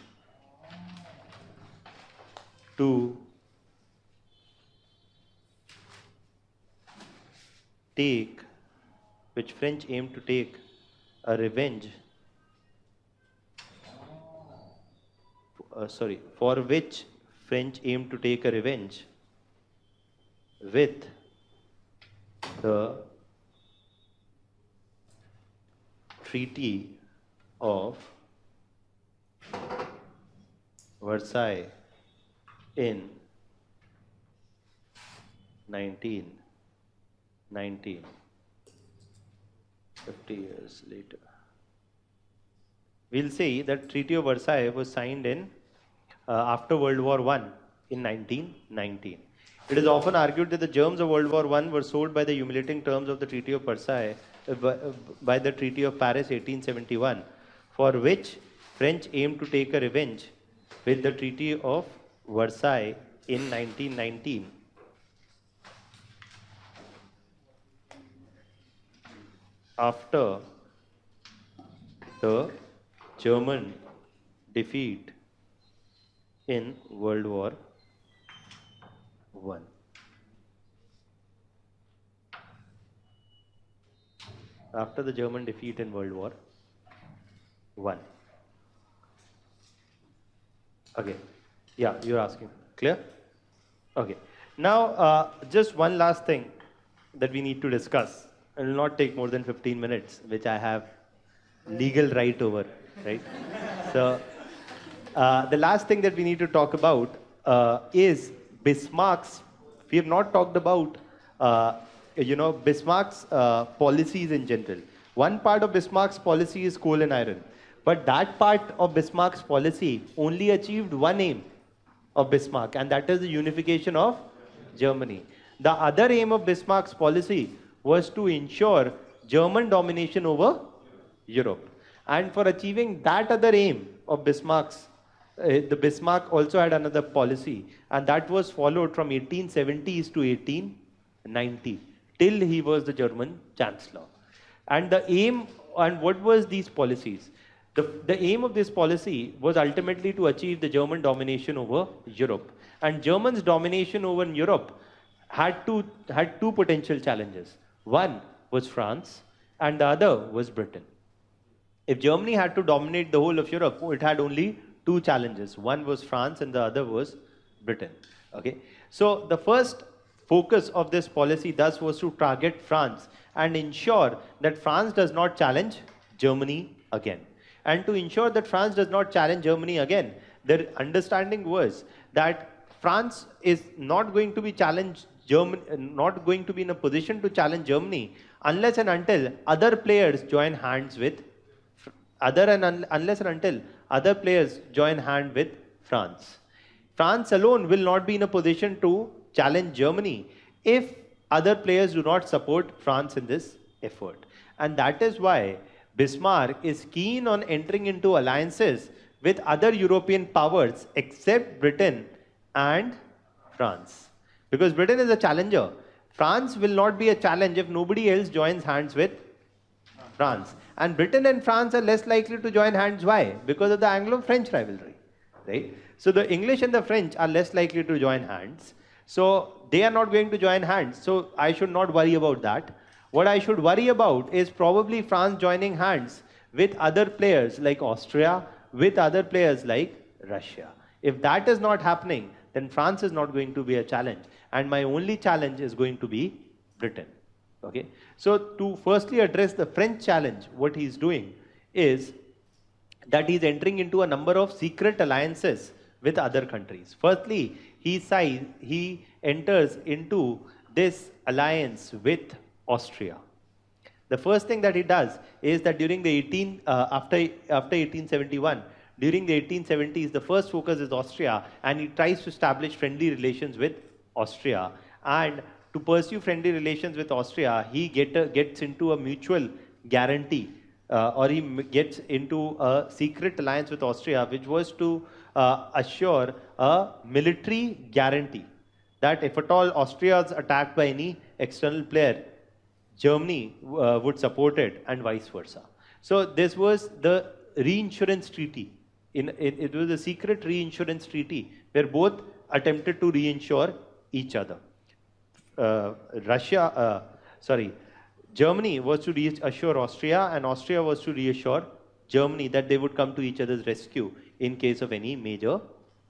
to take a revenge, for which French aimed to take a revenge with the Treaty of Versailles in 1919, 50 years later. We'll say that Treaty of Versailles was signed in after World War I in 1919. It is often argued that the germs of World War I were sowed by the humiliating terms of the Treaty of Versailles, by the Treaty of Paris 1871, for which French aimed to take a revenge with the Treaty of Versailles in 1919. After the German defeat in World War I. After the German defeat in World War I. Okay. Yeah, you're asking. Clear? Okay. Now, just one last thing that we need to discuss. It will not take more than 15 minutes, which I have legal right over, right? So, the last thing that we need to talk about is Bismarck's. We have not talked about, Bismarck's policies in general. One part of Bismarck's policy is coal and iron, but that part of Bismarck's policy only achieved one aim of Bismarck, and that is the unification of Germany. The other aim of Bismarck's policy was to ensure German domination over Europe. And for achieving that other aim of Bismarck's, the Bismarck also had another policy, and that was followed from 1870s to 1890 till he was the German Chancellor. And the aim, and what was these policies? The aim of this policy was ultimately to achieve the German domination over Europe. And Germans' domination over Europe had two potential challenges. One was France, and the other was Britain. If Germany had to dominate the whole of Europe, it had only two challenges. One was France, and the other was Britain. Okay. So the first focus of this policy thus was to target France and ensure that France does not challenge Germany again. And to ensure that France does not challenge Germany again, their understanding was that France is not going to be challenged, not going to be in a position to challenge Germany unless and until other players join hands with unless and until other players join hand with France. France alone will not be in a position to challenge Germany if other players do not support France in this effort. And that is why Bismarck is keen on entering into alliances with other European powers except Britain and France. Because Britain is a challenger. France will not be a challenge if nobody else joins hands with France. And Britain and France are less likely to join hands. Why? Because of the Anglo-French rivalry. Right? So the English and the French are less likely to join hands. So they are not going to join hands. So I should not worry about that. What I should worry about is probably France joining hands with other players like Austria, with other players like Russia. If that is not happening, then France is not going to be a challenge. And my only challenge is going to be Britain. Okay? So to firstly address the French challenge, what he's doing is that he's entering into a number of secret alliances with other countries. Firstly, he enters into this alliance with Austria. The first thing that he does is that during the after 1871, during the 1870s, the first focus is Austria, and he tries to establish friendly relations with Austria. And to pursue friendly relations with Austria, he gets into a mutual guarantee, or he gets into a secret alliance with Austria, which was to assure a military guarantee that if at all Austria is attacked by any external player, Germany would support it, and vice versa. So this was the reinsurance treaty. It was a secret reinsurance treaty where both attempted to reinsure each other. Germany was to reassure Austria, and Austria was to reassure Germany that they would come to each other's rescue in case of any major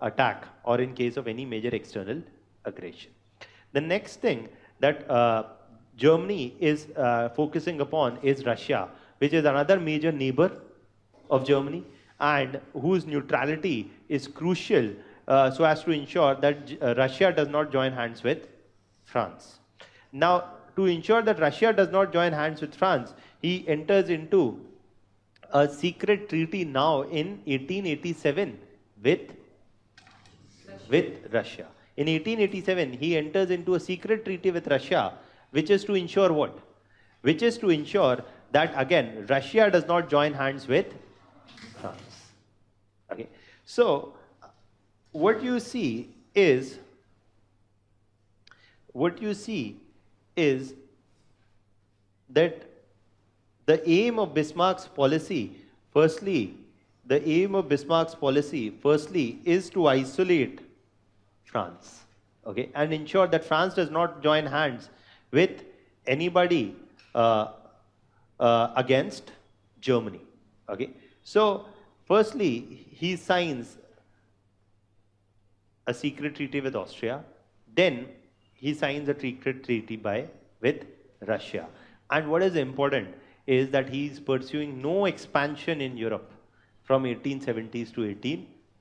attack or in case of any major external aggression. The next thing that Germany is focusing upon is Russia, which is another major neighbor of Germany and whose neutrality is crucial so as to ensure that Russia does not join hands with France. Now, to ensure that Russia does not join hands with France, he enters into a secret treaty now in 1887 with Russia. In 1887, he enters into a secret treaty with Russia, which is to ensure what? Which is to ensure that, again, Russia does not join hands with France. Okay. So, what you see is that the aim of Bismarck's policy, firstly, is to isolate France, okay, and ensure that France does not join hands with anybody against Germany, okay. So, firstly, he signs a secret treaty with Austria. Then he signs a secret treaty with Russia. And what is important is that he is pursuing no expansion in Europe from 1870s to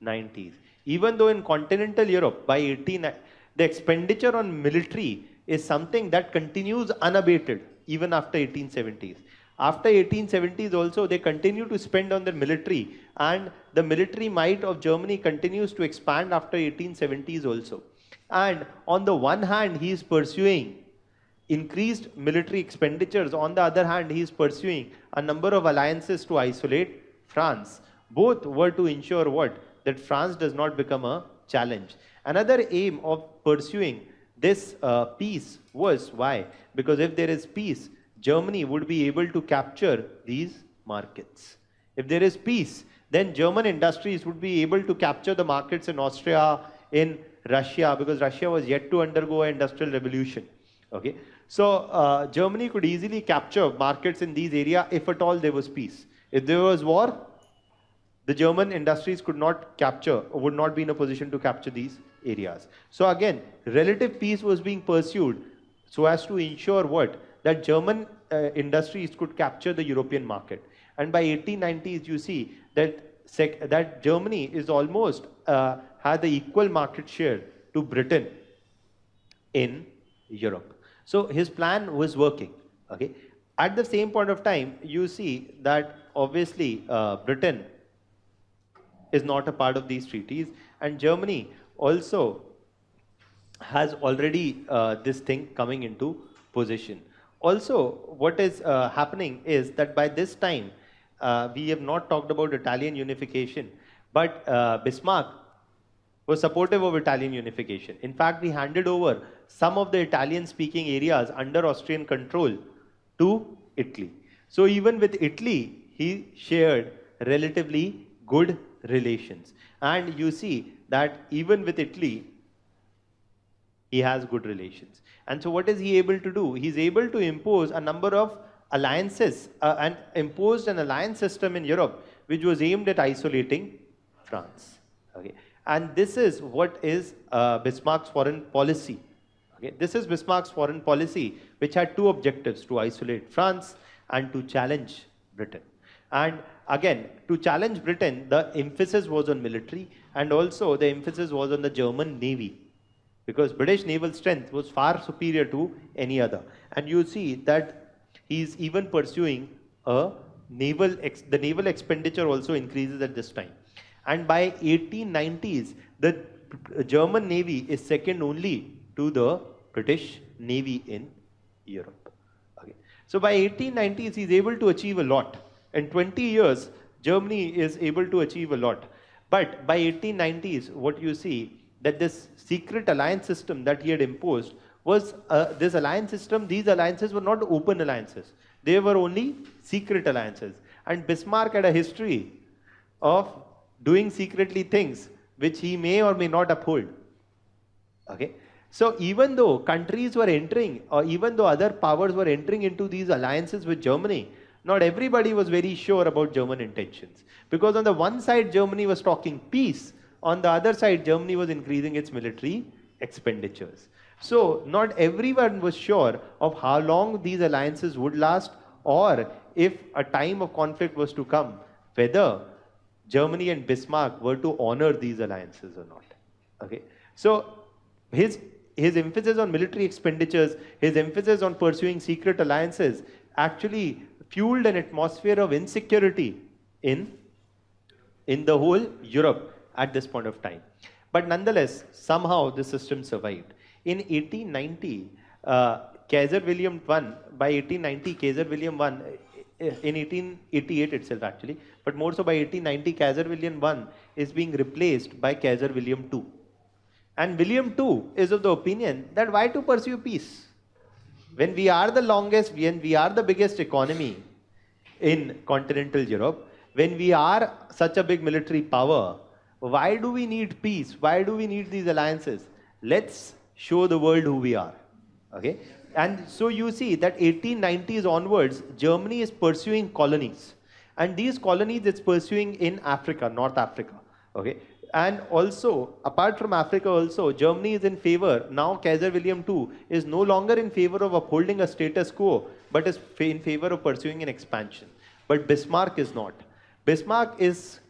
1890s. Even though in continental Europe, by 18, the expenditure on military is something that continues unabated even after 1870s. After 1870s also, they continue to spend on their military, and the military might of Germany continues to expand after 1870s also. And on the one hand, he is pursuing increased military expenditures. On the other hand, he is pursuing a number of alliances to isolate France. Both were to ensure what? That France does not become a challenge. Another aim of pursuing this peace was why? Because if there is peace, Germany would be able to capture these markets. If there is peace, then German industries would be able to capture the markets in Austria, in Russia, because Russia was yet to undergo an industrial revolution. Okay, so Germany could easily capture markets in these areas if at all there was peace. If there was war, the German industries could not capture, or would not be in a position to capture these areas. So again, relative peace was being pursued so as to ensure what? That German industries could capture the European market. And by 1890s, you see that that Germany is almost had the equal market share to Britain in Europe. So his plan was working. Okay. At the same point of time, you see that obviously Britain is not a part of these treaties, and Germany also has already this thing coming into position. Also, what is happening is that by this time, we have not talked about Italian unification, but Bismarck was supportive of Italian unification. In fact, he handed over some of the Italian-speaking areas under Austrian control to Italy. So even with Italy, he shared relatively good relations. And you see that even with Italy, he has good relations. And so what is he able to do? He's able to impose a number of alliances and imposed an alliance system in Europe which was aimed at isolating France. Okay. And this is what is Bismarck's foreign policy. Okay. This is Bismarck's foreign policy, which had two objectives: to isolate France and to challenge Britain. And again, to challenge Britain, the emphasis was on military, and also the emphasis was on the German Navy, because British naval strength was far superior to any other. And you see that he's even pursuing a the naval expenditure also increases at this time. And by 1890s, the German Navy is second only to the British Navy in Europe. Okay. So by 1890s, he's able to achieve a lot. In 20 years, Germany is able to achieve a lot. But by 1890s, what you see, that this secret alliance system that he had imposed was this alliance system. These alliances were not open alliances. They were only secret alliances. And Bismarck had a history of doing secretly things which he may or may not uphold. Okay. So even though countries were entering, or even though other powers were entering into these alliances with Germany, not everybody was very sure about German intentions. Because on the one side, Germany was talking peace. On the other side, Germany was increasing its military expenditures. So not everyone was sure of how long these alliances would last, or if a time of conflict was to come, whether Germany and Bismarck were to honor these alliances or not. Okay. So his emphasis on military expenditures, his emphasis on pursuing secret alliances actually fueled an atmosphere of insecurity in the whole Europe at this point of time. But nonetheless, somehow the system survived. In 1890, Kaiser William I, by 1890, Kaiser William I, in 1888 itself actually, but more so by 1890, Kaiser William I is being replaced by Kaiser William II. And William II is of the opinion that why to pursue peace? When we are the longest, when we are the biggest economy in continental Europe, when we are such a big military power, why do we need peace? Why do we need these alliances? Let's show the world who we are. Okay? And so you see that 1890s onwards, Germany is pursuing colonies. And these colonies it's pursuing in Africa, North Africa. Okay? And also, apart from Africa also, Germany is in favor, now Kaiser William II is no longer in favor of upholding a status quo, but is in favor of pursuing an expansion. But Bismarck is not. Bismarck is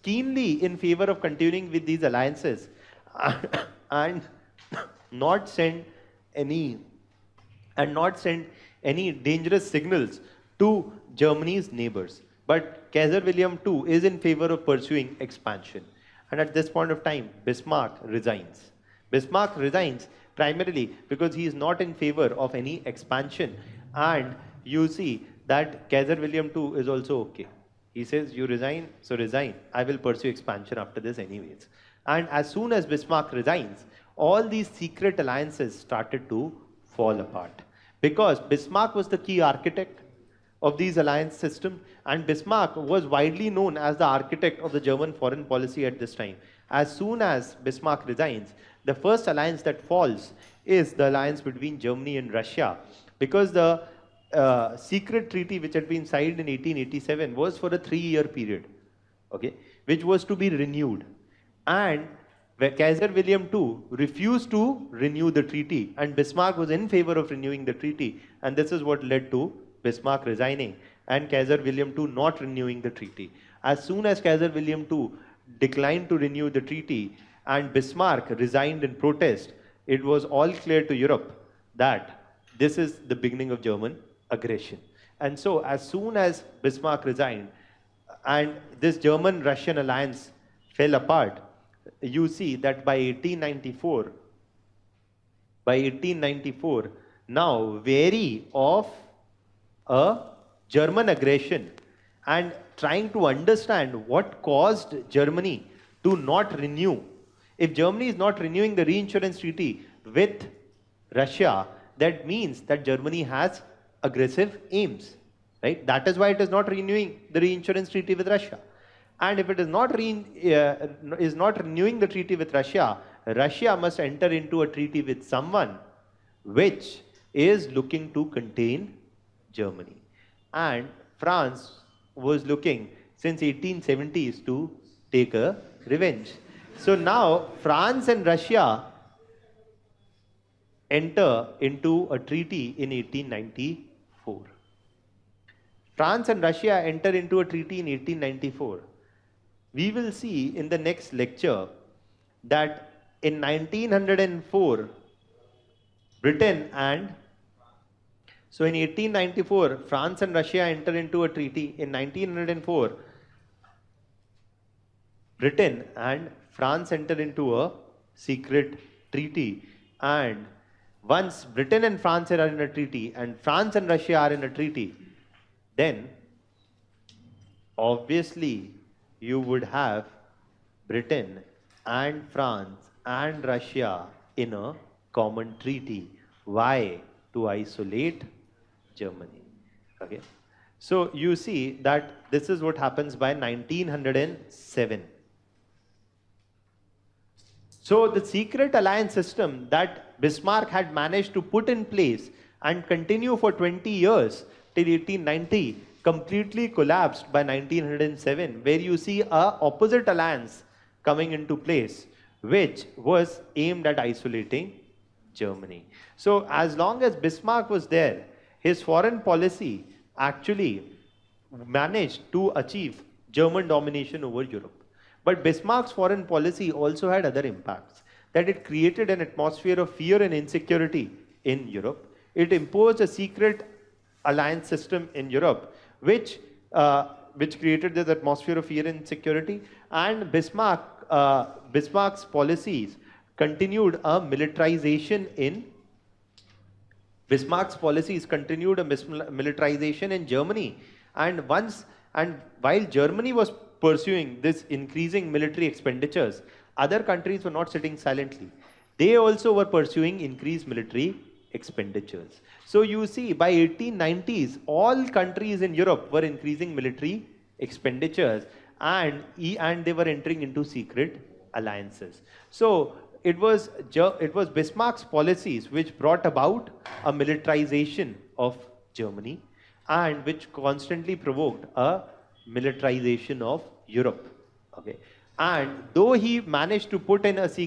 keenly in favor of continuing with these alliances and not send any not send any dangerous signals to Germany's neighbors. But Kaiser William II is in favor of pursuing expansion. And at this point of time, Bismarck resigns. Bismarck resigns primarily because he is not in favor of any expansion. And you see that Kaiser William II is also okay. He says, you resign, so resign. I will pursue expansion after this anyways. And as soon as Bismarck resigns, all these secret alliances started to fall apart. Because Bismarck was the key architect of these alliance system, and Bismarck was widely known as the architect of the German foreign policy at this time. As soon as Bismarck resigns, the first alliance that falls is the alliance between Germany and Russia, because the secret treaty which had been signed in 1887 was for a 3-year period, okay, which was to be renewed. And Kaiser William II refused to renew the treaty, and Bismarck was in favor of renewing the treaty, and this is what led to Bismarck resigning and Kaiser William II not renewing the treaty. As soon as Kaiser William II declined to renew the treaty and Bismarck resigned in protest, it was all clear to Europe that this is the beginning of German aggression. And so as soon as Bismarck resigned and this German-Russian alliance fell apart, you see that by 1894, now wary of a German aggression and trying to understand what caused Germany to not renew. If Germany is not renewing the reinsurance treaty with Russia, that means that Germany has aggressive aims, right? That is why it is not renewing the reinsurance treaty with Russia. And if it is not renewing the treaty with Russia, Russia must enter into a treaty with someone which is looking to contain Germany. And France was looking since 1870s to take a revenge. So now France and Russia enter into a treaty in 1894. France and Russia enter into a treaty in 1894. We will see in the next lecture that in 1904, Britain and so in 1894, France and Russia enter into a treaty. In 1904, Britain and France enter into a secret treaty. And once Britain and France are in a treaty and France and Russia are in a treaty, then obviously you would have Britain and France and Russia in a common treaty. Why? To isolate Germany. Okay. So you see that this is what happens by 1907. So the secret alliance system that Bismarck had managed to put in place and continue for 20 years till 1890 completely collapsed by 1907, where you see a opposite alliance coming into place, which was aimed at isolating Germany. So as long as Bismarck was there, his foreign policy actually managed to achieve German domination over Europe. But Bismarck's foreign policy also had other impacts, that it created an atmosphere of fear and insecurity in Europe. It imposed a secret alliance system in Europe, which created this atmosphere of fear and insecurity. And Bismarck's policies continued a militarization in Germany. And while Germany was pursuing this increasing military expenditures, other countries were not sitting silently. They also were pursuing increased military expenditures. So you see, by 1890s, all countries in Europe were increasing military expenditures, and they were entering into secret alliances. So it was Bismarck's policies which brought about a militarization of Germany, and which constantly provoked a militarization of Europe. Okay. And though he managed to put in a secret